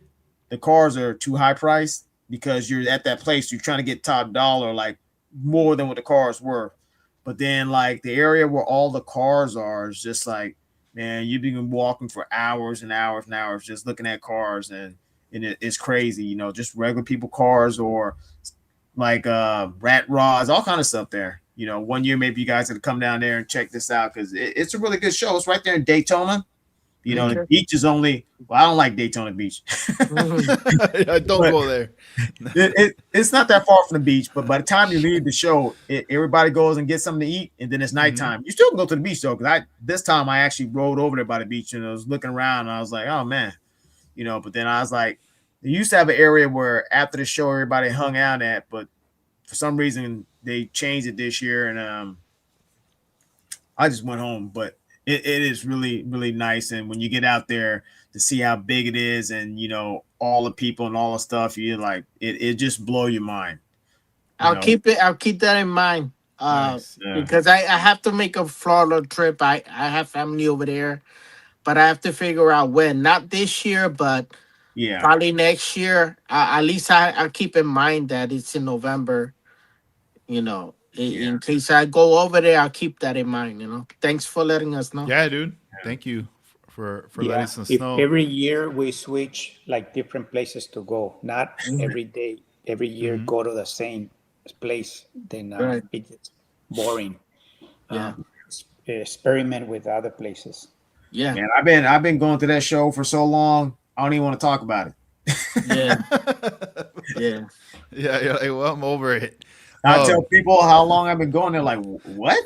the cars are too high priced because you're at that place. You're trying to get top dollar, like more than what the cars were. But then like the area where all the cars are is just like, man, you've been walking for hours and hours and hours just looking at cars, and it's crazy, you know, just regular people cars or like rat rods, all kind of stuff there. You know, one year maybe you guys could come down there and check this out because it's a really good show. It's right there in Daytona. You know, the beach is only, well, I don't like Daytona Beach. Don't go there. It's not that far from the beach, but by the time you leave the show, everybody goes and gets something to eat, and then it's nighttime. You still can go to the beach though, because this time I actually rode over there by the beach and I was looking around and I was like, oh man, you know. But then I was like, they used to have an area where after the show everybody hung out at, but for some reason they changed it this year, and I just went home. But it is really, really nice. And when you get out there to see how big it is and, you know, all the people and all the stuff, you're like, it just blow your mind. I'll keep that in mind. Nice. Because I have to make a Florida trip. I have family over there, but I have to figure out when. Not this year, but probably next year. At least I'll keep in mind that it's in November, you know. In case I go over there, I'll keep that in mind, you know. Thanks for letting us know. Yeah, dude. Thank you for letting us know. Every year we switch like different places to go, not every day. Every year go to the same place, then it's boring. Experiment with other places. Yeah. Man, I've been going to that show for so long, I don't even want to talk about it. Yeah. You're like, well, I'm over it. I tell people how long I've been going. They're like, what?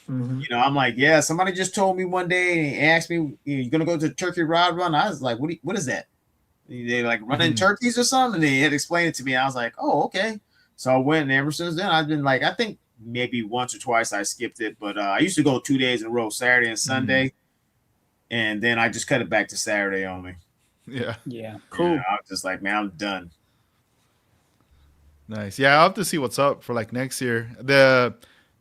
Mm-hmm. You know, I'm like, yeah, somebody just told me one day and asked me, you're going to go to the Turkey Rod Run? I was like, what is that? They like running turkeys or something? And they had explained it to me. I was like, oh, okay. So I went, and ever since then, I've been like, I think maybe once or twice I skipped it. But I used to go 2 days in a row, Saturday and Sunday. And then I just cut it back to Saturday only. Yeah. Cool. You know, I was just like, man, I'm done. Nice. Yeah, I'll have to see what's up for like next year. The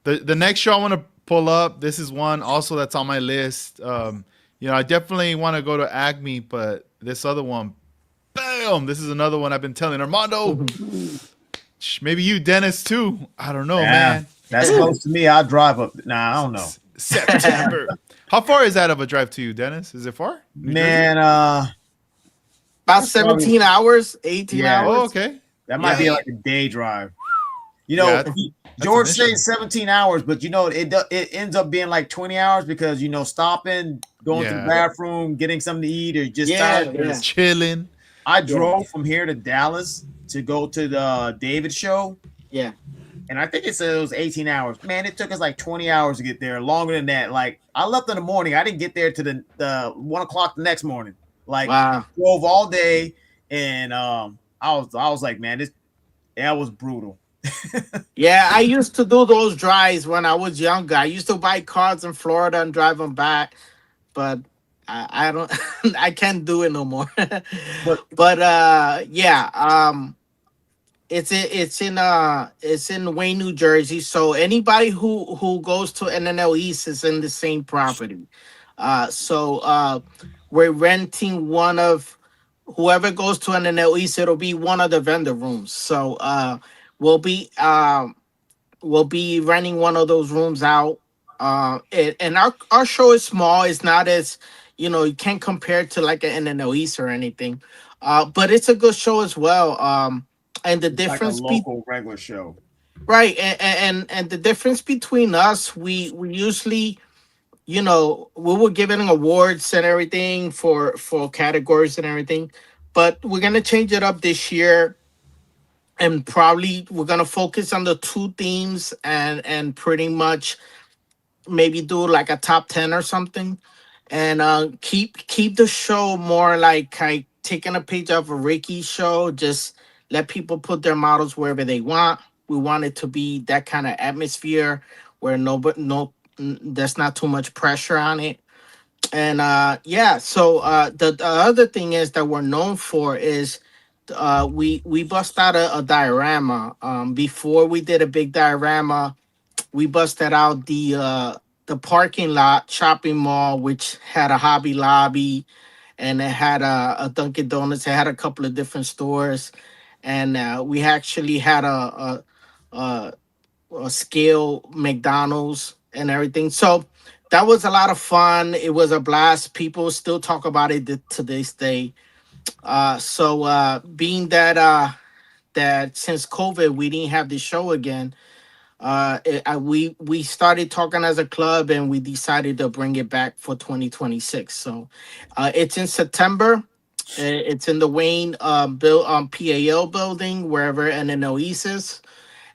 next show I want to pull up, this is one also that's on my list. You know, I definitely want to go to Acme, but this other one, bam, this is another one I've been telling Armando. Maybe you, Dennis, too. I don't know, man. That's close to me. I'll drive up. Nah, I don't know. September. How far is that of a drive to you, Dennis? Is it far? Man, about 17 hours, 18 hours. Oh, okay. That might be like a day drive. You know, George says 17 hours, but you know, it ends up being like 20 hours because, you know, stopping, going to the bathroom, getting something to eat, or just just chilling. I drove from here to Dallas to go to the David show. Yeah. And I think it said it was 18 hours. Man, it took us like 20 hours to get there, longer than that. Like, I left in the morning. I didn't get there to the 1 o'clock the next morning. Like, drove all day, and I was like, man, that was brutal. Yeah, I used to do those drives when I was younger. I used to buy cars in Florida and drive them back, but I don't, I can't do it no more. It's in Wayne, New Jersey. So anybody who goes to NNL East is in the same property. So we're renting one of. Whoever goes to NNL East, it'll be one of the vendor rooms. So we'll be renting one of those rooms out. And our show is small. It's not as, you know, you can't compare it to like an NNL East or anything. But it's a good show as well. And the difference, like a local regular show, right? And the difference between us, we usually, you know, we were giving awards and everything for categories and everything, but we're going to change it up this year. And probably we're going to focus on the two themes and pretty much maybe do like a top 10 or something. And keep the show more like taking a page off of Ricky's show. Just let people put their models wherever they want. We want it to be that kind of atmosphere where there's not too much pressure on it. And so the other thing is that we're known for is we bust out a diorama. Before we did a big diorama, we busted out the parking lot shopping mall, which had a Hobby Lobby and it had a Dunkin' Donuts. It had a couple of different stores, and we actually had a, a scale McDonald's and everything. So that was a lot of fun. It was a blast. People still talk about it to this day. Being that since COVID we didn't have the show again, we started talking as a club and we decided to bring it back for 2026. So it's in September. It's in the Wayne PAL building, wherever NNO East is.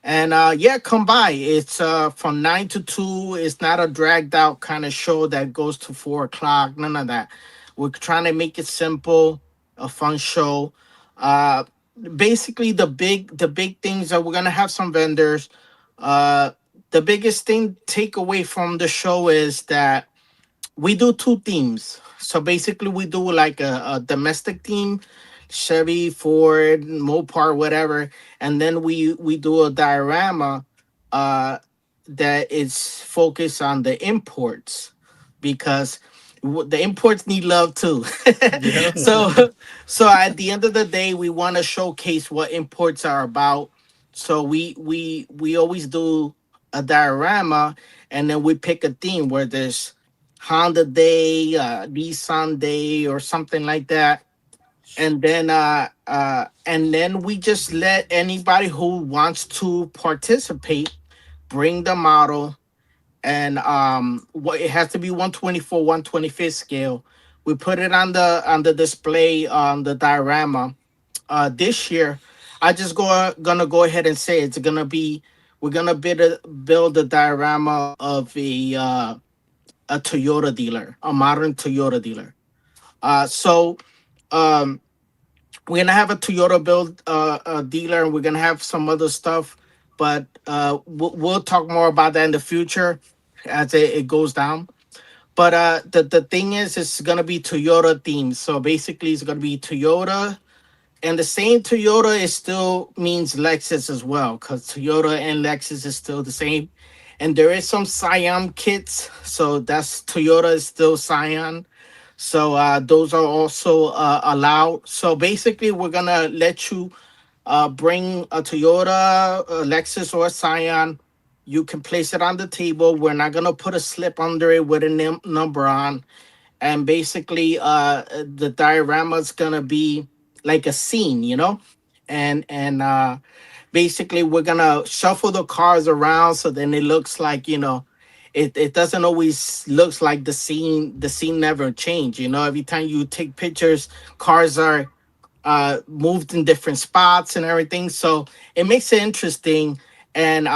And yeah, come by. It's from 9 to 2. It's not a dragged out kind of show that goes to 4 o'clock. None of that. We're trying to make it simple, a fun show. Uh, Basically, the big things are we're gonna have some vendors. Uh, the biggest thing takeaway from the show is that we do two themes. So basically, we do like a domestic theme, Chevy, Ford, Mopar, whatever, and then we do a diorama uh, that is focused on the imports because the imports need love too. Yeah. so so at the end of the day, we want to showcase what imports are about. So we always do a diorama, and then we pick a theme where there's Honda Day, Nissan Day, or something like that. And then we just let anybody who wants to participate bring the model, and what it has to be 124, 125th scale. We put it on the display on the diorama. This year, I just gonna go ahead and say it's gonna be we're gonna build a diorama of a Toyota dealer, a modern Toyota dealer. So um, we're gonna have a Toyota build dealer, and we're gonna have some other stuff, but we'll talk more about that in the future as it goes down. But the thing is, it's gonna be Toyota themed. So basically, it's gonna be Toyota, and the same Toyota is still means Lexus as well, because Toyota and Lexus is still the same. And there is some Scion kits, so that's Toyota is still Scion. So those are also allowed. So basically, we're gonna let you bring a Toyota, a Lexus, or a Scion. You can place it on the table. We're not gonna put a slip under it with a number on. And basically, the diorama is gonna be like a scene, and basically we're gonna shuffle the cars around so then it looks like it doesn't always looks like the scene never changed. Every time you take pictures, cars are moved in different spots and everything. So it makes it interesting, and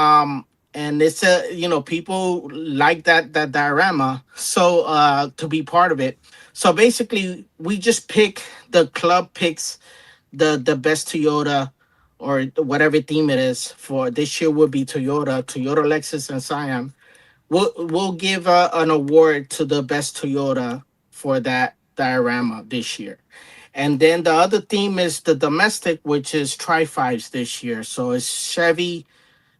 it's a people like that diorama. So to be part of it. So basically, we just pick the club picks the best Toyota or whatever theme it is for this year will be Toyota, Lexus, and Scion. We'll give an award to the best Toyota for that diorama this year. And then the other theme is the domestic, which is Tri Fives this year. So it's Chevy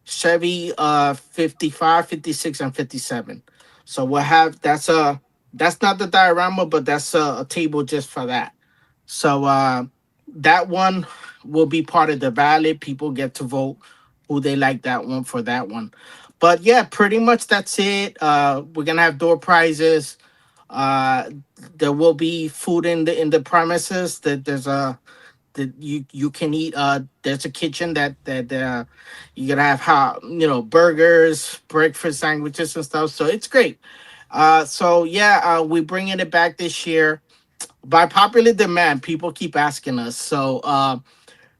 55, 56, and 57. So we'll have that's not the diorama, but that's a table just for that. So that one will be part of the ballot. People get to vote who they like that one for that one. But yeah, pretty much that's it. We're gonna have door prizes. Uh, there will be food in the premises. That there's a that you can eat. There's a kitchen that you're gonna have burgers, breakfast sandwiches and stuff. So it's great. So yeah, we're bringing it back this year by popular demand. People keep asking us. So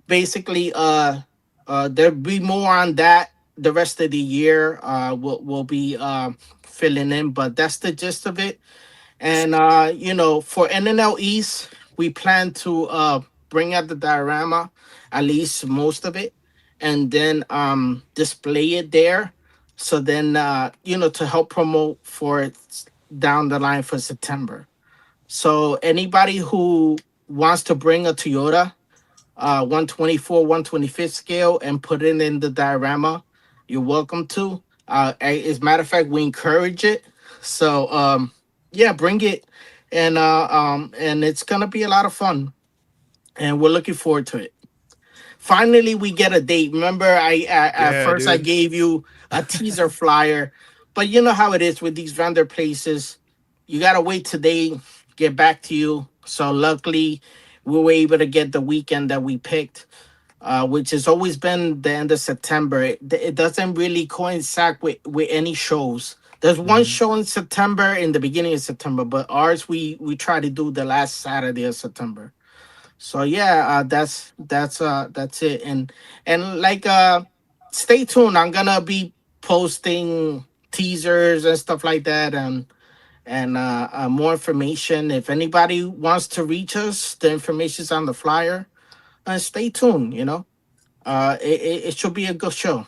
basically, there'll be more on that the rest of the year. We'll be filling in, but that's the gist of it. And for NNL East, we plan to bring out the diorama, at least most of it, and then display it there. So then to help promote for it down the line for September. So anybody who wants to bring a Toyota, 124, 125th scale and put it in the diorama, you're welcome to. As a matter of fact, we encourage it. So yeah, bring it, and it's gonna be a lot of fun, and we're looking forward to it. Finally, we get a date. Remember, at Yeah, first I dude. gave you a teaser flyer, but you know how it is with these render places. You gotta wait till they get back to you. So luckily, we were able to get the weekend that we picked, which has always been the end of September. It doesn't really coincide with any shows. There's one Hmm. show in September, in the beginning of September, but ours we try to do the last Saturday of September. So yeah, that's it. And like stay tuned. I'm gonna be posting teasers and stuff like that, and more information. If anybody wants to reach us, the information's on the flyer. Stay tuned. It should be a good show.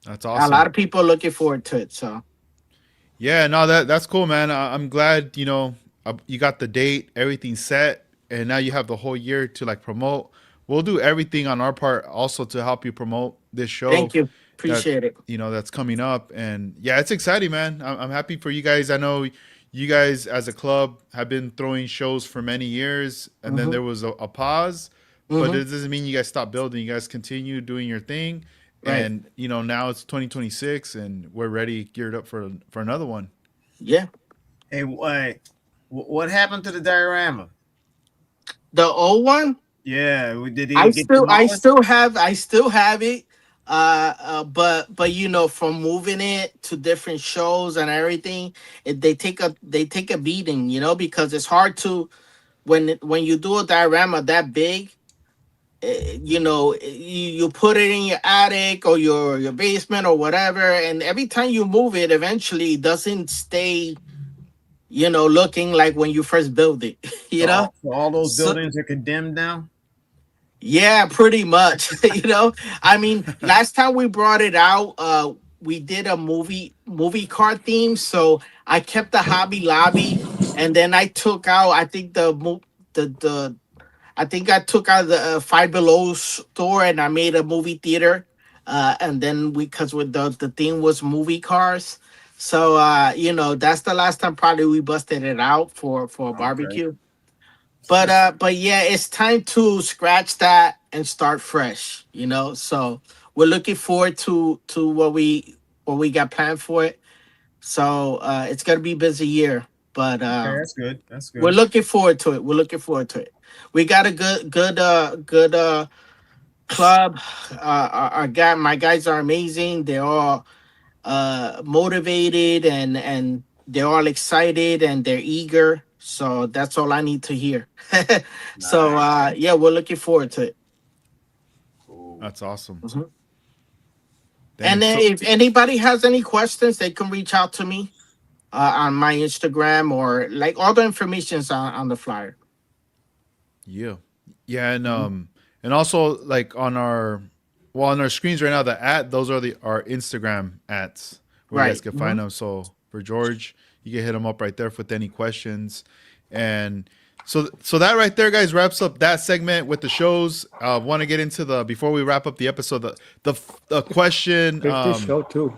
That's A lot awesome. of people are looking forward to it. So Yeah, no, that's cool, man. I'm glad you got the date, everything set, and now you have the whole year to like promote. We'll do everything on our part also to help you promote this show thank you, that appreciate it. that's coming up. And yeah, it's exciting, man. I'm happy for you guys. I know you guys as a club have been throwing shows for many years, and then Mm-hmm. there was a pause, but Mm-hmm. it doesn't mean you guys stop building. You guys continue doing your thing, Right. and now it's 2026, and we're ready, geared up for another one. Yeah. Hey, what happened to the diorama? The old one. Yeah, did I it get still I demolished? still have I still have it. But from moving it to different shows and everything, they take a beating, because it's hard to when you do a diorama that big, you put it in your attic or your basement or whatever, and every time you move it, eventually it doesn't stay, looking like when you first build it. So all those So buildings are condemned now. yeah, pretty much. I mean, last time we brought it out, we did a movie car theme. So I kept the Hobby Lobby, and then I took out. I think the I think I took out the Five Below store, and I made a movie theater. And then because with the theme was movie cars. So that's the last time probably we busted it out for a Okay. barbecue. But yeah, it's time to scratch that and start fresh. So we're looking forward to what we got planned for it. So it's gonna be a busy year, but Okay, that's good. That's we're good. looking forward to it. We're looking forward to it. We got a good club. My guys are amazing. They're all motivated, and they're all excited, and they're eager. So that's all I need to hear. So Nice. yeah, we're looking forward to it. Cool. That's awesome. Mhm. And Dang. then So if anybody has any questions, they can reach out to me on my Instagram, or like all the information's on the flyer. yeah, yeah, and Mhm. and also like on our screens right now, those are our Instagram ads where you guys Right. can find Mhm. them. So for George, you can hit him up right there with any questions, and so that right there, guys, wraps up that segment with the shows. Want to get into the before we wrap up the episode, the question. There's this show too.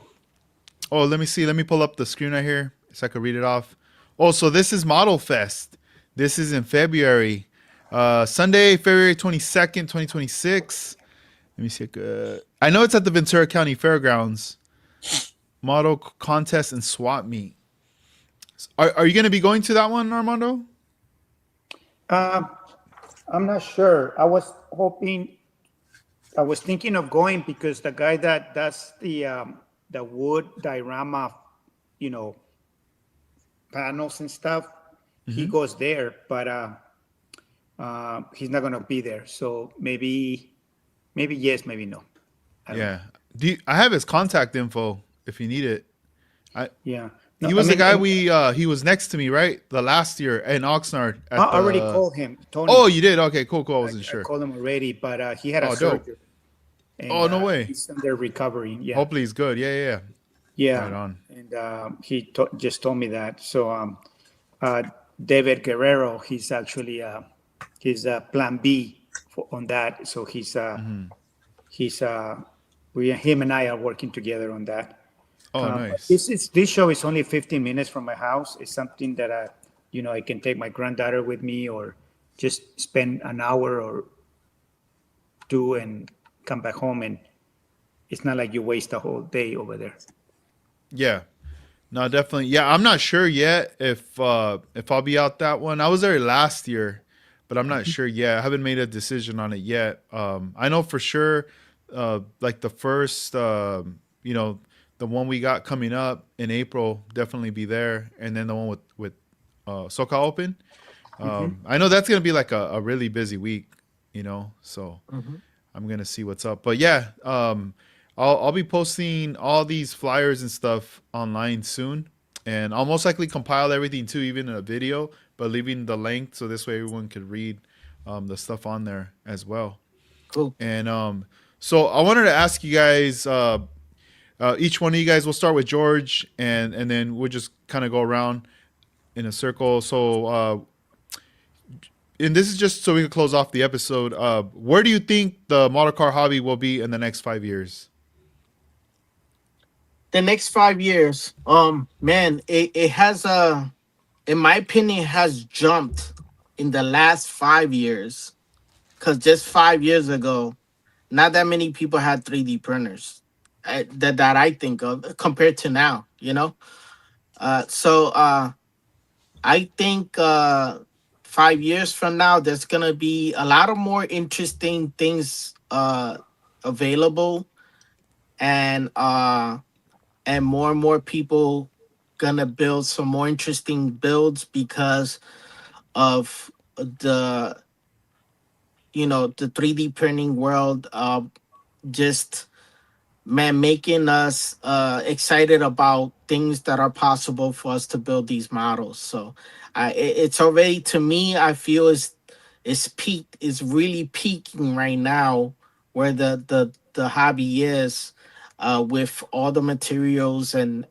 Oh, let me see. Let me pull up the screen right here so I can read it off. Oh, so this is Model Fest. This is in February. Sunday, February 22nd, 2026. Let me see. I know it's at the Ventura County Fairgrounds. Model contest and swap meet. Are you going to be going to that one, Armando? Um, I'm not sure. I was thinking of going because the guy that does the wood diorama, you know, panels and stuff, he goes there, but he's not gonna be there. So maybe yes, maybe no. I don't know. Yeah. I have his contact info if you need it. I Yeah. No, He I was the mean, guy he was next to me, right? The last year in Oxnard I at already the. called him, Oh, Tony. you did? Okay, cool. I I, wasn't I sure. called him already, but he had a Oh, dope. surgery and Oh, no way. he's under recovery. Yeah. Hopefully he's good. Yeah. Right Yeah, on. and just told me that. So David Guerrero, he's actually he's Plan B on that. So Mhm. him and I are working together on that. Oh, But nice. this show is only 15 minutes from my house. It's something that I can take my granddaughter with me, or just spend an hour or two and come back home, and it's not like you waste a whole day over there. Yeah. No, definitely. Yeah, I'm not sure yet if I'll be out that one. I was there last year, but I'm not sure yet. I haven't made a decision on it yet. I know for sure, like the first, the one we got coming up in April, definitely be there, and then the one with SoCal Open. I know that's gonna be like a really busy week, so Mhm. I'm gonna see what's up. But yeah, I'll be posting all these flyers and stuff online soon, and I'll most likely compile everything too, even in a video, but leaving the link so this way everyone could read the stuff on there as well. Cool. And so I wanted to ask you guys, each one of you guys. We'll start with George, and then we'll just kind of go around in a circle. So and this is just so we can close off the episode. Where do you think the model car hobby will be in the next 5 years? The next 5 years, man, it has in my opinion, has jumped in the last 5 years. Because just 5 years ago, not that many people had 3D printers that I think of compared to now. So I think 5 years from now, there's gonna be a lot of more interesting things available, and and more people gonna build some more interesting builds because of the the 3D printing world, just man making us excited about things that are possible for us to build these models. So it's already, to me, I feel it's peaked, it's really peaking right now, where the hobby is, with all the materials, and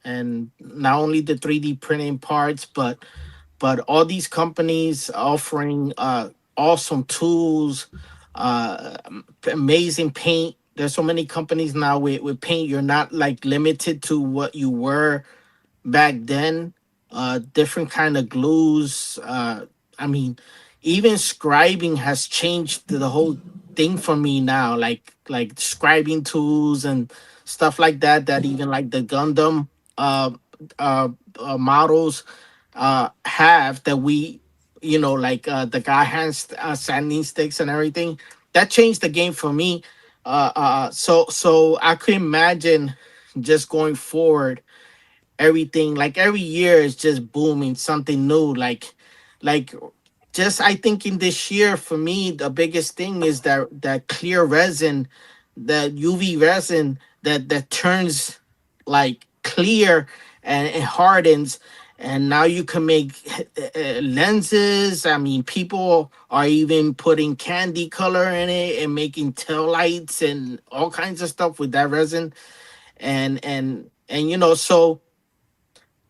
not only the 3D printing parts, but all these companies offering awesome tools, amazing paint. There's so many companies now with paint. You're not like limited to what you were back then. Different kind of glues. I mean, even scribing has changed the whole thing for me now. Like scribing tools and stuff like that. That even like the Gundam uh, uh, models have, that we, like the guy hands sanding sticks and everything. That changed the game for me. So I could imagine just going forward, everything, like every year is just booming something new, like just, I think in this year for me, the biggest thing is that clear resin, that UV resin, that turns like clear, and it hardens, and now you can make lenses. I mean, people are even putting candy color in it and making tail lights and all kinds of stuff with that resin. And so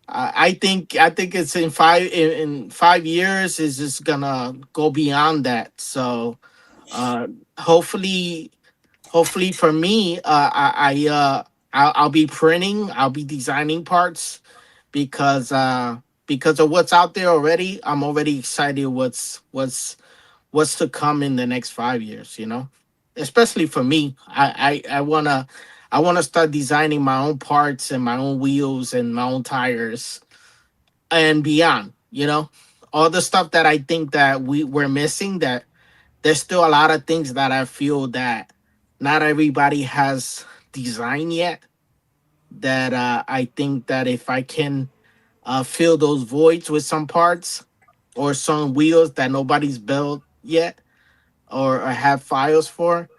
I think it's in 5 years is just gonna go beyond that. So uh, hopefully, for me, I'll be printing, I'll be designing parts, because of what's out there already. I'm already excited what's to come in the next 5 years. Especially for me, I wanna start designing my own parts and my own wheels and my own tires and beyond. All the stuff that I think that we're missing. That there's still a lot of things that I feel that not everybody has designed yet. That I think that if I can fill those voids with some parts or some wheels that nobody's built yet, or have files for,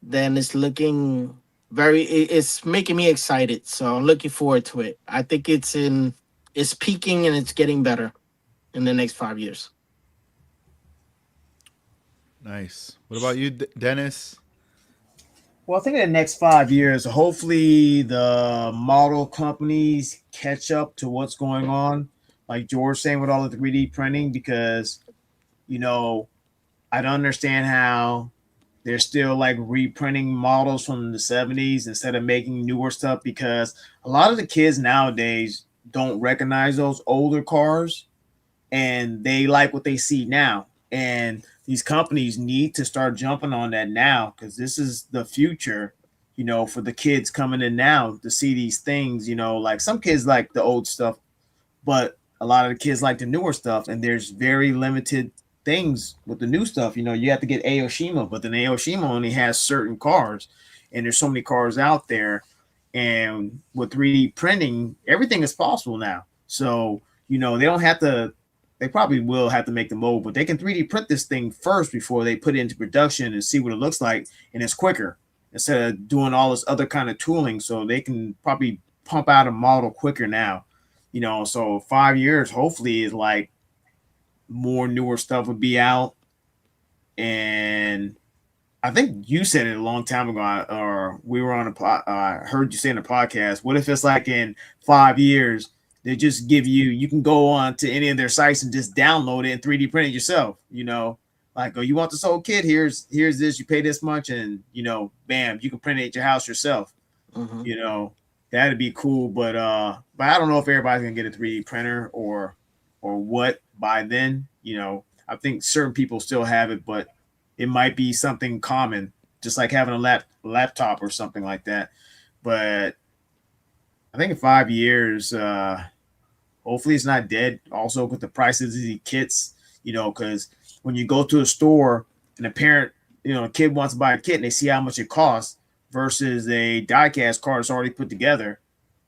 then it's looking it's making me excited. So I'm looking forward to it. I think it's peaking and it's getting better in the next 5 years. Nice. What about you, Dennis? Well, I think in the next 5 years, hopefully the model companies catch up to what's going on, like George saying with all the 3D printing, because, I don't understand how They're still like reprinting models from the 70s instead of making newer stuff, because a lot of the kids nowadays don't recognize those older cars and they like what they see now. And these companies need to start jumping on that now, because this is the future, for the kids coming in now to see these things. Like some kids like the old stuff, but a lot of the kids like the newer stuff, and there's very limited things with the new stuff. You have to get Aoshima, but then Aoshima only has certain cars, and there's so many cars out there. And with 3D printing, everything is possible now. So, they don't have to, they probably will have to make the mold, but they can 3D print this thing first before they put it into production and see what it looks like. And it's quicker instead of doing all this other kind of tooling. So they can probably pump out a model quicker now. So 5 years, hopefully, is like more newer stuff would be out. And I think you said it a long time ago, or we were on heard you say in a podcast. What if it's like in 5 years, they just give you can go on to any of their sites and just download it and 3D print it yourself, like, oh, you want this old kit? Here's this, you pay this much, and bam, you can print it at your house yourself. Mm-hmm. That'd be cool, but I don't know if everybody's gonna get a 3D printer or what by then. I think certain people still have it, but it might be something common, just like having a laptop or something like that. But I think in 5 years, hopefully it's not dead. Also, with the prices of these kits, because when you go to a store and a parent, a kid wants to buy a kit and they see how much it costs versus a die-cast car that's already put together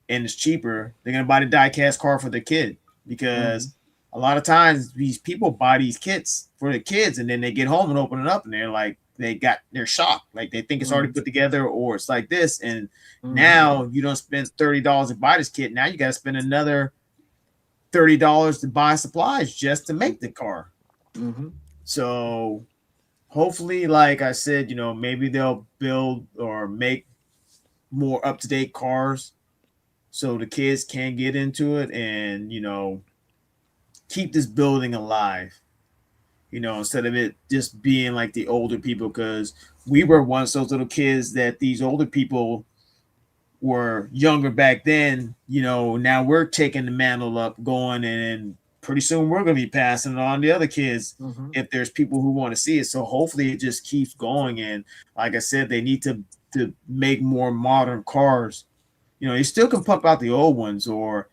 and it's cheaper, they're going to buy the die-cast car for the kid, because a lot of times these people buy these kits for the kids and then they get home and open it up and they're like, they're shocked. Like they think it's already put together or it's like this. And now you don't spend $30 to buy this kit. Now you got to spend another $30 to buy supplies just to make the car. So hopefully, like I said, maybe they'll build or make more up-to-date cars so the kids can get into it and, keep this building alive, instead of it just being like the older people, because we were once those little kids that these older people were younger back then. Now we're taking the mantle up going, and pretty soon we're going to be passing it on to other kids if there's people who want to see it. So hopefully it just keeps going. And like I said, they need to make more modern cars. You still can pump out the old ones, or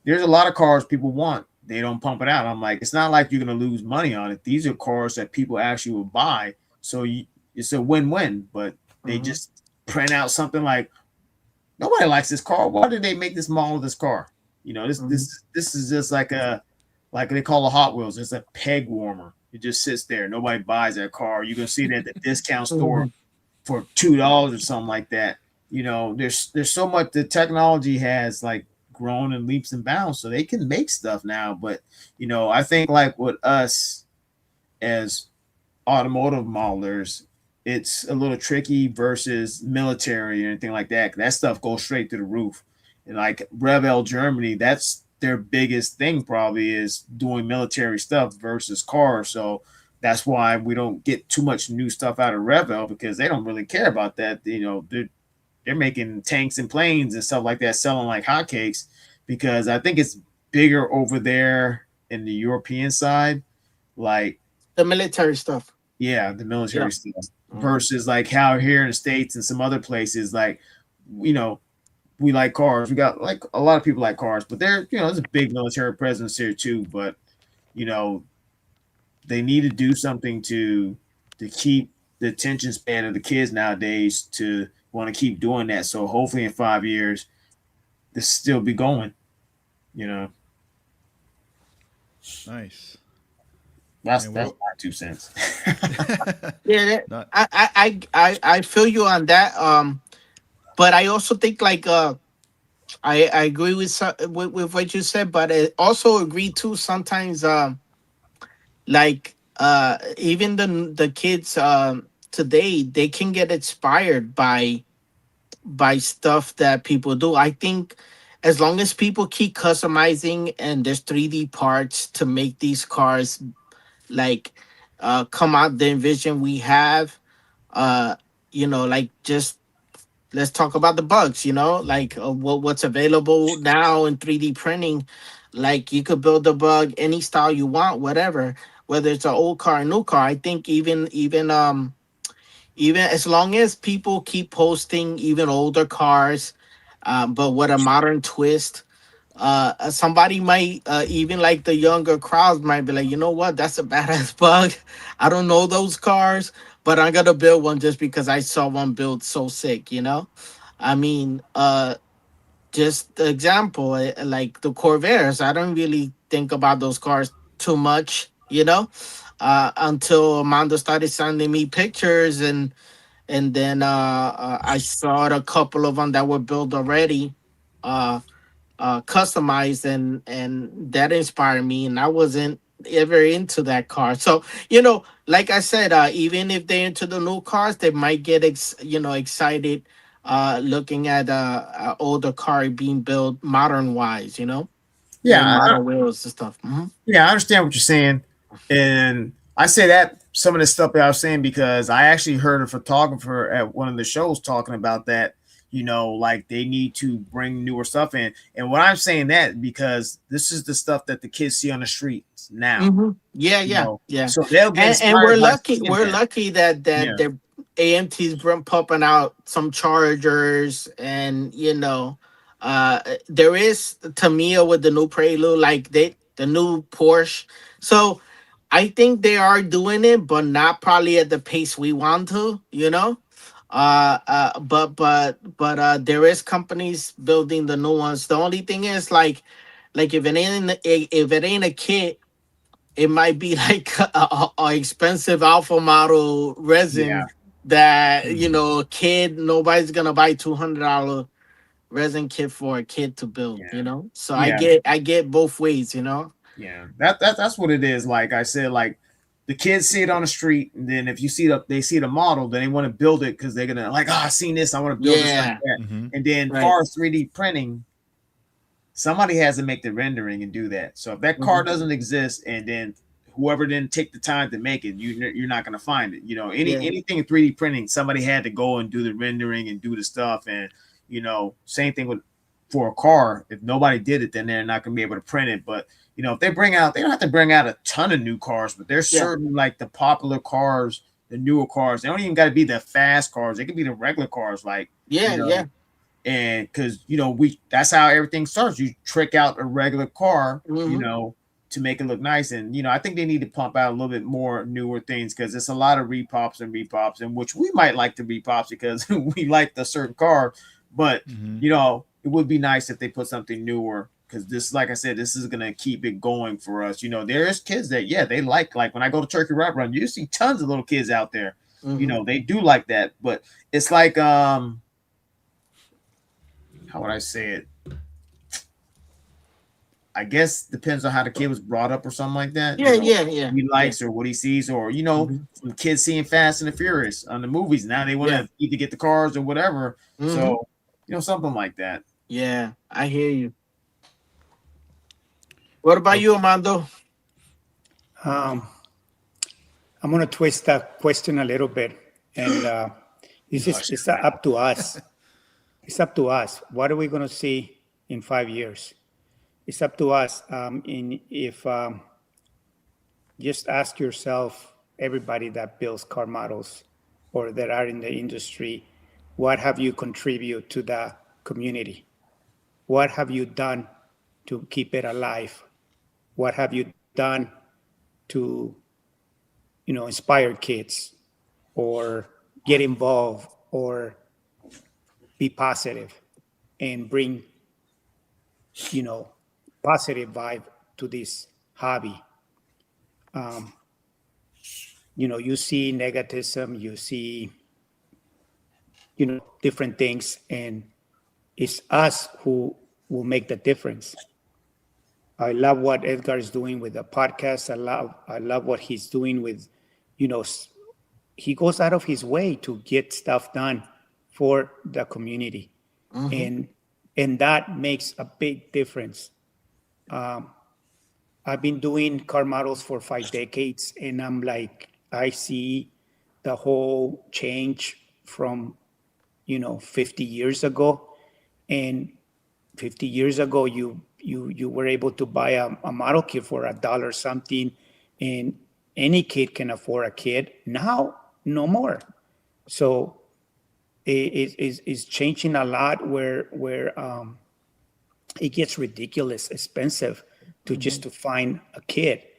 there's a lot of cars people want. They don't pump it out. I'm like, it's not like you're going to lose money on it. These are cars that people actually will buy. So it's a win-win, but they just print out something like, nobody likes this car. Why did they make this model of this car? This is just like they call a Hot Wheels. It's a peg warmer. It just sits there. Nobody buys that car. You can see it at the discount store for $2 or something like that. There's so much. The technology has like grown in leaps and bounds, so they can make stuff now. But I think like with us as automotive modelers, it's a little tricky versus military or anything like that. That stuff goes straight to the roof. And like Revell Germany, that's their biggest thing probably, is doing military stuff versus cars. So that's why we don't get too much new stuff out of Revell, because they don't really care about that. They're making tanks and planes and stuff like that, selling like hotcakes, because I think it's bigger over there in the European side, like the military stuff. Yeah, the military stuff versus like how here in the States and some other places, like, we like cars. We got like a lot of people like cars, but there's a big military presence here too. But they need to do something to keep the attention span of the kids nowadays to want to keep doing that. So hopefully in 5 years, this still be going. Nice. That's my 2 cents. Yeah, I feel you on that. But I also think like I agree with what you said, but I also agree too. Sometimes like even the kids today, they can get inspired by stuff that people do. I think as long as people keep customizing and there's 3D parts to make these cars like come out the vision we have, like just let's talk about the bugs, like what's available now in 3D printing. Like you could build a bug any style you want, whatever, whether it's an old car, a new car. I think even as long as people keep posting even older cars, but with a modern twist, somebody might, even like the younger crowds might be like, you know what, that's a badass bug. I don't know those cars, but I'm gonna build one just because I saw one build so sick. I mean, just the example, like the Corvairs, I don't really think about those cars too much, until Amanda started sending me pictures, and then I saw a couple of them that were built already, uh, customized, and that inspired me. And I wasn't ever into that car, so like I said, even if they're into the new cars, they might get excited, looking at a older car being built modern wise, Yeah, with modern wheels and stuff. yeah, I understand what you're saying, and I say that some of the stuff that I was saying because I actually heard a photographer at one of the shows talking about that. Like they need to bring newer stuff in, and what I'm saying that because this is the stuff that the kids see on the streets now. Yeah, yeah, yeah. So they'll get And we're inspired by lucky. seeing We're that. lucky that Yeah, their AMT's been pumping out some Chargers, and there is Tamiya with the new Prelude, like the new Porsche. So I think they are doing it, but not probably at the pace we want to. But there is companies building the new ones. The only thing is like if it ain't a kit, it might be like a expensive alpha model yeah, resin that Mhm. a kid, nobody's gonna buy $200 resin kit for a kid to build. yeah, So I yeah. get both ways. Yeah, that's what it is. Like I said, like the kids see it on the street, and then if you see they see the model, then they want to build it because they're gonna like, oh, I seen this, I want to build this like Yeah, that. Mhm. And then right. far as 3D printing, somebody has to make the rendering and do that. So if that car Hmm. doesn't exist, and then whoever didn't take the time to make it, you're not gonna find it. Yeah, Anything in 3D printing, somebody had to go and do the rendering and do the stuff, and same thing with for a car. If nobody did it, then they're not gonna be able to print it. But if they don't have to bring out a ton of new cars, but there's yeah, certain like the popular cars, the newer cars. They don't even got to be the fast cars. They could be the regular cars, like you yeah, know, yeah. and because we that's how everything starts. You trick out a regular car, Hmm. to make it look nice. And I think they need to pump out a little bit more newer things because it's a lot of repops and which we might like the repops because we like the certain car, but Mhm. it would be nice if they put something newer because this, like I said, this is gonna keep it going for us. There's kids that they like when I go to Turkey Rap Run, you see tons of little kids out there. Hmm. They do like that, but it's like how would I say it? I guess depends on how the kid was brought up or something like that. Yeah, yeah, yeah, He yeah. likes or what he sees, or Hmm. some kids seeing Fast and the Furious on the movies. Now they want Yeah. to either get the cars or whatever. Hmm. So something like that. Yeah, I hear you. What about you, Armando? Um, I'm going to twist that question a little bit, and this is it's up to us. It's up to us. What are we going to see in 5 years? It's up to us. In if just ask yourself, everybody that builds car models or that are in the industry, what have you contributed to the community? What have you done to keep it alive? What have you done to, inspire kids or get involved or be positive and bring, positive vibe to this hobby? You see negativism, you see, different things, and it's us who will make the difference. I love what Edgar is doing with the podcast. I love what he's doing with, you know, he goes out of his way to get stuff done for the community, Hmm. and that makes a big difference. I've been doing car models for 5 decades, and I see the whole change from 50 years ago. And 50 years ago, you were able to buy a model kit for $1 something, and any kid can afford a kit. Now, no more. So it's changing a lot where it gets ridiculous expensive to just to find a kit.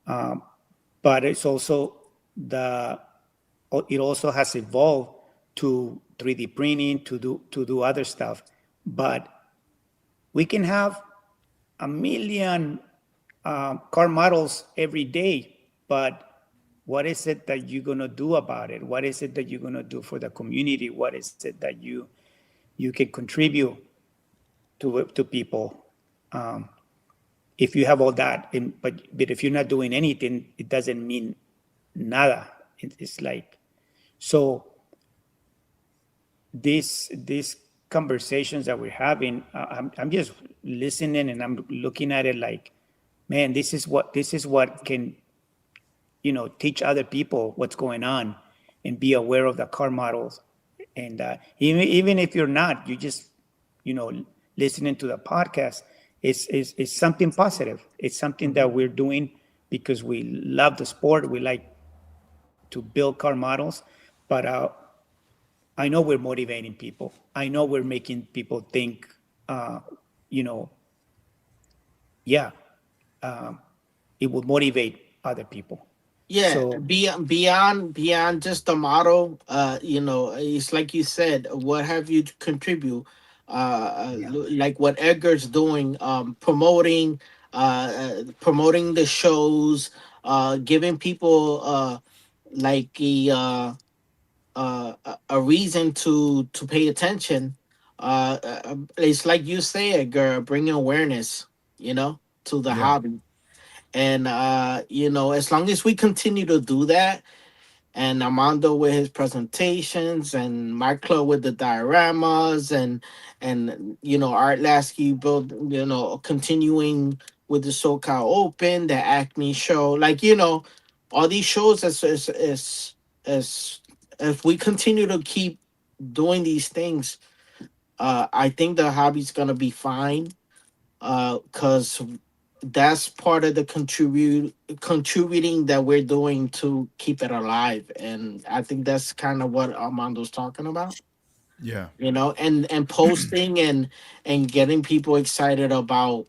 But it's also it also has evolved to 3D printing to do other stuff. But we can have a million car models every day, but what is it that you're going to do about it? What is it that you're going to do for the community? What is it that you can contribute to people? If you have all that, but if you're not doing anything, it doesn't mean nada. It's like, so these conversations that we're having, I'm just listening and I'm looking at it like, man, this is what can teach other people what's going on and be aware of the car models. And even if you're not, you just listening to the podcast, it's something positive. It's something that we're doing because we love the sport. We like to build car models, but I know we're motivating people. I know we're making people think, it will motivate other people. Yeah, So beyond just the model, it's like you said, what have you to contribute? Like what Edgar's doing, promoting the shows, giving people like a reason to pay attention. It's like you say, Edgar, bringing awareness, to the Yeah. hobby. And as long as we continue to do that, and Armando with his presentations, and my club with the dioramas, and Art Lasky build, continuing with the SoCal Open, the Acme show, like all these shows, as we continue to keep doing these things, I think the hobby's gonna be fine, because that's part of the contributing that we're doing to keep it alive. And I think that's kind of what Armando's talking about, Yeah. and posting and getting people excited about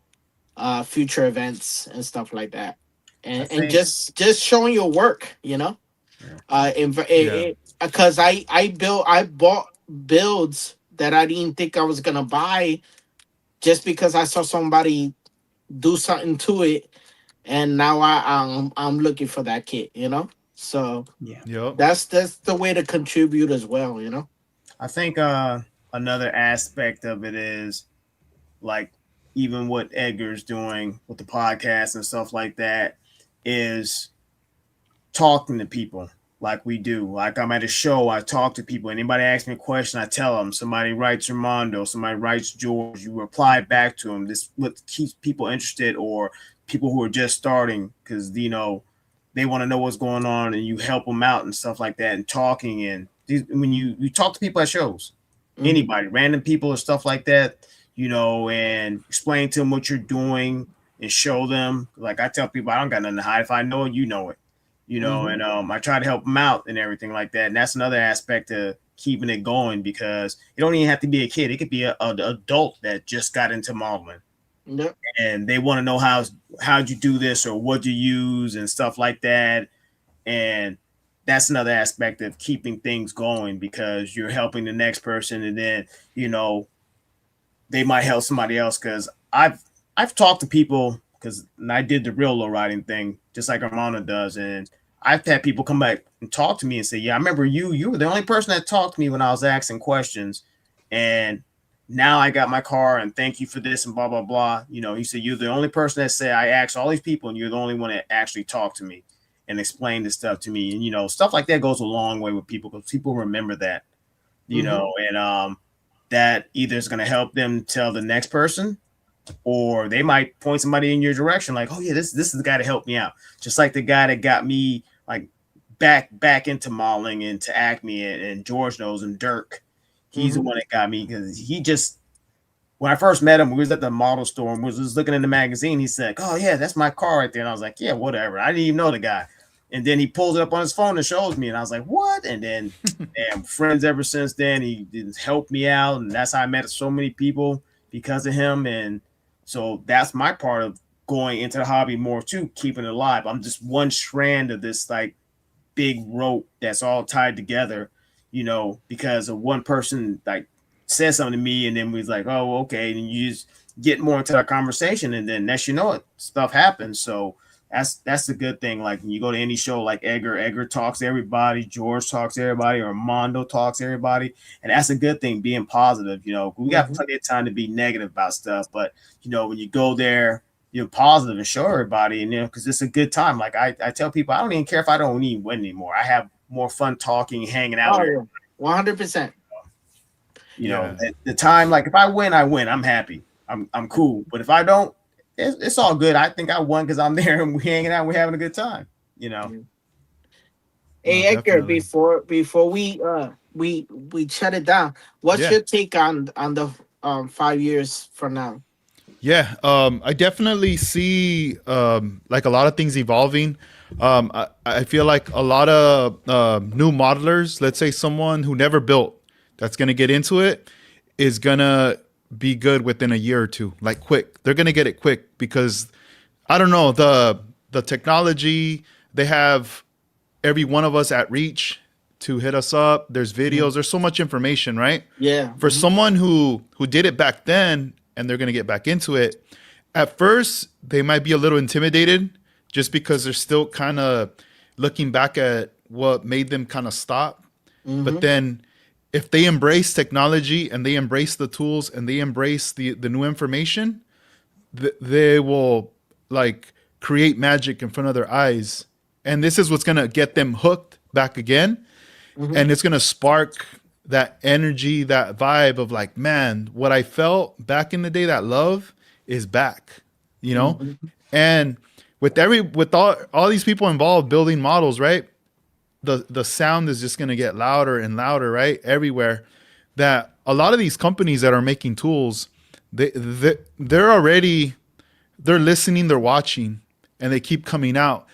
future events and stuff like that, I and think, just showing your work, Yeah. because I bought builds that I didn't think I was gonna buy, just because I saw somebody do something to it, and now I'm looking for that kit, So yeah, Yep. that's the way to contribute as well. I think another aspect of it is like even what Edgar's doing with the podcast and stuff like that is talking to people like we do. Like I'm at a show, I talk to people. Anybody asks me a question, I tell them. Somebody writes Armando, somebody writes George. You reply back to them. This what keeps people interested, or people who are just starting, because they want to know what's going on, and you help them out and stuff like that. And talking, and when you talk to people at shows, anybody, random people or stuff like that, and explain to them what you're doing and show them. Like I tell people, I don't got nothing to hide. If I know it, you know it. And I try to help them out and everything like that. And that's another aspect of keeping it going, because it don't even have to be a kid. It could be an adult that just got into modeling. Yep. And they want to know how'd you do this, or what you use and stuff like that. And that's another aspect of keeping things going, because you're helping the next person, and then they might help somebody else. Because I've talked to people, because I did the real low riding thing just like Armando does, and I've had people come back and talk to me and say, yeah, I remember you were the only person that talked to me when I was asking questions, and now I got my car, and thank you for this, and blah blah blah. He said, you're the only person that said I asked all these people, and you're the only one that actually talked to me and explained this stuff to me. And stuff like that goes a long way with people, because people remember that. And that either is going to help them tell the next person, or they might point somebody in your direction, like, oh yeah, this is the guy to help me out. Just like the guy that got me like back into modeling and to Acme, and George knows him, Dirk. He's the one that got me, because he just, when I first met him, we was at the model store and was just looking in the magazine. He said, "Oh yeah, that's my car right there." And I was like, "Yeah, whatever." I didn't even know the guy. And then he pulls it up on his phone and shows me, and I was like, "What?" And then, and friends ever since then. He helped me out, and that's how I met so many people because of him. And so that's my part of going into the hobby more too, keeping it alive. I'm just one strand of this like big rope that's all tied together, because of one person like said something to me, and then we was like, "Oh, okay," and you just get more into that conversation, and then next you know it, stuff happens. So that's the good thing. Like when you go to any show, like Edgar talks to everybody, George talks to everybody, or Armando talks to everybody, and that's a good thing. Being positive, we got plenty of time to be negative about stuff, but when you go there, you're positive and show everybody, and because it's a good time. Like I tell people, I don't even care if I don't even win anymore. I have more fun talking, hanging out. 100%. The time, like if I win, I'm happy. I'm cool. But if I don't, it's all good. I think I won because I'm there and we hanging out, and we're having a good time. Hey, Edgar, before we shut it down, what's your take on the 5 years from now? Yeah, I definitely see like a lot of things evolving. I feel like a lot of new modelers, let's say someone who never built, that's going to get into it, is going to be good within a year or two, like quick. They're going to get it quick because, I don't know, the technology, they have every one of us at reach to hit us up. There's videos, there's so much information, right? Yeah. For someone who did it back then, and they're going to get back into it, at first they might be a little intimidated just because they're still kind of looking back at what made them kind of stop. But then if they embrace technology and they embrace the tools and they embrace the new information, they will like create magic in front of their eyes. And this is what's going to get them hooked back again. And it's going to spark that energy, that vibe of like, man, what I felt back in the day, that love is back, And with all these people involved building models, right? The sound is just going to get louder and louder, right? Everywhere. That a lot of these companies that are making tools, they're listening, they're watching, and they keep coming out.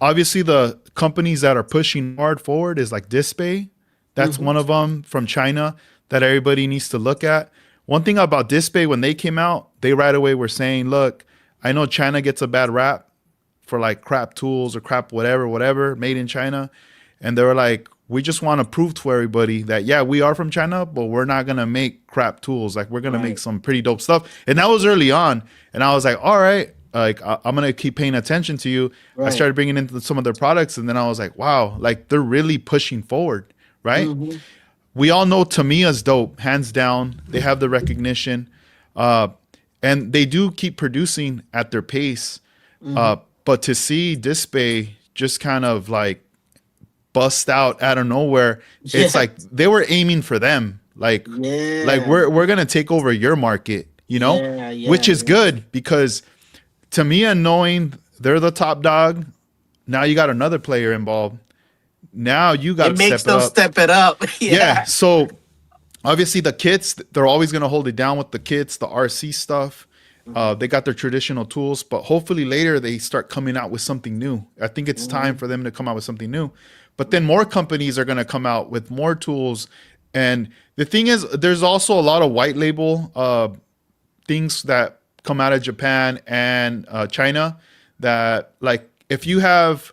Obviously, the companies that are pushing hard forward is like Display. That's one of them from China that everybody needs to look at. One thing about Display, when they came out, they right away were saying, look, I know China gets a bad rap for like crap tools or crap whatever, made in China. And they were like, we just want to prove to everybody that, yeah, we are from China, but we're not going to make crap tools. Like we're going to make some pretty dope stuff. And that was early on. And I was like, all right, like I'm going to keep paying attention to you. I started bringing in some of their products. And then I was like, wow, like they're really pushing forward. Right? We all know Tamiya's dope, hands down. They have the recognition. And they do keep producing at their pace. But to see Display just kind of like bust out of nowhere, it's like they were aiming for them. Like we're gonna take over your market, which is good because Tamiya, knowing they're the top dog, now you got another player involved. Now you got to step it up. Yeah. So obviously the kits, they're always going to hold it down with the kits, the RC stuff. They got their traditional tools, but hopefully later they start coming out with something new. I think it's time for them to come out with something new. But then more companies are going to come out with more tools. And the thing is, there's also a lot of white label things that come out of Japan and China that, like, if you have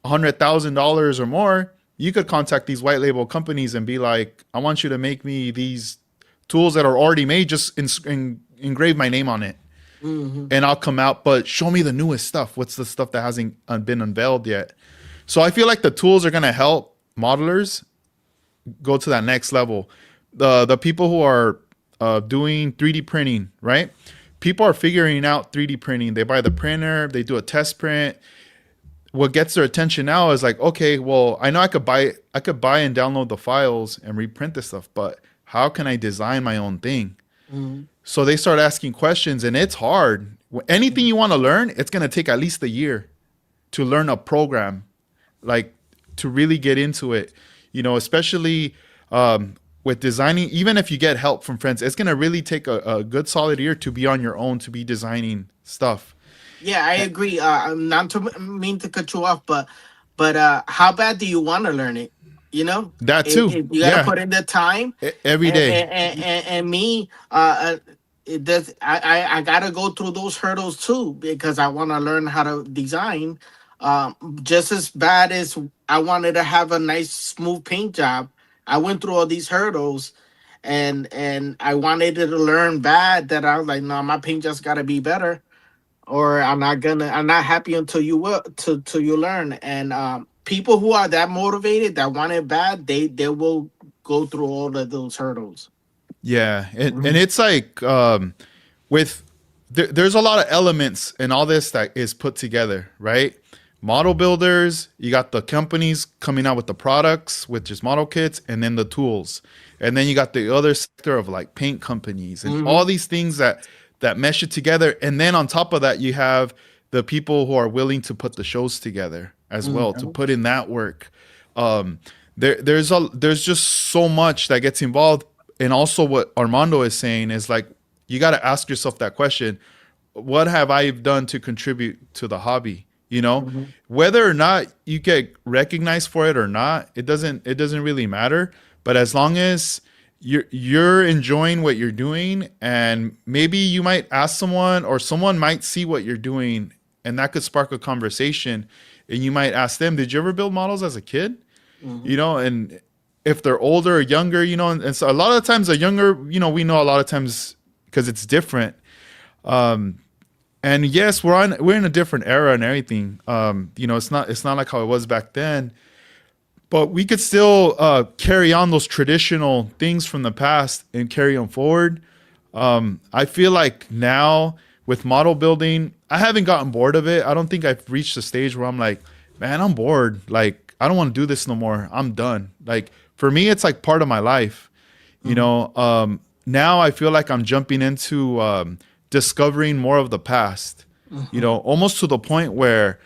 $100,000 or more, you could contact these white label companies and be like, I want you to make me these tools that are already made, just engrave my name on it. And I'll come out, but show me the newest stuff. What's the stuff that hasn't been unveiled yet? So I feel like the tools are going to help modelers go to that next level. The people who are doing 3D printing, right? People are figuring out 3D printing. They buy the printer, they do a test print. What gets their attention now is like, okay, well, I know I could buy and download the files and reprint this stuff, but how can I design my own thing? So they start asking questions, and it's hard. Anything you want to learn, it's going to take at least a year to learn a program. Like to really get into it, especially with designing. Even if you get help from friends, it's going to really take a good solid year to be on your own, to be designing stuff. Yeah, I agree. Not to mean to cut you off, but how bad do you want to learn it? You know, That too. you got to Yeah. put in the time. Every day. And me, it does. I gotta go through those hurdles too because I want to learn how to design. Just as bad as I wanted to have a nice smooth paint job, I went through all these hurdles, and I wanted to learn bad that I was like, no, my paint just gotta be better, or I'm not happy until you will till you learn. And people who are that motivated that want it bad, they will go through all of those hurdles. Yeah, and it's like with there's a lot of elements in all this that is put together, right? Model builders, you got the companies coming out with the products with just model kits, and then the tools, and then you got the other sector of like paint companies and all these things that mesh it together, and then on top of that, you have the people who are willing to put the shows together as well, to put in that work. There's just so much that gets involved. And also what Armando is saying is like, you got to ask yourself that question. What have I done to contribute to the hobby? Whether or not you get recognized for it or not, it doesn't really matter. But as long as you're enjoying what you're doing, and maybe you might ask someone, or someone might see what you're doing, and that could spark a conversation, and you might ask them, did you ever build models as a kid? And if they're older or younger, and so a lot of times the younger, we know a lot of times because it's different. And yes, we're in a different era and everything. It's not like how it was back then, but we could still carry on those traditional things from the past and carry them forward. I feel like now with model building, I haven't gotten bored of it. I don't think I've reached a stage where I'm like, man, I'm bored. Like, I don't want to do this no more. I'm done. Like, for me, it's like part of my life, now I feel like I'm jumping into discovering more of the past, almost to the point where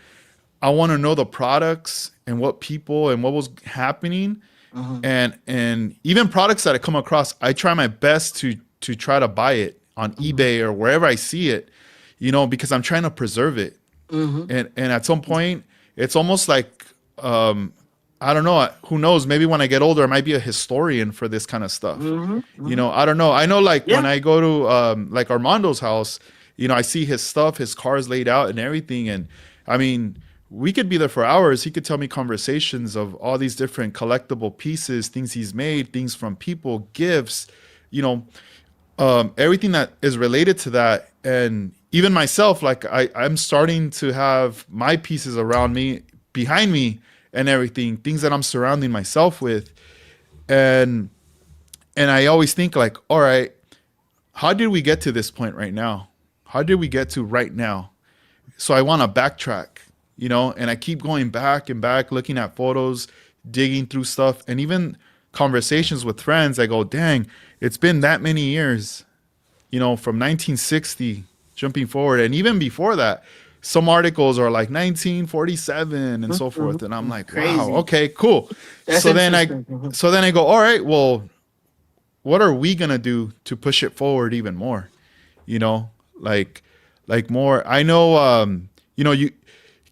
I want to know the products and what people and what was happening, and even products that I come across, I try my best to try to buy it on eBay or wherever I see it, because I'm trying to preserve it. And at some point, it's almost like I don't know. Who knows? Maybe when I get older, I might be a historian for this kind of stuff. I don't know. I know, like when I go to like Armando's house, I see his stuff, his cars laid out and everything. And I mean, we could be there for hours. He could tell me conversations of all these different collectible pieces, things he's made, things from people, gifts, everything that is related to that. And even myself, like I'm starting to have my pieces around me, behind me, and everything, things that I'm surrounding myself with. And I always think like, all right, how did we get to this point right now? How did we get to right now? So I want to backtrack, and I keep going back and back, looking at photos, digging through stuff, and even conversations with friends. I go, dang, it's been that many years, from 1960 jumping forward. And even before that, some articles are like 1947 and so forth. And I'm like, Crazy. wow, okay, cool. That's so then interesting. I go, all right, well, what are we going to do to push it forward even more? Like more. I know,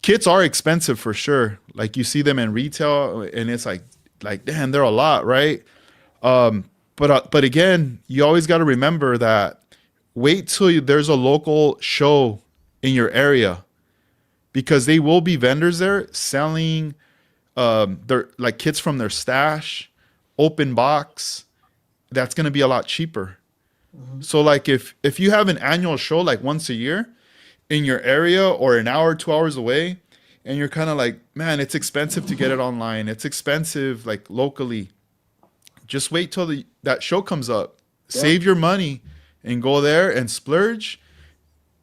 kits are expensive for sure. Like you see them in retail and it's like, damn, they're a lot, right? But again, you always got to remember that wait till there's a local show in your area, because they will be vendors there selling their like kits from their stash, open box. That's going to be a lot cheaper. So like if you have an annual show like once a year in your area or an hour, 2 hours away, and you're kind of like, man, it's expensive to get it online. It's expensive like locally. Just wait till that show comes up. Yeah. Save your money and go there and splurge.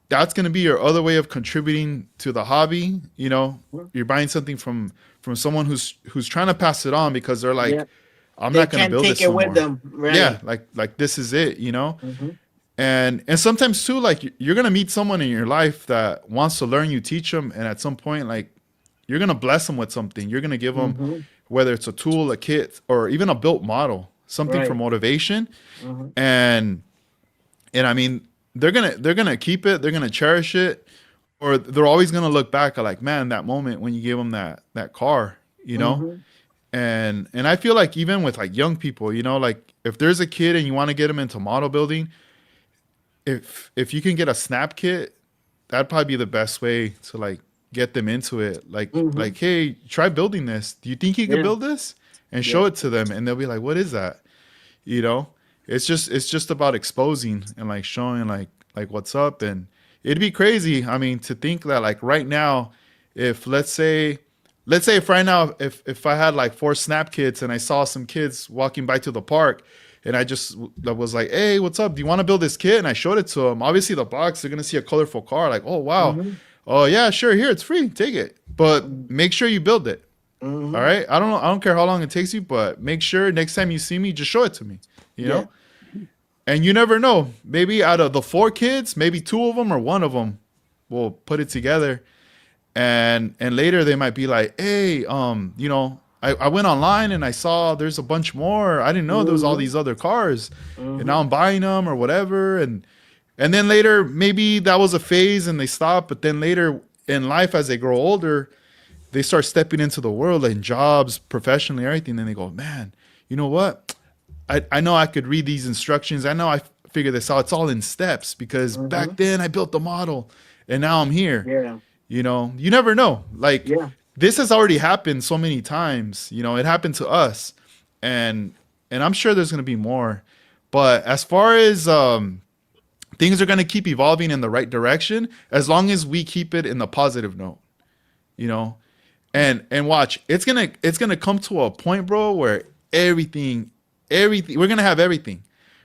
That's going to be your other way of contributing to the hobby. You're buying something from someone who's trying to pass it on because they're like, I'm not going to build this no more. Them, right? Yeah, like this is it, And sometimes too, like you're going to meet someone in your life that wants to learn. You teach them, and at some point, like gonna bless them with something. You're gonna give them, Mm-hmm. whether it's a tool, a kit, or even a built model, something for Right. motivation. Mm-hmm. And I mean, they're gonna keep it, they're gonna cherish it, or they're always gonna look back at like, man, that moment when you gave them that car, you know. Mm-hmm. And I feel like even with like young people, you know, like if there's a kid and you want to get them into model building, if you can get a snap kit, that'd probably be the best way to like get them into it. Mm-hmm. Like, hey, try building this. Do you think you can Yeah. build this? And Yeah. show it to them, and they'll be like, what is that? You know, it's just about exposing and like showing like what's up. And it'd be crazy. I mean, to think that like right now, if let's say if right now if I had like 4 snap kits and I saw some kids walking by to the park, and I just was like, hey, what's up, do you want to build this kit? And I showed it to them. Obviously the box, they're gonna see a colorful car, like, oh wow, Mm-hmm. oh yeah, sure, here, it's free, take it, but make sure you build it. Mm-hmm. All right, I don't care how long it takes you, but make sure next time you see me, just show it to me, you know. And you never know, maybe out of the 4 kids, maybe 2 of them or 1 of them will put it together. And later they might be like, hey, you know, I went online and I saw there's a bunch more. I didn't know there was all these other cars, and now I'm buying them or whatever. And then later maybe that was a phase and they stop, but then later in life as they grow older, they start stepping into the world and jobs, professionally, everything. Then they go, man, you know what? I know I could read these instructions. I know I figured this out. It's all in steps because back then I built the model and now I'm here. Yeah. You know, you never know. Like Yeah. this has already happened so many times. You know, it happened to us, and I'm sure there's gonna be more. But as far as things are gonna keep evolving in the right direction, as long as we keep it in the positive note. You know, and watch, it's gonna come to a point, bro, where everything we're gonna have everything.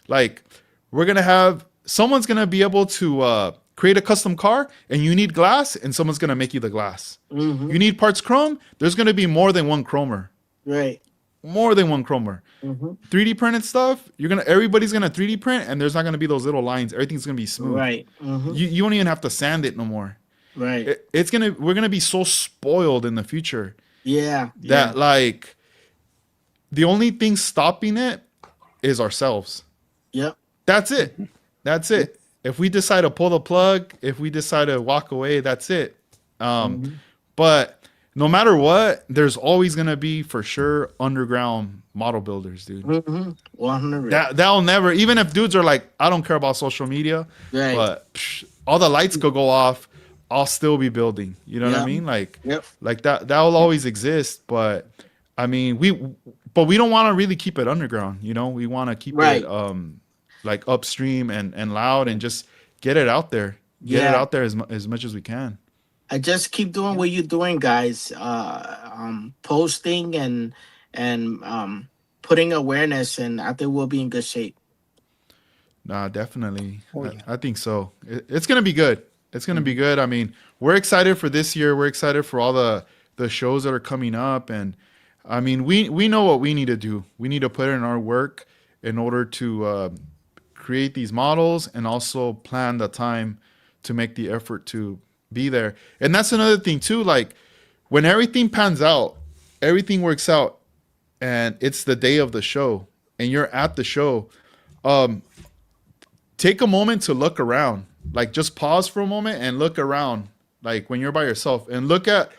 Like we're gonna have someone's gonna be able to create a custom car, and you need glass, and someone's gonna make you the glass. Mm-hmm. You need parts chrome, there's gonna be more than one chromer. Right. More than one chromer. Mm-hmm. 3D printed stuff, everybody's gonna 3D print, and there's not gonna be those little lines. Everything's gonna be smooth. Right. Mm-hmm. You don't even have to sand it no more. Right. We're gonna be so spoiled in the future Yeah. that like the only thing stopping it is ourselves. Yep. That's it. That's it. If we decide to pull the plug, if we decide to walk away, that's it. But no matter what, there's always gonna be for sure underground model builders, dude. Mm-hmm. 100. That'll never. Even if dudes are like, I don't care about social media, Right. but all the lights could go off, I'll still be building. You know what I Yeah. mean? Like, Yep. like that will always exist. But I mean, we don't want to really keep it underground. You know, we want to keep Right. it like upstream and loud, and just get it out there. Get it Yeah. out there as much as we can. I just keep doing what you're doing, guys. Posting and putting awareness, and I think we'll be in good shape. Nah, definitely. Oh, yeah. I think so. It's gonna be good. It's gonna be good. I mean, we're excited for this year. We're excited for all the shows that are coming up, and I mean, we know what we need to do. We need to put in our work in order to create these models, and also plan the time to make the effort to be there. And that's another thing too. Like when everything pans out, everything works out, and it's the day of the show, and you're at the show. Take a moment to look around. Like just pause for a moment and look around. Like when you're by yourself, and look at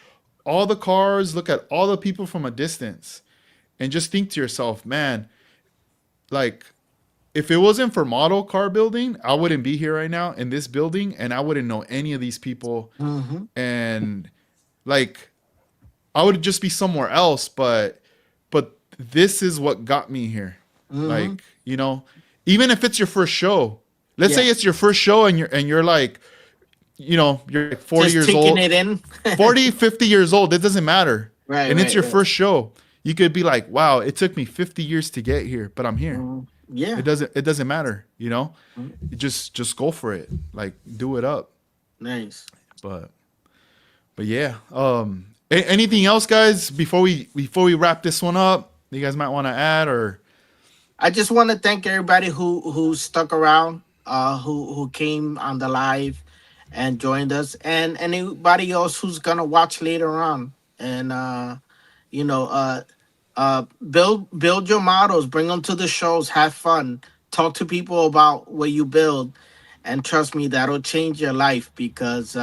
all the cars, look at all the people from a distance, and just think to yourself, man, like if it wasn't for model car building, I wouldn't be here right now in this building, and I wouldn't know any of these people. Mm-hmm. And like I would just be somewhere else, but this is what got me here. Like, you know, even if it's your first show, let's say Yeah. it's your first show, and you're like, you know, you're like 40 Just years taking old, it in. 40, 50 years old, it doesn't matter. Right, And it's right, your right. first show. You could be like, wow, it took me 50 years to get here, but I'm here. Yeah. It doesn't matter, you know? Just go for it. Like do it up. Nice. But yeah. Anything else, guys, before we wrap this one up, you guys might want to add? Or I just want to thank everybody who stuck around, who came on the live and joined us, and anybody else who's gonna watch later on. and you know, build your models, bring them to the shows, have fun, talk to people about what you build, and trust me, that'll change your life because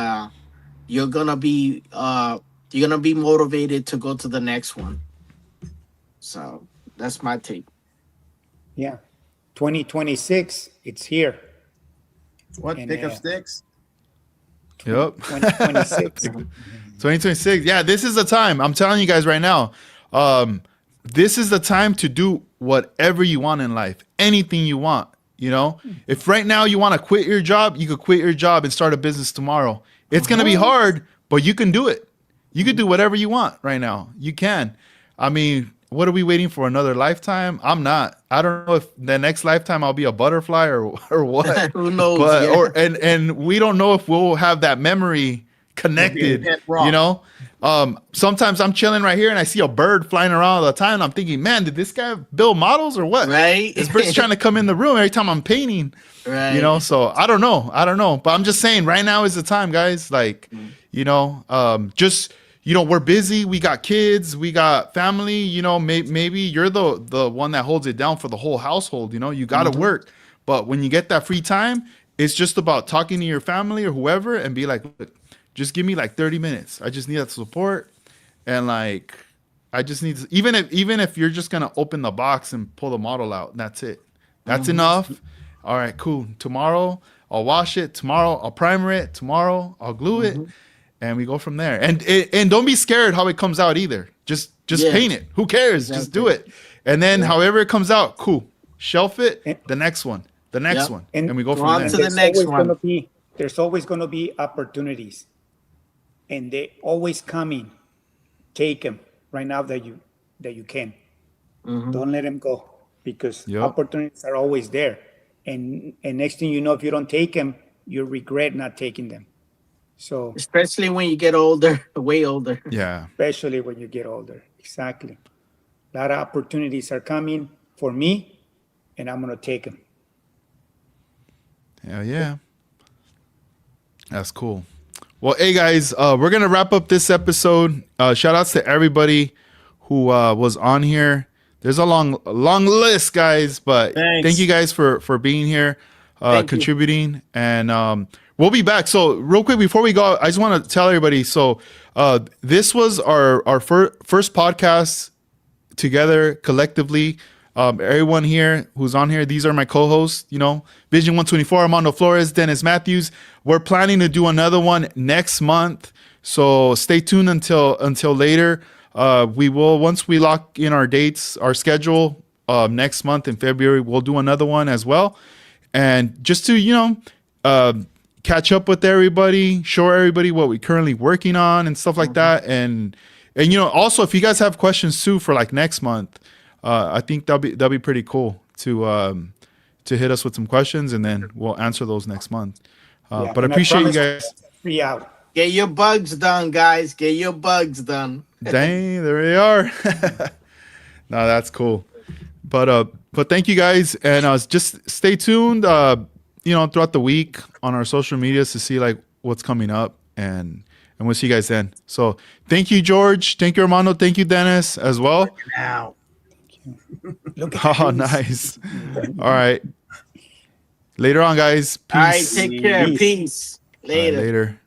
you're gonna be motivated to go to the next one. So that's my take. Yeah. 2026, it's here. What? And, Pick up sticks? Yep. 2026. 2026. Yeah, this is the time. I'm telling you guys right now. This is the time to do whatever you want in life, anything you want. You know, if right now you want to quit your job, you could quit your job and start a business tomorrow. It's going to be hard, but you can do it. You could do whatever you want right now. You can. I mean, what are we waiting for? Another lifetime? I'm not. I don't know if the next lifetime I'll be a butterfly or what. Who knows? But Yeah. and we don't know if we'll have that memory connected. You know, sometimes I'm chilling right here and I see a bird flying around all the time. And I'm thinking, man, did this guy build models or what? Right. This bird's trying to come in the room every time I'm painting. Right. You know, so I don't know. But I'm just saying, right now is the time, guys. Like, you know, just. You know, we're busy. We got kids. We got family. You know, maybe you're the one that holds it down for the whole household. You know, you got to work. But when you get that free time, it's just about talking to your family or whoever and be like, look, just give me like 30 minutes. I just need that support. And like, I just need to, even if you're just going to open the box and pull the model out, that's it. That's enough. All right, cool. Tomorrow I'll wash it. Tomorrow I'll primer it. Tomorrow I'll glue it. And we go from there. And don't be scared how it comes out either. Just paint it. Who cares? Just do it. And then however it comes out, cool. Shelf it. The next one. The next one. And we go from there. To the next one. There's always going to be opportunities. And they always coming. Take them right now that you can. Don't let them go because opportunities are always there. And next thing you know, if you don't take them, you'll regret not taking them. So especially when you get older, way older. Yeah. Especially when you get older. Exactly. A lot of opportunities are coming for me, and I'm going to take them. Hell yeah. That's cool. Well, hey, guys, we're going to wrap up this episode. Shout outs to everybody who was on here. There's a long list, guys, but thank you guys for being here, contributing. And we'll be back. So real quick, before we go, I just want to tell everybody. So this was our first podcast together collectively. Everyone here who's on here, these are my co-hosts, you know, VisonOne24, Armando Flores, Dennis Matthews. We're planning to do another one next month. So stay tuned until later. We will, once we lock in our dates, our schedule, next month in February, we'll do another one as well. And just to, you know, catch up with everybody, show everybody what we're currently working on and stuff like that. And you know, also if you guys have questions too for like next month, I think that'll be pretty cool to hit us with some questions and then we'll answer those next month. But I appreciate you guys. Free out. Get your bugs done, guys. Get your bugs done. Dang, there they are. No, that's cool. But thank you guys, and just stay tuned. You know, throughout the week on our social medias to see like what's coming up, and we'll see you guys then. So thank you, George. Thank you, Armando. Thank you, Dennis, as well. Now. Oh, nice. All right. Later on, guys. Peace. All right, take care. Peace. Later.